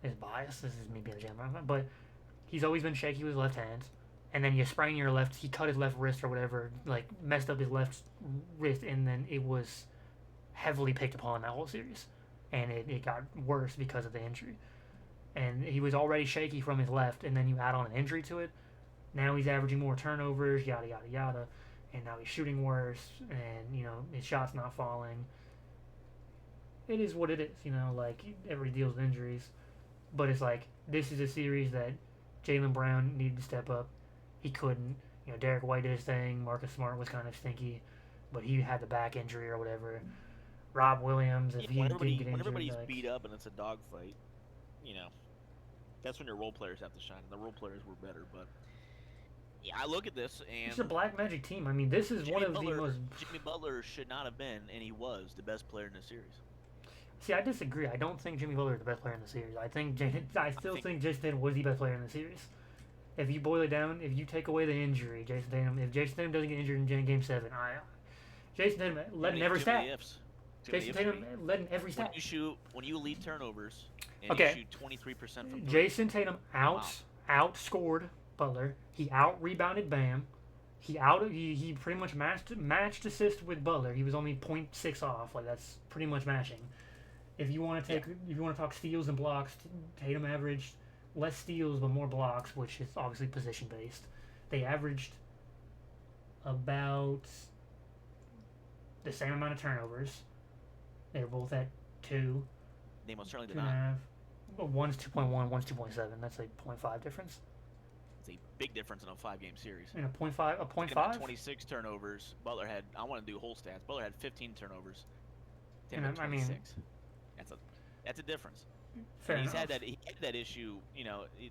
His bias. This is me being a jam, but he's always been shaky with his left hand, and then you sprain your left. He cut his left wrist or whatever, like messed up his left wrist, and then it was heavily picked upon that whole series, and it got worse because of the injury. And he was already shaky from his left, and then you add on an injury to it. Now he's averaging more turnovers, yada yada yada, and now he's shooting worse, and his shot's not falling. It is what it is, like everybody deals with injuries. But it's like, this is a series that Jaylen Brown needed to step up. He couldn't. Derek White did his thing. Marcus Smart was kind of stinky. But he had the back injury or whatever. Rob Williams, if he didn't get injured. When everybody's beat up and it's a dogfight, that's when your role players have to shine. And the role players were better. But, yeah, I look at this and... It's a Black Magic team. I mean, this is one of the most... Jimmy Butler should not have been, and he was, the best player in the series. See, I disagree. I don't think Jimmy Butler is the best player in the series. I still think Jason Tatum was the best player in the series. If you boil it down, if you take away the injury, if Jason Tatum doesn't get injured in Game 7, Jason Tatum led in every stat. Jason Tatum led in every stat. When you lead turnovers, and you shoot 23% from three. Jason Tatum outscored Butler. He out-rebounded Bam. He pretty much matched assist with Butler. He was only 0.6 off. Like, that's pretty much matching. If you want to talk steals and blocks, Tatum averaged less steals but more blocks, which is obviously position based. They averaged about the same amount of turnovers. They were both at 2. They most certainly did 2.5. Well, one's 2.1, one's 2.7. That's like 0.5 difference. It's a big difference in a 5-game series. In a 0.5. 26 turnovers. Butler had. I want to do whole stats. Butler had 15 turnovers. Tatum had 26. That's a difference. Fair enough. He had that issue.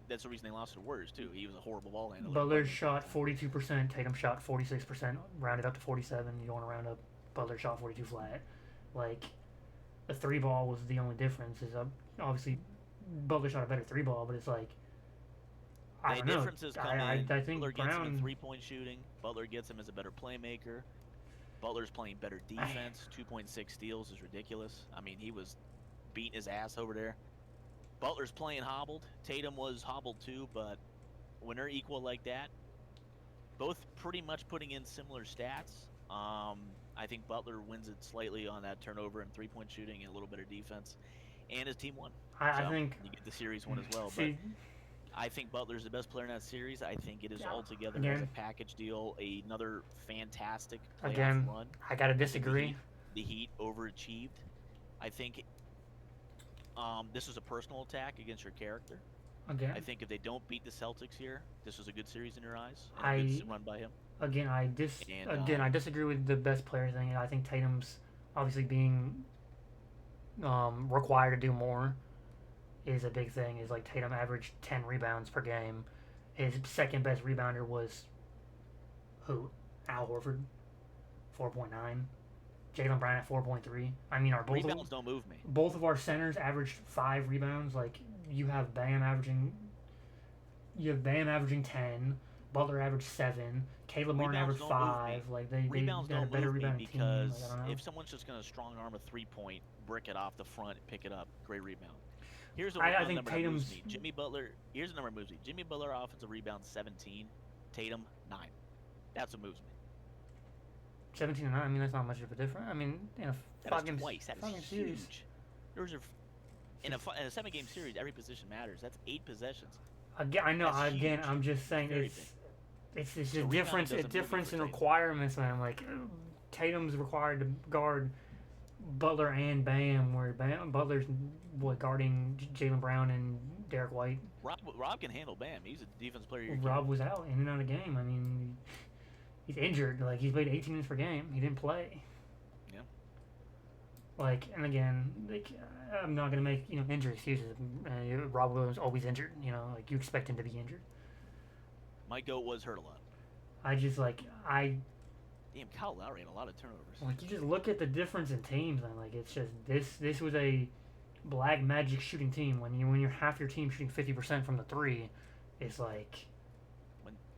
That's the reason they lost to the Warriors too. He was a horrible ball handler. Butler shot 42%. Tatum shot 46%. Rounded up to 47. You don't want to round up. Butler shot 42 flat. Like, the 3-ball was the only difference. Is obviously Butler shot a better 3-ball, but it's like, I don't know. Differences come in. I think Butler Brown gets him in 3-point shooting. Butler gets him as a better playmaker. Butler's playing better defense. 2.6 steals is ridiculous. I mean, he was beating his ass over there. Butler's playing hobbled. Tatum was hobbled too, but when they're equal like that, both pretty much putting in similar stats. I think Butler wins it slightly on that turnover and 3-point shooting and a little bit of defense, and his team won. I So think. you get the series one as well. But See, I think Butler's the best player in that series. I think it is yeah, altogether as a again, package deal another fantastic playoff again, run. I gotta I think disagree. the Heat overachieved. I think this was a personal attack against your character. Again, I think if they don't beat the Celtics here, this was a good series in your eyes and a I good run by him. again And I disagree with the best player thing. I think Tatum's obviously being required to do more is a big thing. Is like Tatum averaged 10 rebounds per game. His second best rebounder was who? Al Horford, 4.9. Jaylen Brown at 4.3. I mean, rebounds don't move me. both of our centers averaged 5 rebounds. Like you have Bam averaging 10. Butler averaged 7. Caleb Martin averaged 5. Like they Rebounds had a don't better move me rebounding team. because Like, I don't know. if someone's just going to strong arm a 3-point, brick it off the front, pick it up, great rebound. Here's I think number Tatum's that moves me. Jimmy Butler. Here's the number that moves me. Jimmy Butler offensive rebound 17. Tatum 9. That's what moves me. 17 and 9. I mean, that's not much of a difference. I mean, in a That is 5 game twice. That is series. huge. Those are in a 7-game series. Every position matters. That's 8 possessions. Again, I know. That's Again, huge. I'm just saying Very it's just So a rebound difference. A doesn't move me difference for in Tatum. requirements, man. Like Tatum's required to guard Butler and Bam, where Butler's guarding Jaylen Brown and Derek White. Rob can handle Bam. He's a defensive player. Of your Rob team. was out in and out of game. I mean, he's injured. Like he's played 18 minutes per game. He didn't play. Yeah. Like, and again, like I'm not gonna make injury excuses. Rob Williams always injured. Like you expect him to be injured. My goat was hurt a lot. I just Damn, Kyle Lowry had a lot of turnovers. like you just look at the difference in teams, and like it's just this was a black magic shooting team. When you're half your team shooting 50% from the 3, it's like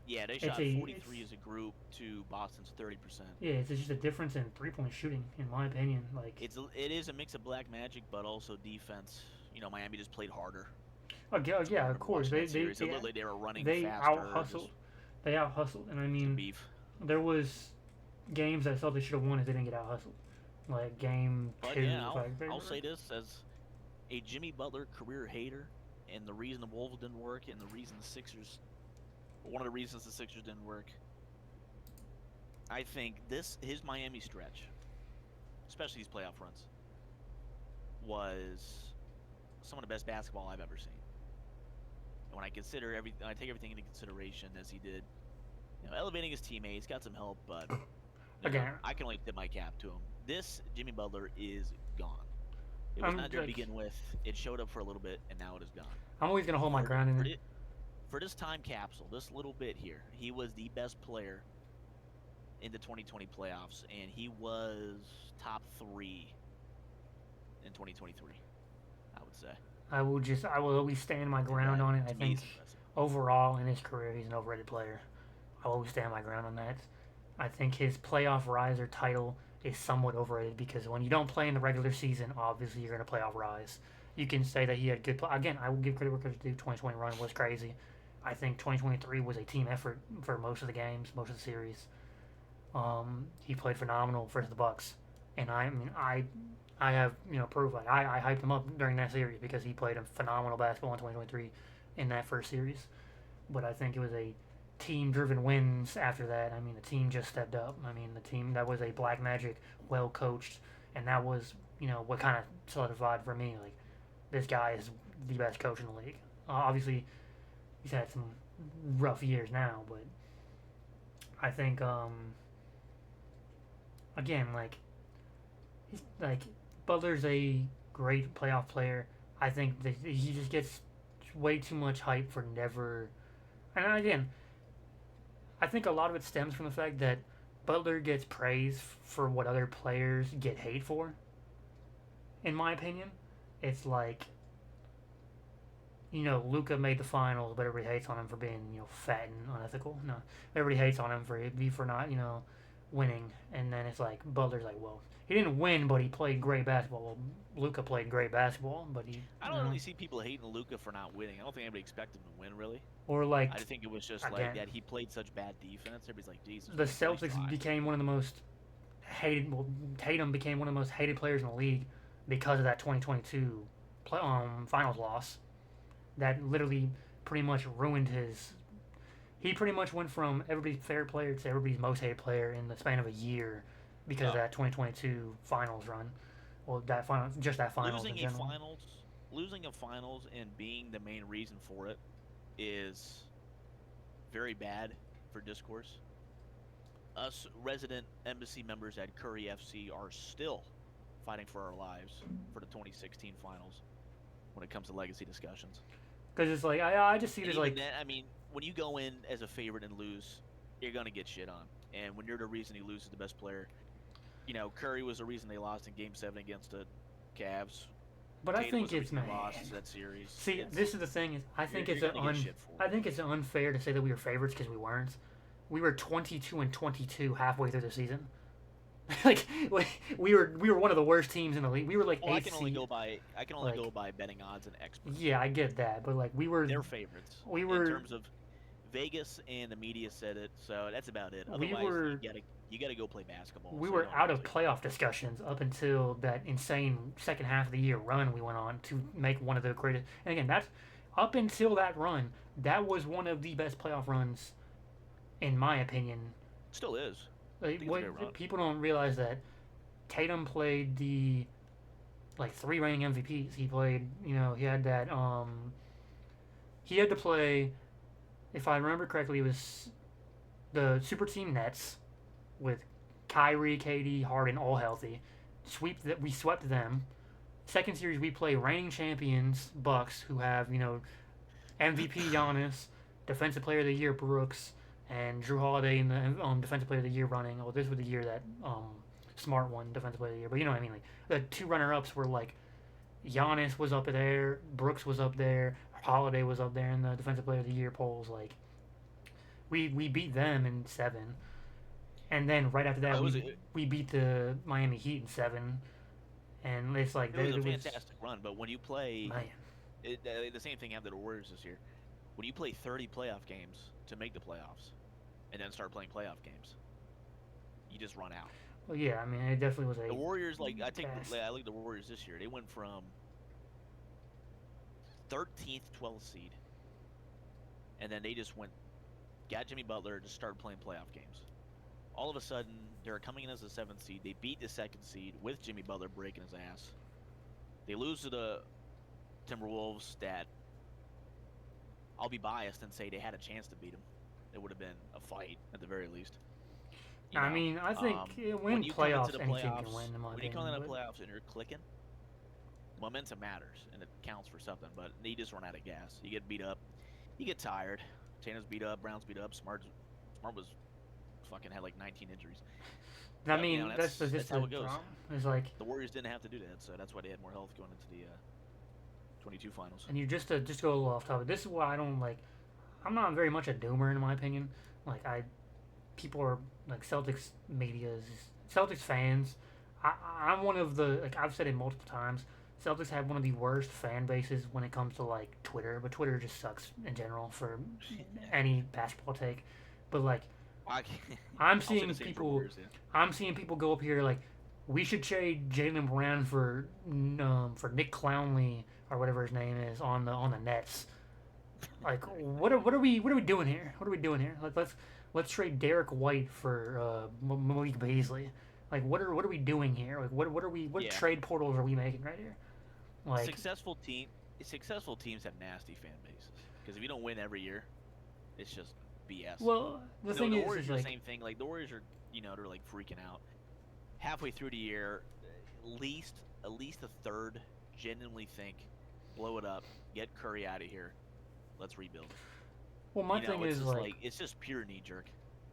They It's shot a- 43 as a group to Boston's 30%. yeah, it's just a difference in 3-point shooting, in my opinion. Like It is a mix of black magic, but also defense. Miami just played harder. yeah, of course Watching they that series, they it looked like they were running they faster. out hustled. They out hustled, and I Just mean beef. there was games that I thought they should have won if they didn't get out hustled. Like game But 2, yeah, like I'll say this as a Jimmy Butler career hater, and the reason the Wolves didn't work, and the reason the Sixers, one of the reasons the Sixers didn't work. I think his Miami stretch, especially these playoff runs, was some of the best basketball I've ever seen. And when I take everything into consideration as he did, elevating his teammates, got some help, but Again. I can only tip my cap to him. This Jimmy Butler is gone. It was not there to begin with. It showed up for a little bit, and now it is gone. I'm always gonna hold my ground in it. For this time capsule, this little bit here, he was the best player in the 2020 playoffs, and he was top 3 in 2023, I would say. I will always stand my ground on it. I To me, think it's impressive. overall in his career, he's an overrated player. I'll always stand my ground on that. I think his playoff riser title is somewhat overrated because when you don't play in the regular season, obviously you're going to playoff rise. You can say that he had good again, I will give credit where credit's due. 2020 run was crazy. I think 2023 was a team effort for most of the games, most of the series. He played phenomenal versus the Bucks, and I mean I have proof. Like I hyped him up during that series because he played a phenomenal basketball in 2023 in that first series. But I think it was a team-driven wins after that. I mean, the team just stepped up. I mean, the team that was a black magic, well coached, and that was what kind of solidified for me. Like this guy is the best coach in the league. Obviously, he's had some rough years now, but I think again he's Butler's a great playoff player. I think that he just gets way too much hype for never. And again, I think a lot of it stems from the fact that Butler gets praise for what other players get hate for. In my opinion, it's like, Luka made the finals, but everybody hates on him for being, fat and unethical. No, everybody hates on him for not, winning. And then it's like Butler's like, well, he didn't win, but he played great basketball. Well, Luka played great basketball, but he. I don't really see people hating Luka for not winning. I don't think anybody expected him to win, really. Or like I just think it was just again, like that he played such bad defense. Everybody's like, Jesus. the man, nice Celtics try. became one of the most hated. Well, Tatum became one of the most hated players in the league because of that 2022 finals loss. That literally pretty much ruined his. He pretty much went from everybody's favorite player to everybody's most hated player in the span of a year because of Oh, that 2022 finals run. Well, that final, just that finals in losing a general. finals, losing a finals, and being the main reason for it is very bad for discourse. Us resident embassy members at Curry FC are still fighting for our lives for the 2016 finals when it comes to legacy discussions. Because it's like I just see it And as even like then, I mean, when you go in as a favorite and lose, you're gonna get shit on. And when you're the reason he loses the best player, Curry was the reason they lost in Game 7 against the Cavs. But I Tatum think was the it's reason man. they lost that series. See, this is the thing is I think You're gonna get shit for I it. think it's unfair to say that we were favorites because we weren't. We were 22-22 halfway through the season. Like we were one of the worst teams in the league. We were like Well, eighth seed. I can only Like go by betting odds and experts. yeah, I get that, but like They're favorites we in were terms of Vegas and the media said it, so that's about it. we Otherwise, were you gotta go play basketball. we So you were don't out of really. playoff discussions up until that insane second half of the year run we went on to make one of the greatest. And again, that's up until that run, that was one of the best playoff runs, in my opinion. Still is. I Like, think it's a great run. people don't realize that Tatum played the like three reigning MVPs. He played, he had that. He had to play, if I remember correctly, it was the Super Team Nets with Kyrie, KD, Harden all healthy. We swept them. Second series we play reigning champions Bucks, who have MVP Giannis, Defensive Player of the Year Brooks, and Drew Holiday in the Defensive Player of the Year running. Well, this was the year that Smart won Defensive Player of the Year, but you know what I mean. Like the two runner-ups were like Giannis was up there, Brooks was up there, Holiday was up there in the Defensive Player of the Year polls. Like we beat them in 7, and then right after that It was we beat the Miami Heat in 7, and it's like it was a it was fantastic run, but when you play man. the same thing happened to the Warriors this year. When you play 30 playoff games to make the playoffs, and then start playing playoff games, you just run out. Well, yeah, I mean it definitely was The a Warriors, like gas. I look at the Warriors this year. They went from 13th, 12th seed, and then they just got Jimmy Butler, just started playing playoff games. All of a sudden, they're coming in as the 7th seed. They beat the 2nd seed with Jimmy Butler breaking his ass. They lose to the Timberwolves. That I'll be biased and say they had a chance to beat them. It would have been a fight at the very least. I mean, I think When win you come into playoffs, the anything can playoffs, win. In my when you opinion, come into the but- playoffs and you're clicking, momentum matters and it counts for something. But they just run out of gas. You get beat up, you get tired. Tatum's beat up, Brown's beat up. Smart was fucking had like 19 injuries. I But, mean, that's that's just how the it goes. problem. It's like, The Warriors didn't have to do that, so that's why they had more health going into the 22 finals. and you just to go a little off topic. This is why I don't like. I'm not very much a doomer in my opinion. Like people are like Celtics media's Celtics fans. I'm one of the like I've said it multiple times. Celtics have one of the worst fan bases when it comes to like Twitter, but Twitter just sucks in general for any basketball take. But like I can't- I'm I'll say seeing the same for people, Warriors, yeah. I'm seeing people go up here like we should trade Jalen Brown for Nick Clowney or whatever his name is on the Nets. Like what are we doing here? What are we doing here? Like let's trade Derek White for Malik Beasley. Like what are we doing here? Like what Yeah. trade portals are we making right here? Like Successful teams have nasty fan bases because if you don't win every year, it's just BS. well the thing The is Warriors are like the same thing. Like the Warriors are, they're like freaking out. Halfway through the year, at least a third genuinely think, blow it up, get Curry out of here, let's rebuild. well my thing it's is just like it's just pure knee jerk.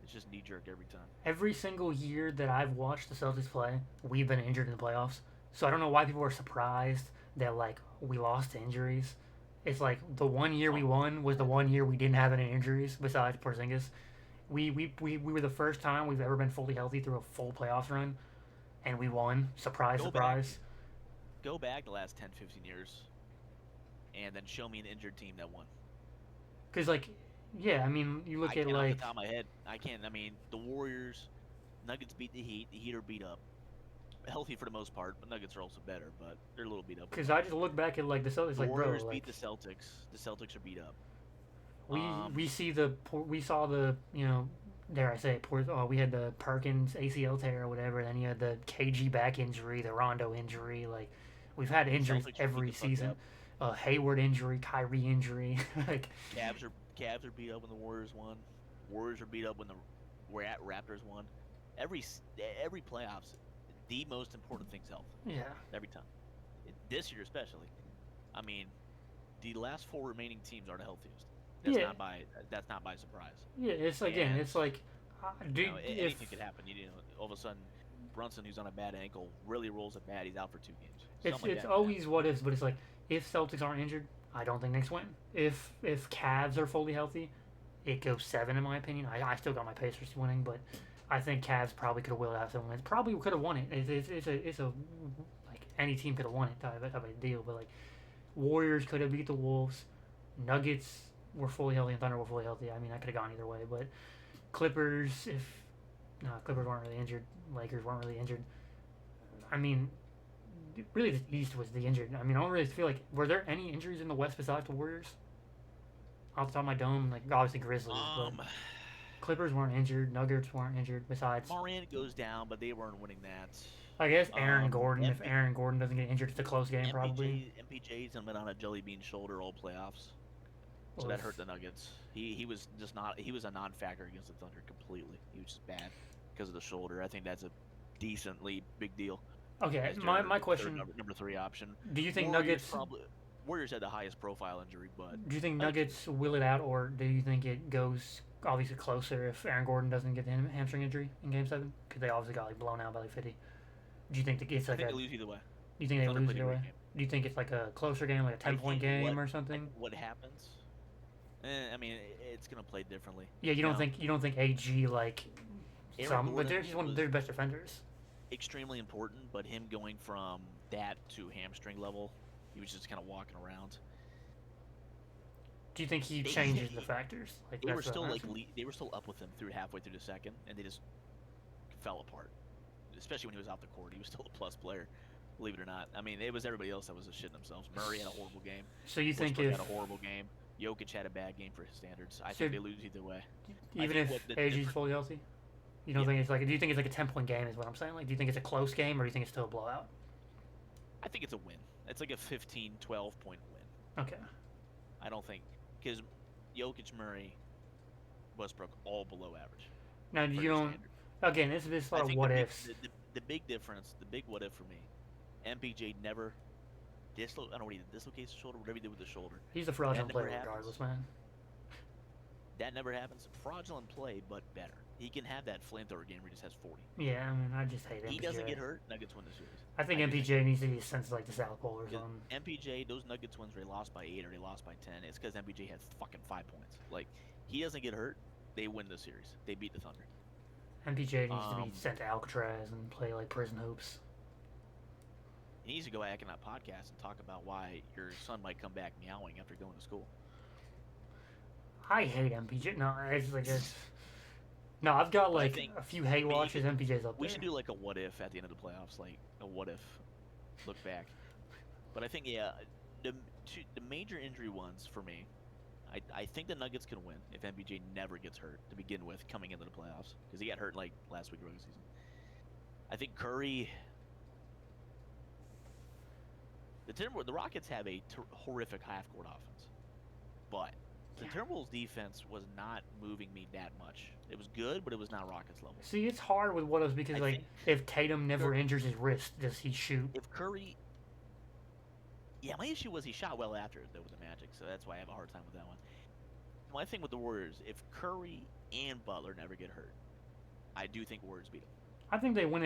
It's just knee jerk every time. every single year that I've watched the Celtics play, we've been injured in the playoffs. So I don't know why people are surprised that like we lost to injuries. It's like the one year we won was the one year we didn't have any injuries besides Porzingis. We were the first time we've ever been fully healthy through a full playoffs run, and we won. Surprise, Go surprise. Go back the last 10, 15 years, and then show me an injured team that won. Because like, yeah, I mean, you look I at can't off like the top of my head. I can't. I mean, the Warriors Nuggets beat the Heat. The Heat are beat up. Healthy for the most part, but Nuggets are also better, but they're a little beat up. Because I just look back at like the Celtics, The like bro, Warriors like beat the Celtics. The Celtics are beat up. we saw the dare I say it, we had the Perkins ACL tear or whatever, then you had the KG back injury, the Rondo injury, like we've had injuries Celtics every beat the fuck season. up. Hayward injury, Kyrie injury, like Cavs are beat up when the Warriors won. Warriors are beat up when the Raptors won. Every playoffs, the most important thing's health. yeah. Every time. This year especially. I mean, the last 4 remaining teams are the healthiest. Yeah. That's not by surprise. Yeah, it's again, And, it's like, anything could happen. All of a sudden, Brunson, who's on a bad ankle, really rolls it bad. He's out for 2 games. it's always what ifs, but it's like if Celtics aren't injured, I don't think Knicks win. If Cavs are fully healthy, it goes 7 in my opinion. I still got my Pacers winning, but I think Cavs probably could have willed out 7 wins. Probably could have won it. It's a like any team could have won it type of a deal. But like Warriors could have beat the Wolves. Nuggets were fully healthy and Thunder were fully healthy. I mean, I could have gone either way. But Clippers, Clippers weren't really injured. Lakers weren't really injured. I mean, really the East was the injured. I mean, I don't really feel like were there any injuries in the West besides the Warriors? Off the top of my dome, like obviously Grizzlies, but Clippers weren't injured. Nuggets weren't injured. Besides, Morant goes down, but they weren't winning that. I guess Aaron Gordon. If Aaron Gordon doesn't get injured, it's a close game probably. MPJ's been on a jelly bean shoulder all playoffs, so that hurt the Nuggets. He was just not. He was a non-factor against the Thunder completely. He was just bad because of the shoulder. I think that's a decently big deal. Okay, my question. Number 3 option. Do you think Warriors had the highest profile injury, but do you think Nuggets will it out, or do you think it goes obviously closer if Aaron Gordon doesn't get the hamstring injury in Game 7? Because they obviously got like blown out by like 50. Do you think it's like I think they lose either way? Do you think they lose either way? Do you think it's like a closer game, like a 10-point game or something? What happens? I mean, it's gonna play differently. Yeah, you don't think AG like but he's one of their best defenders. Extremely important, but him going from that to hamstring level, he was just kind of walking around. Do you think he changes the factors? Like they were still up with him through halfway through the second, and they just fell apart. Especially when he was off the court, he was still a plus player. Believe it or not. I mean, it was everybody else that was just shitting themselves. Murray had a horrible game. So you think Westbrook had a horrible game. Jokic had a bad game for his standards. I think they lose either way. Even if AG's fully healthy? You don't think it's like? Do you think it's like a 10-point game? Is what I'm saying. Like, do you think it's a close game, or do you think it's still a blowout? I think it's a win. It's like a 15, 12-point win. Okay. I don't think because Jokic, Murray, Westbrook all below average. Now you don't. Standard. Again, this a lot of what ifs. The big difference, the big what if for me, MPJ never I don't know what he dislocates the shoulder, whatever he did with the shoulder. He's a fraudulent player regardless, man. That never happens. Fraudulent play, but better. He can have that flamethrower game where he just has 40. Yeah, I mean, I just hate MPJ. He doesn't get hurt, Nuggets win the series. I think MPJ needs to be sent to like the South Pole or something. MPJ, those Nuggets wins where they lost by 8 or they lost by 10, it's because MPJ had fucking 5 points. Like, he doesn't get hurt, they win the series. They beat the Thunder. MPJ needs to be sent to Alcatraz and play like prison hoops. He needs to go back in that podcast and talk about why your son might come back meowing after going to school. I hate MPJ. No, it's like it's. No, I've got like a few hate watches. MPJ's up there. We should do like a what if at the end of the playoffs, like a what if look back. But I think the major injury ones for me, I think the Nuggets can win if MPJ never gets hurt to begin with coming into the playoffs because he got hurt like last week regular season. I think Curry. The Rockets have a horrific half-court offense, but the Timberwolves defense was not moving me that much. It was good, but it was not Rockets level. See, it's hard with what else because like if Tatum never injures his wrist, does he shoot? If Curry, yeah, my issue was he shot well after though with the Magic, so that's why I have a hard time with that one. My thing with the Warriors, if Curry and Butler never get hurt, I do think Warriors beat them. I think they win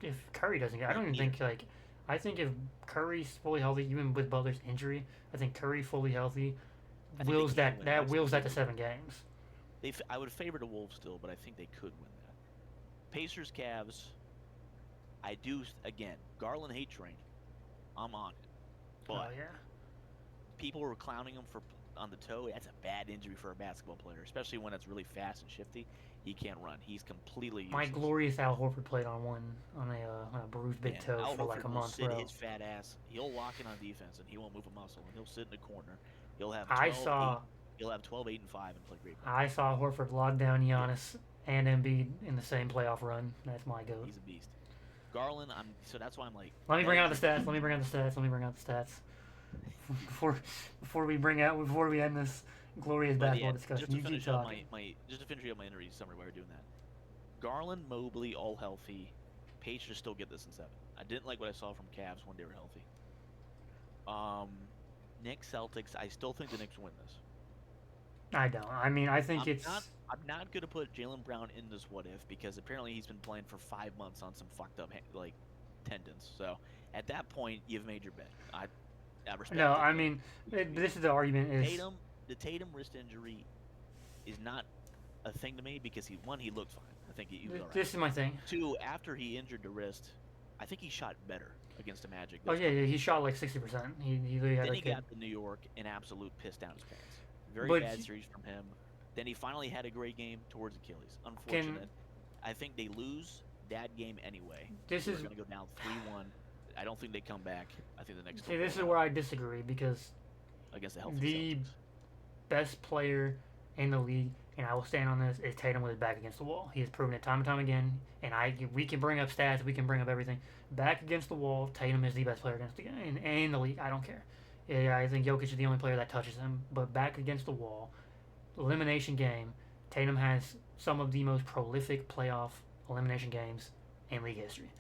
if Curry doesn't get. I don't even think like. I think if Curry's fully healthy, even with Butler's injury, I think Curry fully healthy wills that to 7 games. I would favor the Wolves still, but I think they could win that. Pacers, Cavs. I do again. Garland hate train. I'm on it, but people were clowning him for on the toe. That's a bad injury for a basketball player, especially when it's really fast and shifty. He can't run. He's completely useless. My glorious Al Horford played on a bruised big toe Al for Horford like a will month, sit bro. his fat ass. He'll lock in on defense and he won't move a muscle. And he'll sit in the corner. He'll have 12, 8, he'll have 12, 8, and 5 and play great. I saw Horford lock down Giannis and Embiid in the same playoff run. That's my goat. He's a beast. Garland, so that's why I'm like. Let me bring out the stats. Let me bring out the stats. Before we end this glorious basketball discussion. Just to finish up my injury summary while we're doing that. Garland, Mobley, all healthy. Pacers still get this in 7. I didn't like what I saw from Cavs when they were healthy. Knicks, Celtics. I still think the Knicks win this. I don't. I mean, I think I'm not going to put Jaylen Brown in this what if because apparently he's been playing for 5 months on some fucked up tendons. So at that point, you've made your bet. I respect. No, I mean, this is the argument is the Tatum wrist injury is not a thing to me because he looked fine. I think he was all right. This is my thing. 2, after he injured the wrist, I think he shot better against the Magic. Oh yeah, he shot like 60%. He really had. Then he got to New York and absolute pissed down his pants. Very bad series from him. Then he finally had a great game towards Achilles. Unfortunate. I think they lose that game anyway. They're going to go down 3-1. I don't think they come back. I think the next. See, this is where I disagree because against the Celtics. Best player in the league, and I will stand on this, is Tatum with his back against the wall. He has proven it time and time again, and we can bring up stats, we can bring up everything. Back against the wall, Tatum is the best player against in the league. I don't care. Yeah, I think Jokic is the only player that touches him, but back against the wall, elimination game, Tatum has some of the most prolific playoff elimination games in league history.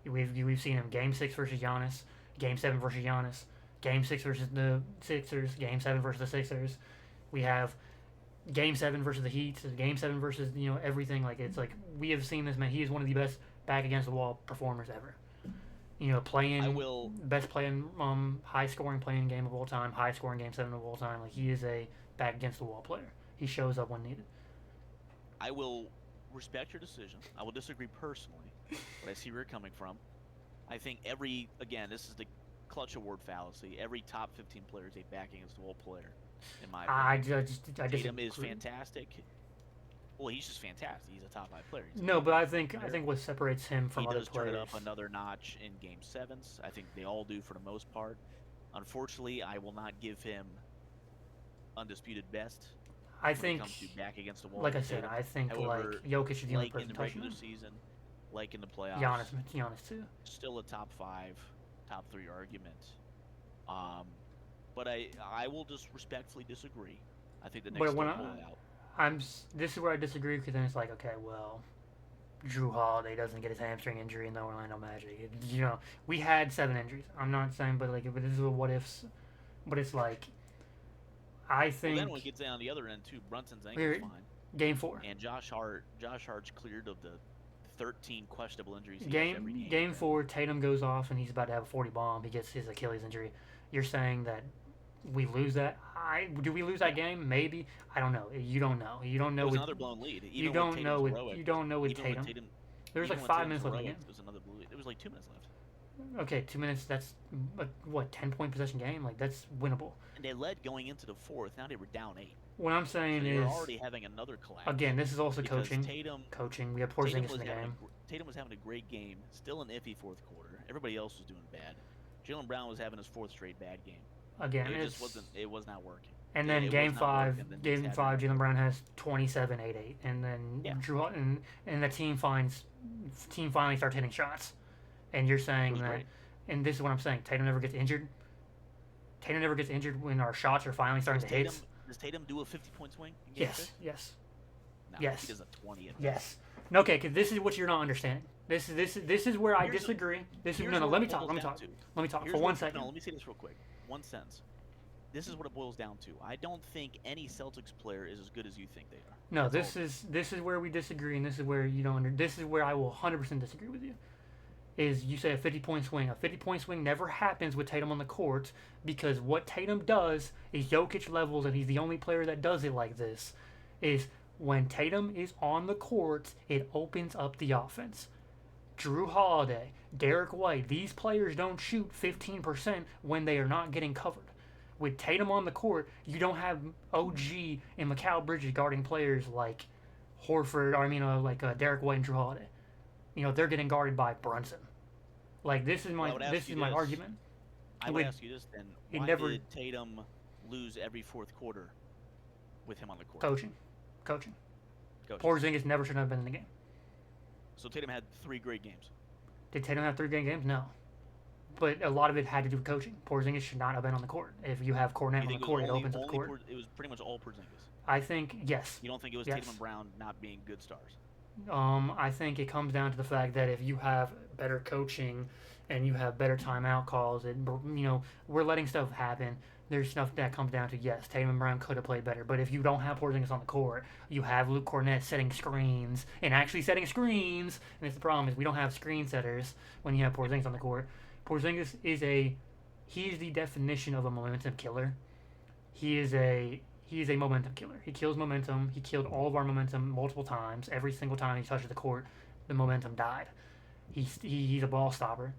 We've seen him Game 6 versus Giannis, Game 7 versus Giannis, Game 6 versus the Sixers, Game 7 versus the Sixers. We have Game 7 versus the Heat, Game 7 versus everything. Like it's like we have seen this man. He is one of the best back against the wall performers ever. Best playing, high scoring playing game of all time, high scoring Game 7 of all time. Like he is a back against the wall player. He shows up when needed. I will respect your decision. I will disagree personally, but I see where you're coming from. I think this is the clutch award fallacy. Every top 15 player is a back against the wall player. In my opinion. Tatum is fantastic. Well, he's just fantastic. He's a top 5 player. But I think what separates him from other players. He does turn it up another notch in Game 7s. I think they all do for the most part. Unfortunately, I will not give him undisputed best. I think when it comes to back against the wall. Like I said, I think however, Jokic is the only person in the regular season, like in the playoffs. Giannis too. Still a top 5, top 3 argument. But I will just respectfully disagree. I think the Knicks pull it out. This is where I disagree because then it's like, okay, well, Jrue Holiday doesn't get his hamstring injury in the Orlando Magic. We had 7 injuries. I'm not saying, but this is a what ifs. But it's like, I think. Well, then when it gets down the other end too, Brunson's ankle's fine. Game 4. And Josh Hart's cleared of the 13 questionable injuries. Game 4, Tatum goes off and he's about to have a 40 bomb. He gets his Achilles injury. You're saying that we lose that? Do we lose that game? Maybe. I don't know. You don't know. You don't know. It was another blown lead. You don't know with Tatum. There was like 5 minutes left in the game. It was another blue lead. There was like 2 minutes left. Okay, 2 minutes. That's what 10-point possession game. Like that's winnable. And they led going into the 4th. Now they were down 8. What I'm saying so is they're already having another collapse. Again, this is also coaching. Tatum, we have Porzingis in the game. Tatum was having a great game. Still an iffy 4th quarter. Everybody else was doing bad. Jaylen Brown was having his 4th straight bad game. Again, it was not working. And then Game 5, Jaylen Brown has 27, 8-8, and then Jrue and the team finally starts hitting shots. And you're saying that, and this is what I'm saying. Tatum never gets injured. Tatum never gets injured when our shots are finally starting to hit. Does Tatum do a 50-point swing? Yes. No, yes. He does a 20. Yes. Okay, because this is what you're not understanding. This is where I disagree. Let me talk for 1 second. No, let me say this real quick. 1 sentence. This is what it boils down to. I don't think any Celtics player is as good as you think they are. No, this is where we disagree, and this is where you don't. This is where I will 100% disagree with you. Is you say a 50-point swing. A 50-point swing never happens with Tatum on the court because what Tatum does is Jokic levels, and he's the only player that does it like this, is when Tatum is on the court, it opens up the offense. Jrue Holiday, Derek White, these players don't shoot 15% when they are not getting covered. With Tatum on the court, you don't have OG and Mikal Bridges guarding players like Horford, or Derek White and Drew Holiday. They're getting guarded by Brunson. Like this is my argument. I would ask you this then: why did Tatum lose every fourth quarter with him on the court? Coaching. Porzingis never should have been in the game. So Tatum had 3 great games. Did Tatum have 3 great games? No. But a lot of it had to do with coaching. Porzingis should not have been on the court. If you have Kornet on the court, it opens up the court. It was pretty much all Porzingis. I think, yes. You don't think it was Tatum and Brown not being good stars? I think it comes down to the fact that if you have better coaching and you have better timeout calls, and we're letting stuff happen. There's stuff that comes down to, yes, Tatum and Brown could have played better. But if you don't have Porzingis on the court, you have Luke Kornet setting screens and actually setting screens. And the problem is we don't have screen setters when you have Porzingis on the court. Porzingis he's the definition of a momentum killer. He is a momentum killer. He kills momentum. He killed all of our momentum multiple times. Every single time he touches the court, the momentum died. He's a ball stopper.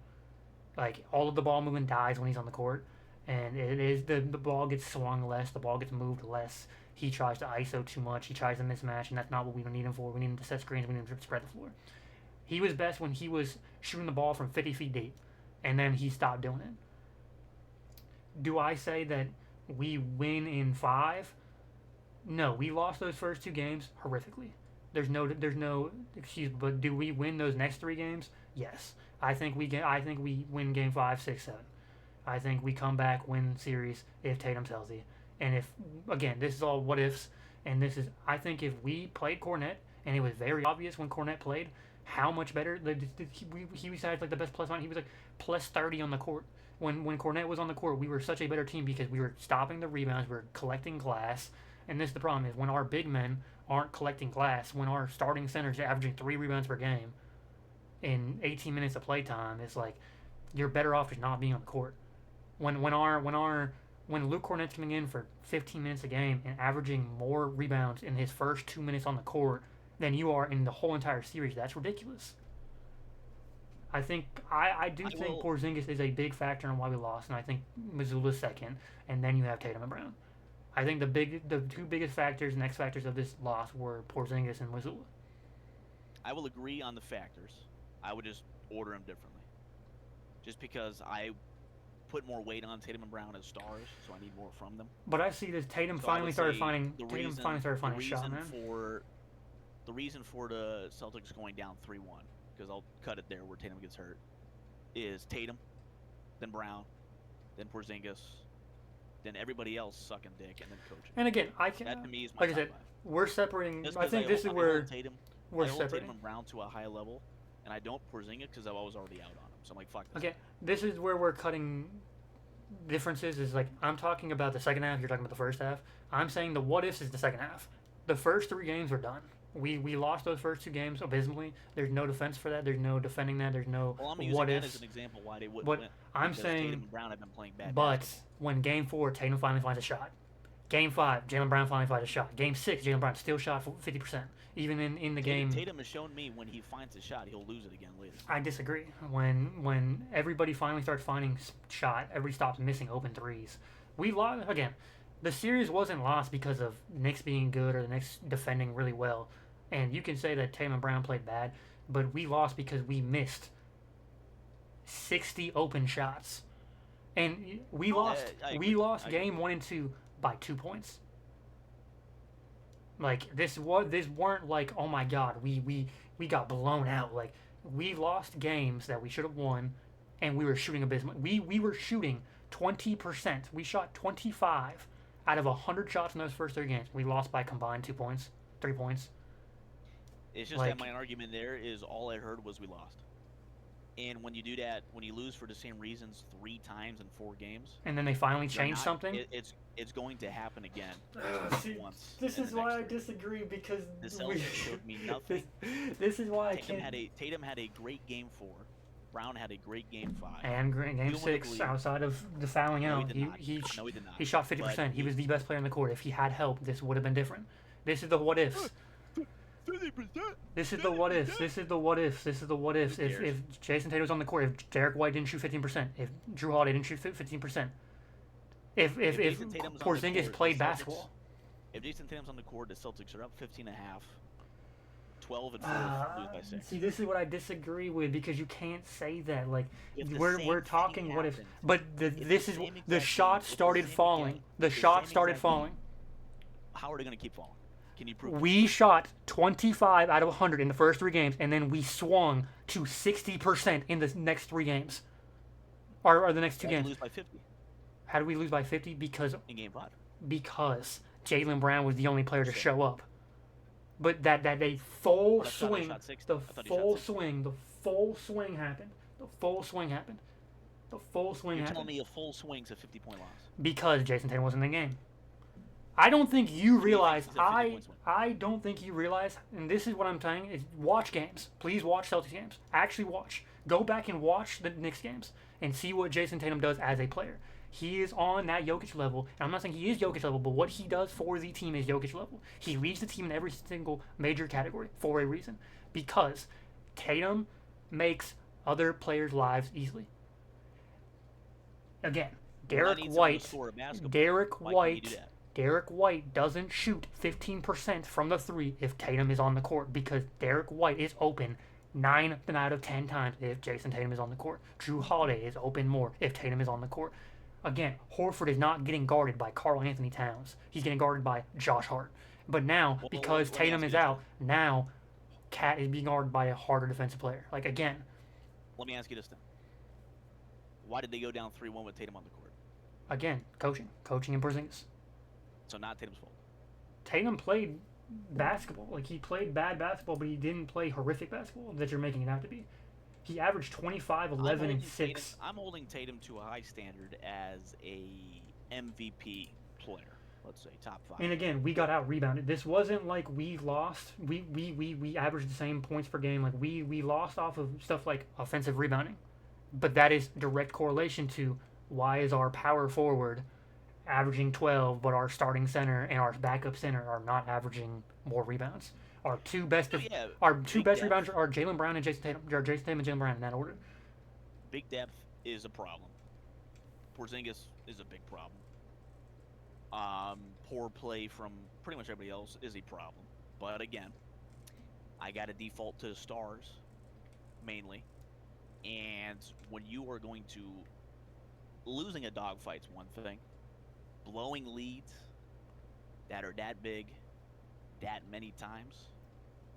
Like, all of the ball movement dies when he's on the court. And it is the ball gets swung less, the ball gets moved less. He tries to ISO too much. He tries to mismatch, and that's not what we need him for. We need him to set screens. We need him to spread the floor. He was best when he was shooting the ball from 50 feet deep, and then he stopped doing it. Do I say that we win in 5? No, we lost those first 2 games horrifically. There's no excuse. But do we win those next 3 games? Yes. I think we win game 5, 6, 7. I think we come back, win series if Tatum's healthy. And if, again, this is all what ifs, and I think if we played Kornet, and it was very obvious when Kornet played how much better, he was like the best plus line. He was like plus 30 on the court. When Kornet was on the court, we were such a better team because we were stopping the rebounds, we were collecting glass. And this is the problem, is when our big men aren't collecting glass, when our starting centers are averaging 3 rebounds per game in 18 minutes of play time, it's like you're better off just not being on the court. When Luke Kornet's coming in for 15 minutes a game and averaging more rebounds in his first 2 minutes on the court than you are in the whole entire series, that's ridiculous. I think Porzingis is a big factor in why we lost, and I think Mazzulla's second, and then you have Tatum and Brown. I think the 2 biggest factors and X factors of this loss were Porzingis and Mazzulla. I will agree on the factors. I would just order them differently. Just because I put more weight on Tatum and Brown as stars, so I need more from them. But I see this Tatum finally started finding a shot, man. The reason for the Celtics going down 3-1, because I'll cut it there where Tatum gets hurt, is Tatum, then Brown, then Porzingis, then everybody else sucking dick, and then coaching. And again, that to me is my like I said, we're separating. Just I think this is where we're separating. separating. Tatum and Brown to a high level, and I don't Porzingis because I was already out on him. So I'm like, fuck this. Okay, this is where we're cutting differences. Is like, I'm talking about the second half. You're talking about the first half. I'm saying the what ifs is the second half. The first 3 games are done. We lost those first 2 games abysmally. There's no defense for that. There's no defending that. There's no I'm using what that ifs. as an example why they wouldn't But win. I'm Because saying, Tatum and Brown have been playing bad but basketball. when Game 4, Tatum finally finds a shot. Game 5, Jaylen Brown finally finds a shot. Game 6, Jaylen Brown still shot 50%. Even in the game. Tatum has shown me when he finds a shot, he'll lose it again later. I disagree. When everybody finally starts finding shot, everybody stops missing open threes. We lost again. The series wasn't lost because of Knicks being good or the Knicks defending really well. And you can say that Tatum and Brown played bad, but we lost because we missed 60 open shots. And we lost game 1 and 2 by 2 points. Like this weren't like, oh my god, we got blown out. Like, we lost games that we should have won, and we were shooting abysmally. We were shooting 20%. We shot 25 out of 100 shots in those first 3 games. We lost by combined 2 points, 3 points. It's just that my argument there is all I heard was we lost. And when you do that, when you lose for the same reasons 3 times in 4 games, and then they finally change something, it's going to happen again. Once. This is why I disagree, because the Celtics showed me nothing. This is why Tatum had a great game 4. Brown had a great game 5. And game 6, outside of the fouling out, he shot 50%. He was the best player on the court. If he had help, this would have been different. This is the what ifs. 50%. This is the what ifs. This is the what ifs. This is the what ifs. If Jason Tatum was on the court, if Derek White didn't shoot 15%, if Drew Holiday didn't shoot 15%, if Jason Tatum's on the Porzingis court, played the Celtics- basketball. If Jason Tatum's on the court, the Celtics are up 15.5, 12 and 4, lose by 6. See, this is what I disagree with because you can't say that. Like If the we're same talking thing what if, happened- but the this is same the exact shot thing- if the started same falling. exact- The the shot same started exact falling. How are they going to keep falling? Can you prove it? We shot 25 out of 100 in the first 3 games, and then we swung to 60% in the next 3 games, or the next 2 Why did games. we lose by 50 How did we lose by 50? Because in game 5? Jalen Brown was the only player to Sure. show up. But that a full I thought he swing, shot 60. the I thought he shot full 60. swing, the full swing happened. The full swing happened. The full swing You're happened. telling me a full swing's a 50-point loss? Because Jason Tatum wasn't in the game. I don't think you realize. it's a 50-point swing? I don't think you realize, and this is what I'm saying: is watch games. Please watch Celtics games. Actually watch. Go back and watch the Knicks games and see what Jason Tatum does as a player. He is on that Jokic level, and I'm not saying he is Jokic level, but what he does for the team is Jokic level. He leads the team in every single major category for a reason, because Tatum makes other players' lives easily. Again, Derek White doesn't shoot 15% from the 3 if Tatum is on the court, because Derek White is open 9 out of 10 times if Jason Tatum is on the court. Drew Holiday is open more if Tatum is on the court. Again, Horford is not getting guarded by Karl Anthony Towns. He's getting guarded by Josh Hart. But now, because Tatum is out, now Cat is being guarded by a harder defensive player. Like, again. Let me ask you this then. Why did they go down 3-1 with Tatum on the court? Again, coaching and Porzingis. So not Tatum's fault. Tatum played basketball. Like, he played bad basketball, but he didn't play horrific basketball that you're making it out to be. He averaged 25, 11, and 6. I'm holding Tatum to a high standard as a MVP player. Let's say top 5. And again, we got out rebounded. This wasn't like we lost. We averaged the same points per game. Like we lost off of stuff like offensive rebounding. But that is direct correlation to why is our power forward averaging 12, but our starting center and our backup center are not averaging more rebounds. Our two best rebounders are Jaylen Brown and Jason Tatum. Or Jason Tatum and Jaylen Brown in that order. Big depth is a problem. Porzingis is a big problem. Poor play from pretty much everybody else is a problem. But again, I got to default to stars mainly. And when you are going to losing a dogfight's one thing, blowing leads that are that big, that many times,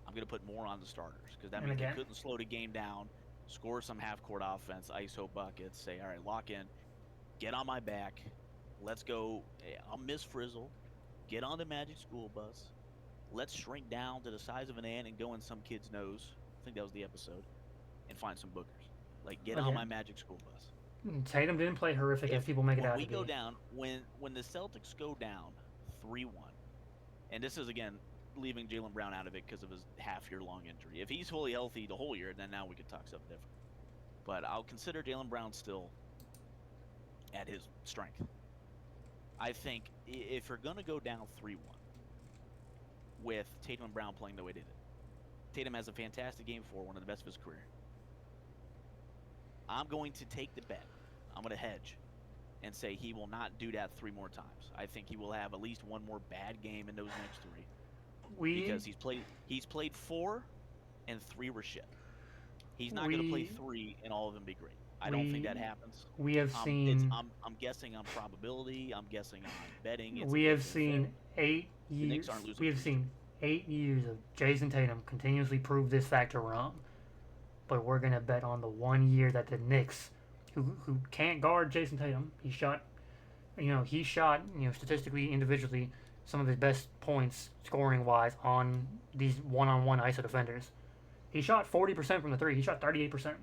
I'm going to put more on the starters because that means they couldn't slow the game down, score some half-court offense, ISO buckets, say, all right, lock in, get on my back, let's go. I'll miss Frizzle, get on the Magic School Bus, let's shrink down to the size of an ant and go in some kid's nose. I think that was the episode, and find some boogers. Like, get on my Magic School Bus. Tatum didn't play horrific as people make it out to be. When we go down, when the Celtics go down 3-1, and this is, again, leaving Jaylen Brown out of it because of his half-year-long injury. If he's fully healthy the whole year, then now we could talk something different. But I'll consider Jaylen Brown still at his strength. I think if you're going to go down 3-1 with Tatum and Brown playing the way they did, Tatum has a fantastic game 4, one of the best of his career. I'm going to take the bet. I'm going to hedge and say he will not do that 3 more times. I think he will have at least one more bad game in those next 3. Because he's played 4 and 3 were shit. He's not going to play 3 and all of them be great. I don't think that happens. We have seen. I'm guessing on probability. I'm guessing on betting. We have seen 8 years. We have seen 8 years of Jason Tatum continuously prove this factor wrong. But we're gonna bet on the 1 year that the Knicks, who can't guard Jason Tatum, he shot statistically, individually, some of his best points scoring wise on these one-on-one ISO defenders. He shot 40% from the 3. He shot 38%.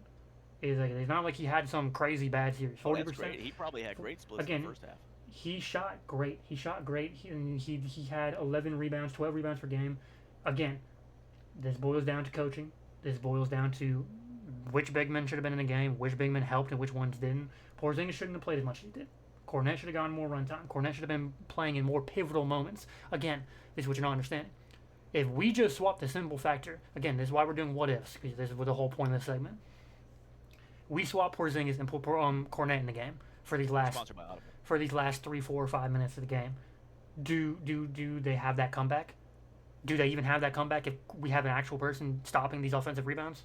It's not like he had some crazy bad series. 40%. That's great. He probably had great splits in the first half. He shot great. He had 11 rebounds, 12 rebounds per game. Again, this boils down to coaching. This boils down to which big men should have been in the game, which big men helped and which ones didn't. Porzingis shouldn't have played as much as he did. Kornet should have gotten more run time. Kornet should have been playing in more pivotal moments. Again, this is what you're not understanding. If we just swap the simple factor, again, this is why we're doing what ifs, because this is the whole point of this segment. We swap Porzingis and put Kornet in the game for these last for these last 3, 4, or 5 minutes of the game. Do they have that comeback? Do they even have that comeback if we have an actual person stopping these offensive rebounds?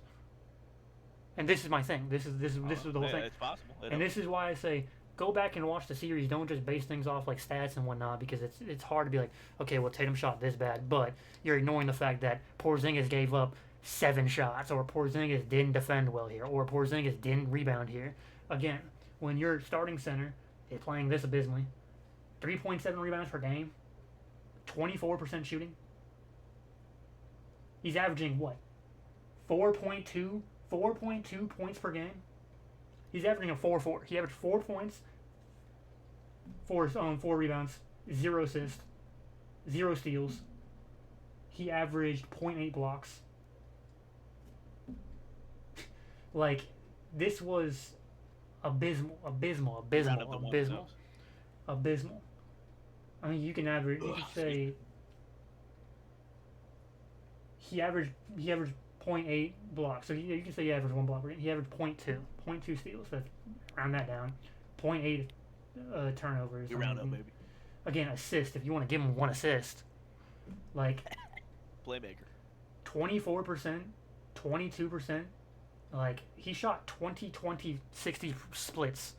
And this is my thing. This is the whole thing. It's possible. And this is why I say go back and watch the series. Don't just base things off like stats and whatnot, because it's hard to be like, okay, well Tatum shot this bad, but you're ignoring the fact that Porzingis gave up 7 shots, or Porzingis didn't defend well here, or Porzingis didn't rebound here. Again, when your starting center is playing this abysmally, 3.7 rebounds per game, 24% shooting. He's averaging what? 4.2 points per game. He's averaging a 4-4. He averaged 4 points, 4 rebounds, 0 assists, 0 steals. He averaged 0.8 blocks. Like, this was abysmal. I mean, you can say he averaged 0.8 blocks. So you can say he averaged 1 block per game. He averaged 0.2 steals. That's round that down. 0.8 turnovers. You round up, baby. Again, assist. If you want to give him 1 assist, like playmaker. 24%, 22%. Like, he shot 20-20-60 splits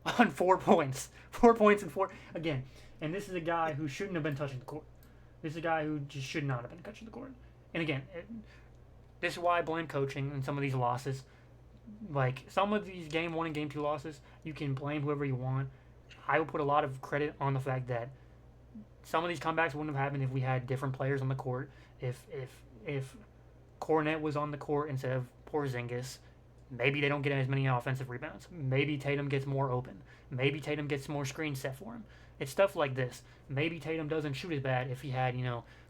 on 4 points. 4 points and 4 again. And this is a guy who shouldn't have been touching the court. This is a guy who just should not have been touching the court. And again, this is why I blame coaching in some of these losses. Like, some of these game 1 and game 2 losses, you can blame whoever you want. I will put a lot of credit on the fact that some of these comebacks wouldn't have happened if we had different players on the court. If Kornet was on the court instead of Porzingis, maybe they don't get as many offensive rebounds. Maybe Tatum gets more open. Maybe Tatum gets more screens set for him. It's stuff like this. Maybe Tatum doesn't shoot as bad if he had,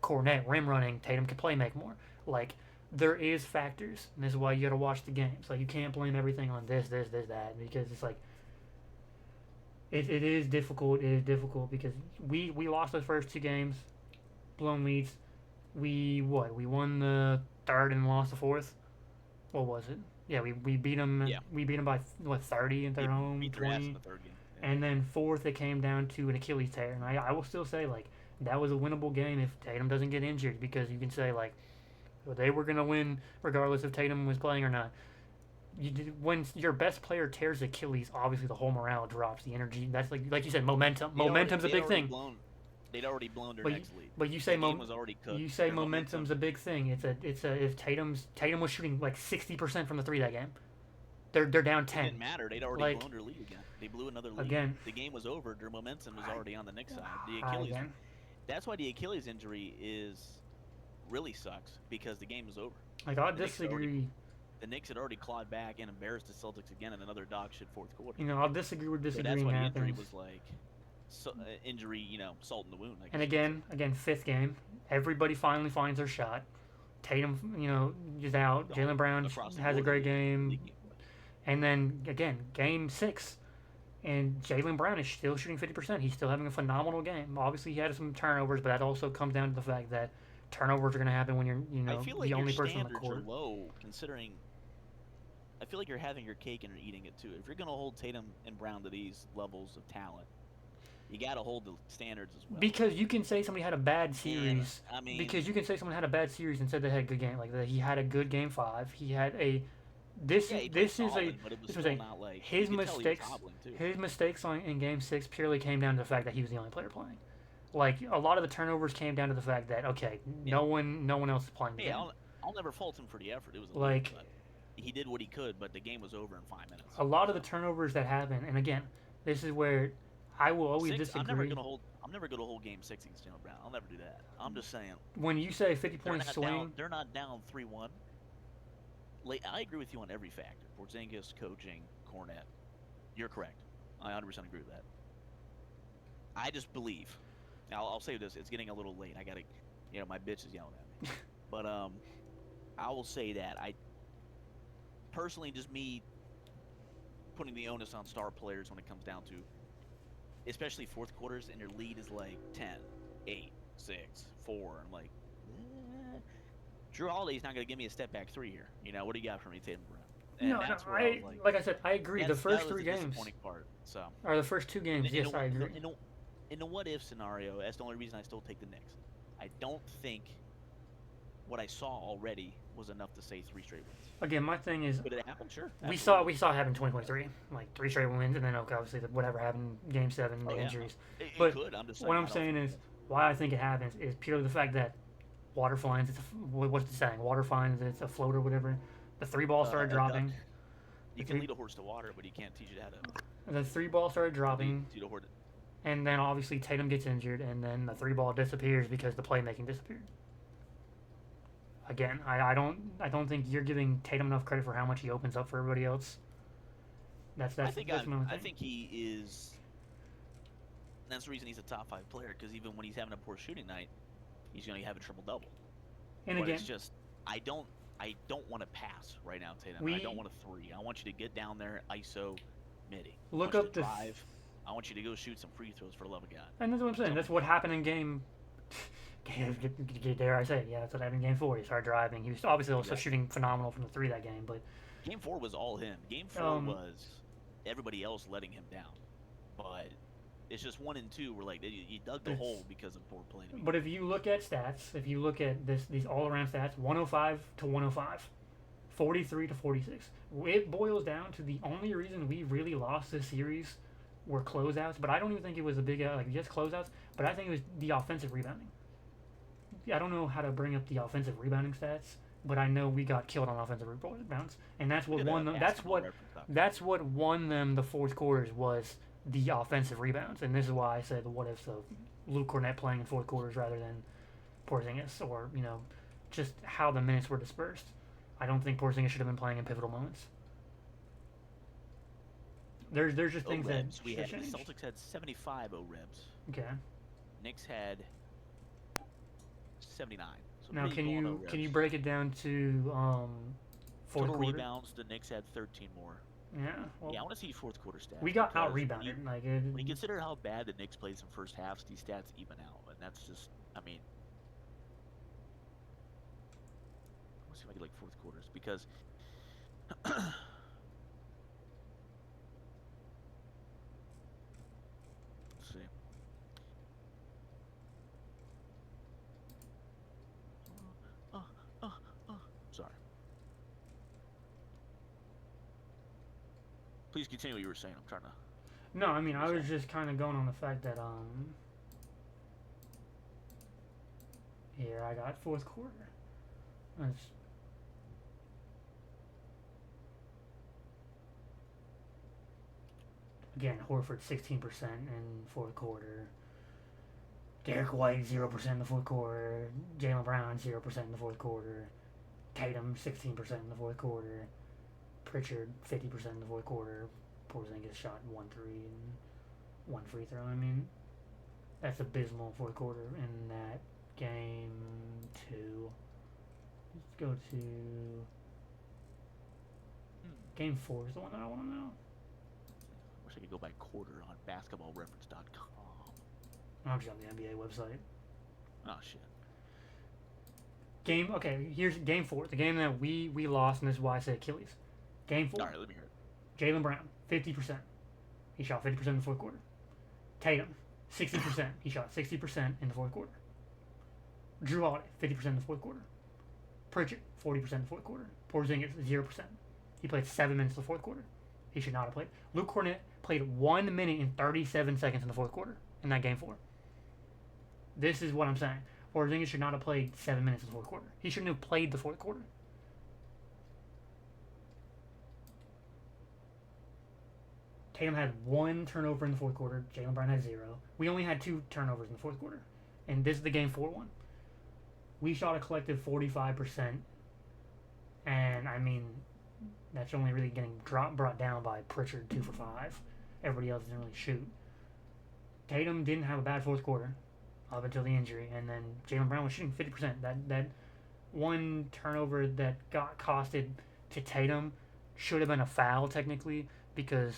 Kornet rim running. Tatum could play make more. Like, there is factors, and this is why you got to watch the games. Like, you can't blame everything on this, that, because it's like, it is difficult. It is difficult because we lost those first 2 games, blown leads. We won the 3rd and lost the 4th. What was it? Yeah, we beat them. Yeah. We beat them by 30 at their home, beat their ass 20. in the 3rd game. Yeah. And then 4th, it came down to an Achilles tear. And I will still say, like, that was a winnable game if Tatum doesn't get injured, because you can say, like, well, they were going to win regardless if Tatum was playing or not. When your best player tears Achilles, obviously the whole morale drops, the energy. That's like you said, momentum. Momentum's a big thing. They'd already blown their next lead. But you say was already cooked. You say momentum's a big thing. It's a if Tatum was shooting like 60% from the 3 that game, they're down 10. It didn't matter. They'd already blown their lead again. They blew another lead. Again. The game was over. Their momentum was already on the Knicks side. The Achilles. That's why the Achilles injury really sucks, because the game was over. Like, I disagree. The Knicks had already clawed back and embarrassed the Celtics again in another dog shit 4th quarter. I'll disagree with disagreeing. So that's why happens. the injury was like. Injury, salt in the wound. I guess. And again, 5th game, everybody finally finds their shot. Tatum, is out. Jaylen Brown has a great game. And then, again, game 6, and Jaylen Brown is still shooting 50%. He's still having a phenomenal game. Obviously, he had some turnovers, but that also comes down to the fact that turnovers are going to happen when you're, I feel like the only your person on the standards court. are low, considering. I feel like you're having your cake and you're eating it too. If you're going to hold Tatum and Brown to these levels of talent, you got to hold the standards as well. Because you can say somebody had a bad series. And, because you can say someone had a bad series and said they had a good game. Like, he had a good game 5. He had a. His mistakes in game 6 purely came down to the fact that he was the only player playing. Like, a lot of the turnovers came down to the fact that, okay, no one else is playing the game. I'll never fault him for the effort. It was like, he did what he could, but the game was over in 5 minutes. A lot of the turnovers that happen, and again, this is where I will always disagree. I'm never gonna hold game 6 against Jaylen Brown. I'll never do that. I'm just saying. When you say 50-point swing, they're not down 3-1. I agree with you on every factor. Porzingis, coaching, Kornet. You're correct. I 100% agree with that. I just believe. Now, I'll say this. It's getting a little late. I gotta, my bitch is yelling at me. But I will say that I personally, just me putting the onus on star players when it comes down to, especially 4th quarters, and your lead is like 10, 8, 6, 4. I'm like, Drew Holiday's not going to give me a step back 3 here. What do you got for me, Tatum Brown? and No, that's where I was like I said, I agree. The that first was three the games, disappointing part. So or the first two games, yes, I agree. in a what if scenario, that's the only reason I still take the Knicks. I don't think what I saw already was enough to say 3 straight wins. Again, my thing is, Could it happen? Sure. we Absolutely. saw it happen in 2023, like 3 straight wins, and then okay, obviously whatever happened, Game 7, Oh the yeah, injuries. it But could. I'm just saying. what I I'm don't saying think is, it. why I think it happens is purely the fact that water finds, what's the saying? Water finds it's a float or whatever. The three ball started A duck. dropping. The You can three, lead a horse to water, but you can't teach it how to the three ball started dropping, lead a horse. and then obviously Tatum gets injured, and then the three ball disappears because the playmaking disappeared. Again, I don't think you're giving Tatum enough credit for how much he opens up for everybody else. That's I think that's my only I thing. think he is. That's the reason he's a top 5 player, because even when he's having a poor shooting night, he's going to have a triple double. And But again, it's just I don't want to pass right now, Tatum. I don't want a 3. I want you to get down there, ISO, midi. Look I want up you to the drive. I want you to go shoot some free throws for the love of God. and that's what I'm saying. That's what happened in game. Dare I say it? Yeah, that's what happened in Game 4. He started driving. He was obviously also Exactly. shooting phenomenal from the three that game, but Game 4 was all him. Game 4 was everybody else letting him down. But it's just 1 and 2 were like he dug the hole because of poor play. But if you look at stats, if you look at these all-around stats, 105 to 105, 43 to 46, it boils down to the only reason we really lost this series were closeouts. But I don't even think it was a big like just closeouts. But I think it was the offensive rebounding. I don't know how to bring up the offensive rebounding stats, but I know we got killed on offensive rebounds, and that's what won them. That's what won them the fourth quarters was the offensive rebounds, and this is why I said what if of Luke Cornett playing in fourth quarters rather than Porzingis, or just how the minutes were dispersed. I don't think Porzingis should have been playing in pivotal moments. There's just things that we should had change. the Celtics had 75 OREBs. Okay. Knicks had 79. So Now pretty low on can you OREBs. break it down to fourth Total quarter? rebounds, the Knicks had 13 more. Yeah. Well, Yeah, I want to see fourth quarter stats. we got because out rebounded. when you consider how bad the Knicks played some first halves, these stats even out, and that's just, I mean, let's see if I get like fourth quarters because. Let's see. Sorry. Please continue what you were saying. I'm trying to. No, I mean I was just kind of going on the fact that here I got fourth quarter. That's, again, Horford 16% in fourth quarter. Derek White 0% in the fourth quarter. Jaylen Brown 0% in the fourth quarter. Tatum 16% in the fourth quarter. Pritchard 50% in the fourth quarter. Porzingis shot 1 3 and 1 free throw. I mean, that's abysmal fourth quarter in that game 2. Let's go to game 4 is the one that I want to know. I wish I could go by quarter on basketballreference.com. I'm just on the NBA website. Oh shit. Here's game 4, the game that we lost, and this is why I say Achilles. Game 4. All right, let me hear it. Jaylen Brown, 50%. He shot 50% in the fourth quarter. Tatum, 60%. He shot 60% in the fourth quarter. Drew Holiday, 50% in the fourth quarter. Pritchard, 40% in the fourth quarter. Porzingis, 0%. He played 7 minutes in the fourth quarter. He should not have played. Luke Cornett played 1 minute and 37 seconds in the fourth quarter in that game 4. This is what I'm saying. Porzingis should not have played 7 minutes in the fourth quarter. He shouldn't have played the fourth quarter. Tatum had 1 turnover in the fourth quarter. Jaylen Brown had 0. We only had 2 turnovers in the fourth quarter. And this is the game 4 one. We shot a collective 45%. And, I mean, that's only really getting brought down by Pritchard 2 for 5. Everybody else didn't really shoot. Tatum didn't have a bad fourth quarter up until the injury. And then Jaylen Brown was shooting 50%. That 1 turnover that got costed to Tatum should have been a foul, technically, because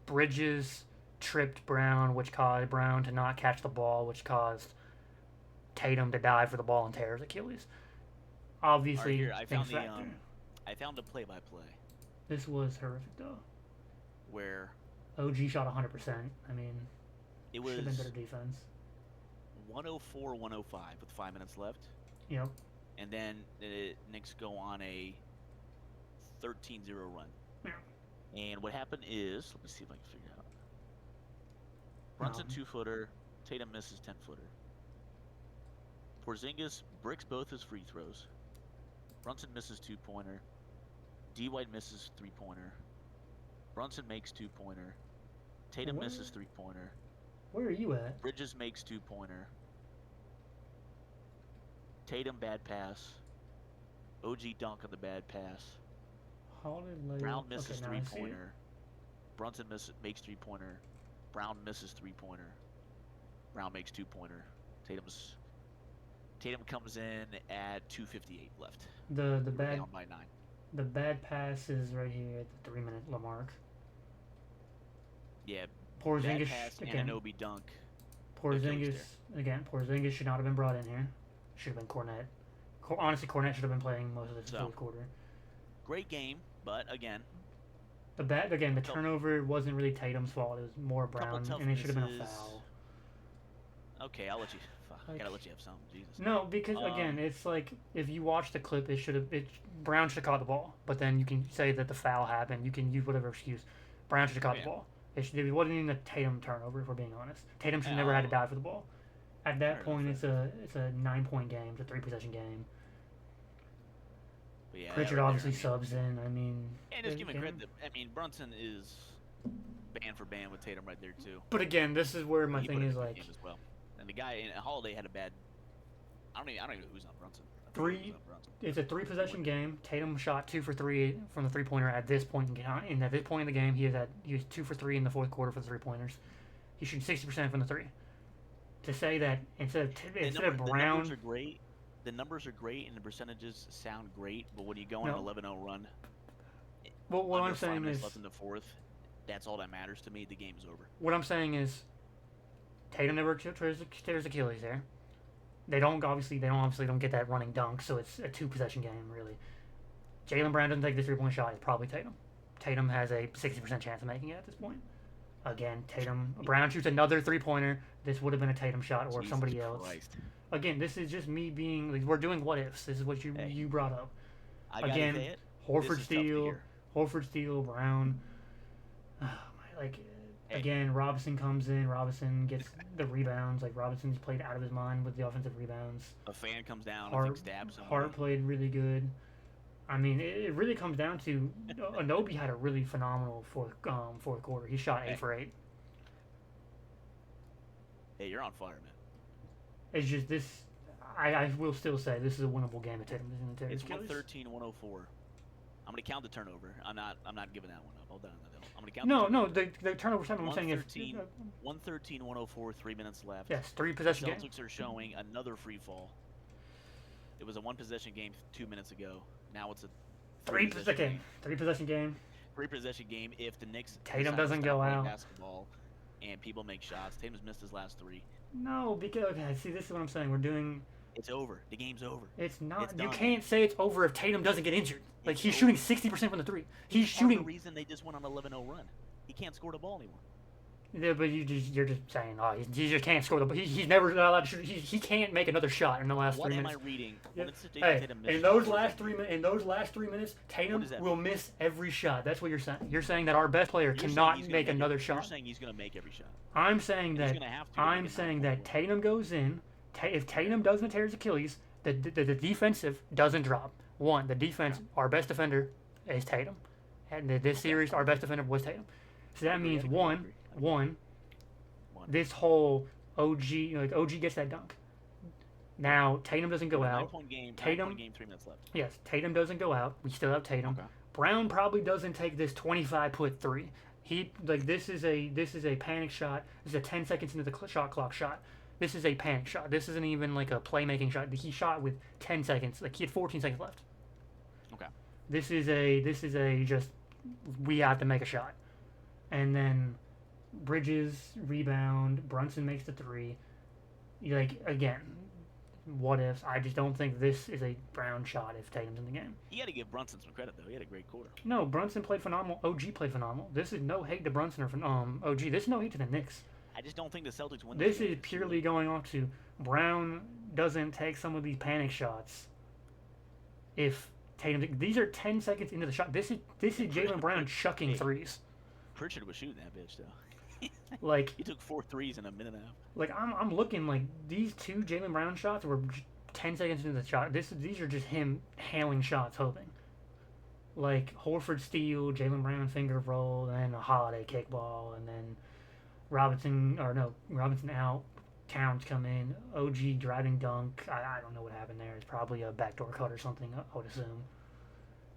Bridges tripped Brown, which caused Brown to not catch the ball, which caused Tatum to dive for the ball and tear his Achilles. Obviously, Right, here, I found things factor. I found a play-by-play This was horrific though. where OG shot 100%. I mean, it should have been was better defense. 104-105 with 5 minutes left, Yep. and then the Knicks go on a 13-0 run. Yeah. And what happened is, let me see if I can figure it out. Brunson 2-footer, Tatum misses 10-footer. Porzingis bricks both his free throws. Brunson misses 2-pointer. D. White misses 3-pointer. Brunson makes 2-pointer. Tatum What? misses 3-pointer. Where are you at? Bridges makes 2-pointer. Tatum bad pass. OG dunk on the bad pass. How did Leo... Brown misses okay, now I see it. 3-pointer. Brunson makes 3-pointer. Brown misses 3-pointer. Brown makes 2-pointer. Tatum comes in at 2:58 left. The We're bad down by 9. the bad pass is right here at the 3-minute mark. Yeah, Porzingis bad pass, again. Anunoby dunk. Porzingis again. Porzingis should not have been brought in here. Should have been Cornet. Honestly, Cornet should have been playing most of this So, fourth quarter. Great game, but again, The turnover wasn't really Tatum's fault. It was more couple Brown, tough and it should have been a misses. foul. Okay, I'll let you. I Like- gotta let you have some. Jesus. No, because again, it's like if you watch the clip, Brown should have caught the ball, but then you can say that the foul happened. You can use whatever excuse. Brown should have caught Yeah. the ball. It wasn't even a Tatum turnover, if we're being honest. Tatum should never Yeah, had to die for the ball. At that Fair point, enough, it's a 9-point game. It's a 3-possession game. But yeah, that Pritchard right obviously there, I mean, subs in. I mean, and just the give him game- credit. I mean, Brunson is band for band with Tatum right there too. But again, this is where my He thing put in a is good like game as well. And the guy in Holiday had a bad. I don't even know who's on Brunson. I forget Three- who's on Brunson. it's a 3-possession game. Tatum shot 2 for 3 from the 3-pointer at this point in at this point in the game. He was 2 for 3 in the fourth quarter for the 3-pointers. He shooting 60% from the 3. To say that instead of The Brown, numbers are great. The numbers are great and the percentages sound great, but when you go on an No. 11-0 run, well, what under I'm 5 saying minutes is left in the fourth, that's all that matters to me. The game's over. what I'm saying is Tatum never tears Achilles there. They don't get that running dunk, so it's a 2-possession game really. Jaylen Brown doesn't take the 3-point shot. It's probably Tatum. Tatum has a 60% chance of making it at this point. Again, Brown shoots another 3-pointer. This would have been a Tatum shot or Jesus somebody else. Christ. Again, this is just me being like we're doing what ifs. This is what Hey. you brought up. I gotta Again, say it. Horford This is tough to steal, hear. Horford steal, Brown. Like Hey. again, Robinson comes in. Robinson gets the rebounds. Like Robinson's played out of his mind with the offensive rebounds. A fan comes down and Hart, thinks stabs somebody. Hart played really good. I mean, it really comes down to Anunoby had a really phenomenal fourth quarter. He shot 8 Hey. for 8. Hey, you're on fire, man. It's just this. I will still say this is a winnable game at Tatum. It's 113-104. I'm gonna count the turnover. I'm not giving that one up. I'll die on that hill. I'm gonna count. No, the turnover time. I'm saying is 113-104. 3 minutes left. yes, 3-possession game. Celtics are showing another free fall. It was a 1-possession game 2 minutes ago. Now it's a 3-possession game. 3-possession game. 3-possession game. If the Knicks Tatum decide to doesn't stop go playing out. basketball and people make shots, Tatum's missed his last 3. No, because okay, see, this is what I'm saying. We're doing. It's over. The game's over. It's not. It's You done. can't say it's over if Tatum doesn't get injured. Like It's he's over. shooting 60% from the 3. He's Part of the shooting. reason they just went on 11-0 run. He can't score the ball anymore. Yeah, but you're just saying, oh, he just can't score the. He's never allowed to shoot. He can't make another shot in the last What 3 am minutes. I reading? Yeah. When it's Jason Hey, Tatum misses in those shots, last 3 minutes, Tatum does that will mean? miss every shot. That's what you're saying. You're saying that our best player You're saying cannot he's gonna make another You're shot. saying he's going to make every shot. I'm saying He's that. gonna have to I'm make a saying 9-point that run. Tatum goes in. If Tatum doesn't tear his Achilles, the defensive doesn't drop. One, the defense, our best defender is Tatum, and this series, our best defender was Tatum. So that agree, means I agree, I agree. one, this whole OG gets that dunk. Now Tatum doesn't go out. 9-point game. Tatum- 9-point game. 3 minutes left. Yes, Tatum doesn't go out. We still have Tatum. Okay. Brown probably doesn't take this 25-foot 3. This is a panic shot. This is a 10 seconds into the shot clock shot. This is a panic shot. This isn't even like a playmaking shot. He shot with 10 seconds. Like he had 14 seconds left. Okay. This is a just we have to make a shot. And then Bridges rebound, Brunson makes the 3. Like again, what ifs. I just don't think this is a Brown shot if Tatum's in the game. You got to give Brunson some credit though. He had a great quarter. No, Brunson played phenomenal. OG played phenomenal. This is no hate to Brunson or OG. This is no hate to the Knicks. I just don't think the Celtics win. This is purely going off to Brown doesn't take some of these panic shots. If Tatum, these are 10 seconds into the shot. This is Jaylen Brown chucking threes. Pritchard was shooting that bitch though. Like he took 4 threes in a minute and a half. Like I'm looking like these 2 Jaylen Brown shots were 10 seconds into the shot. These are just him hailing shots, hoping. Like Horford steal, Jaylen Brown finger roll, and then a Holiday kickball, and then Robinson out. Towns come in. OG driving dunk. I don't know what happened there. It's probably a backdoor cut or something, I would assume.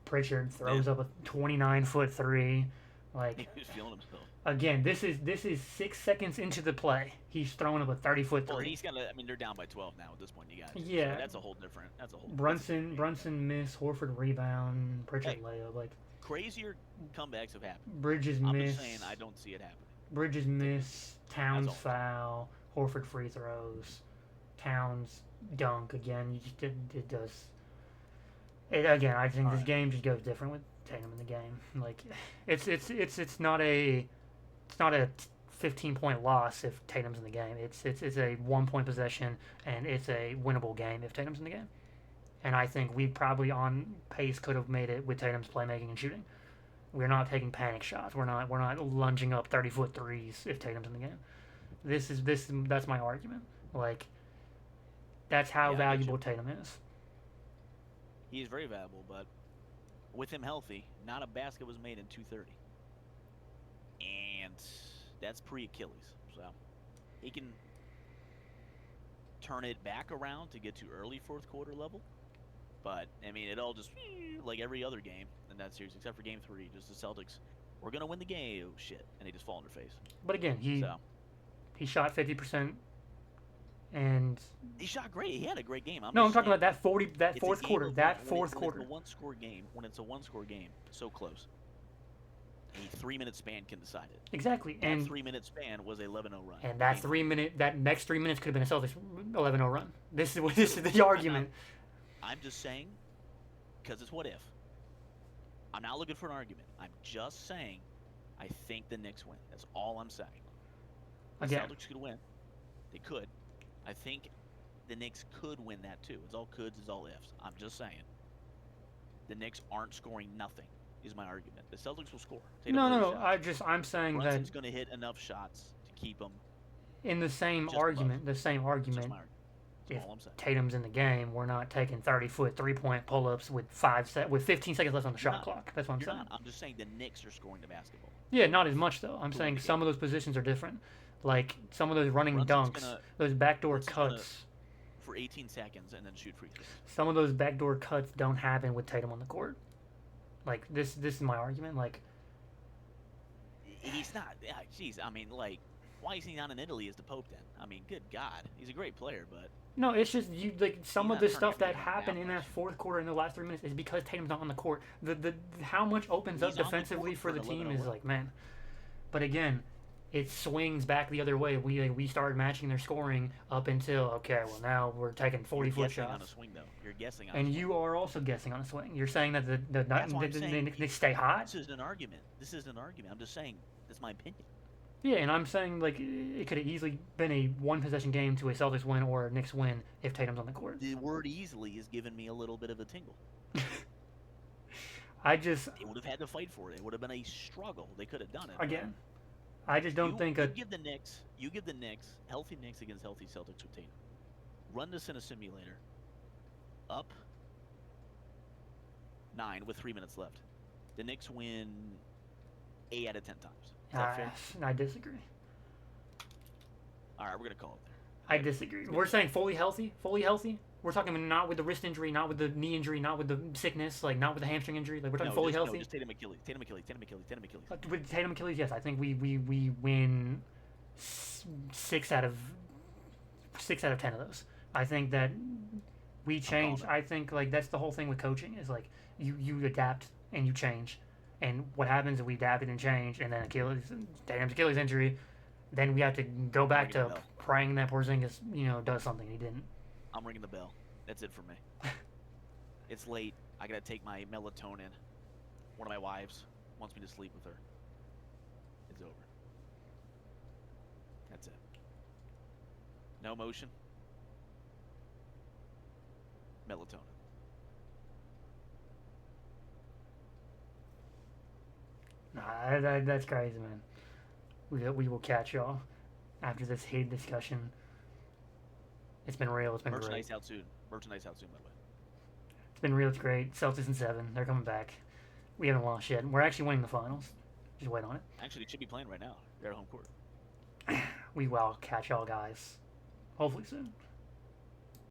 Pritchard throws up a 29-foot three. Like he was feeling himself. Again, this is 6 seconds into the play. He's throwing up a 30-foot three. Well, he's gonna. I mean, they're down by 12 now at this point. You guys. Yeah. So that's a whole different. Brunson miss. Horford rebound. Pritchard layup. Like crazier comebacks have happened. Bridges I'm miss. just saying I don't see it happening. Bridges miss. Towns foul. Horford free throws. Towns dunk again. You just it does. Again, I think this game just goes different with Tatum in the game. Like it's not a 15-point loss if Tatum's in the game. It's a 1-point possession, and it's a winnable game if Tatum's in the game. And I think we probably on pace could have made it with Tatum's playmaking and shooting. We're not taking panic shots. We're not lunging up 30-foot threes if Tatum's in the game. That's my argument. Like that's how valuable Tatum is. He is very valuable, but with him healthy, not a basket was made in 2:30. And that's pre-Achilles. So he can turn it back around to get to early fourth quarter level. But, I mean, it all just, like every other game in that series, except for Game 3, just the Celtics, we're going to win the game. Oh, shit. And they just fall on their face. But again, he shot 50%. And he shot great. He had a great game. I'm talking about that fourth quarter. When it's a one-score game, so close. A 3-minute span can decide it. Exactly. That 3-minute span was a 11-0 run. And that next 3 minutes could have been a Celtics 11-0 run. This is the argument. I'm just saying, because it's what if. I'm not looking for an argument. I'm just saying, I think the Knicks win. That's all I'm saying. The Celtics could win. They could. I think the Knicks could win that too. It's all coulds, it's all ifs. I'm just saying. The Knicks aren't scoring nothing, is my argument. The Celtics will score. No. I'm saying Brunson's going to hit enough shots to keep them. In the same argument. If Tatum's in the game, we're not taking 30-foot 3-point pull-ups with 15 seconds left on the shot clock. That's what I'm saying. I'm just saying the Knicks are scoring the basketball. Yeah, not as much though. I'm saying some of those positions are different. Like some of those running dunks, those backdoor cuts. For 18 seconds and then shoot free throws. Some of those backdoor cuts don't happen with Tatum on the court. Like this is my argument. Like he's not. Jeez, I mean, like, why is he not in Italy as the Pope then? I mean, good God, he's a great player, but. No, it's just some of the stuff that happened in that fourth quarter in the last 3 minutes is because Tatum's not on the court. The how much opens up defensively for the team is like, man. But again, it swings back the other way. We started matching their scoring up until well now we're taking 40-foot shots. On a swing though. You're guessing on and you are also guessing on a swing. You're saying that they stay hot. This isn't an argument. I'm just saying that's my opinion. Yeah, and I'm saying like it could have easily been a one-possession game to a Celtics win or a Knicks win if Tatum's on the court. The word "easily" is giving me a little bit of a tingle. They would have had to fight for it. It would have been a struggle. They could have done it. Again, I just don't think you give the Knicks healthy Knicks against healthy Celtics with Tatum. Run this in a simulator. Up 9 with 3 minutes left. The Knicks win 8 out of 10 times. Is that fair? I disagree. All right, we're gonna call it there. I disagree. We're saying fully healthy. We're talking not with the wrist injury, not with the knee injury, not with the sickness, like not with the hamstring injury. Like we're talking fully healthy. No, just Tatum Achilles. With Tatum Achilles, yes, I think we win 6 out of 10 of those. I think that we change. I think like that's the whole thing with coaching is like you adapt and you change. And what happens is we adapted and changed, and then Tatum's Achilles injury, then we have to go back to praying that Porzingis, does something he didn't. I'm ringing the bell. That's it for me. It's late. I gotta take my melatonin. One of my wives wants me to sleep with her. It's over. That's it. No motion. Melatonin. Nah, that's crazy, man. We will catch y'all after this heated discussion. It's been real. It's been great. Merchandise out soon. Merchandise out soon, by the way. It's been real. It's great. Celtics in 7. They're coming back. We haven't lost yet. We're actually winning the finals. Just wait on it. Actually, they should be playing right now. They're at home court. We will catch y'all guys. Hopefully soon.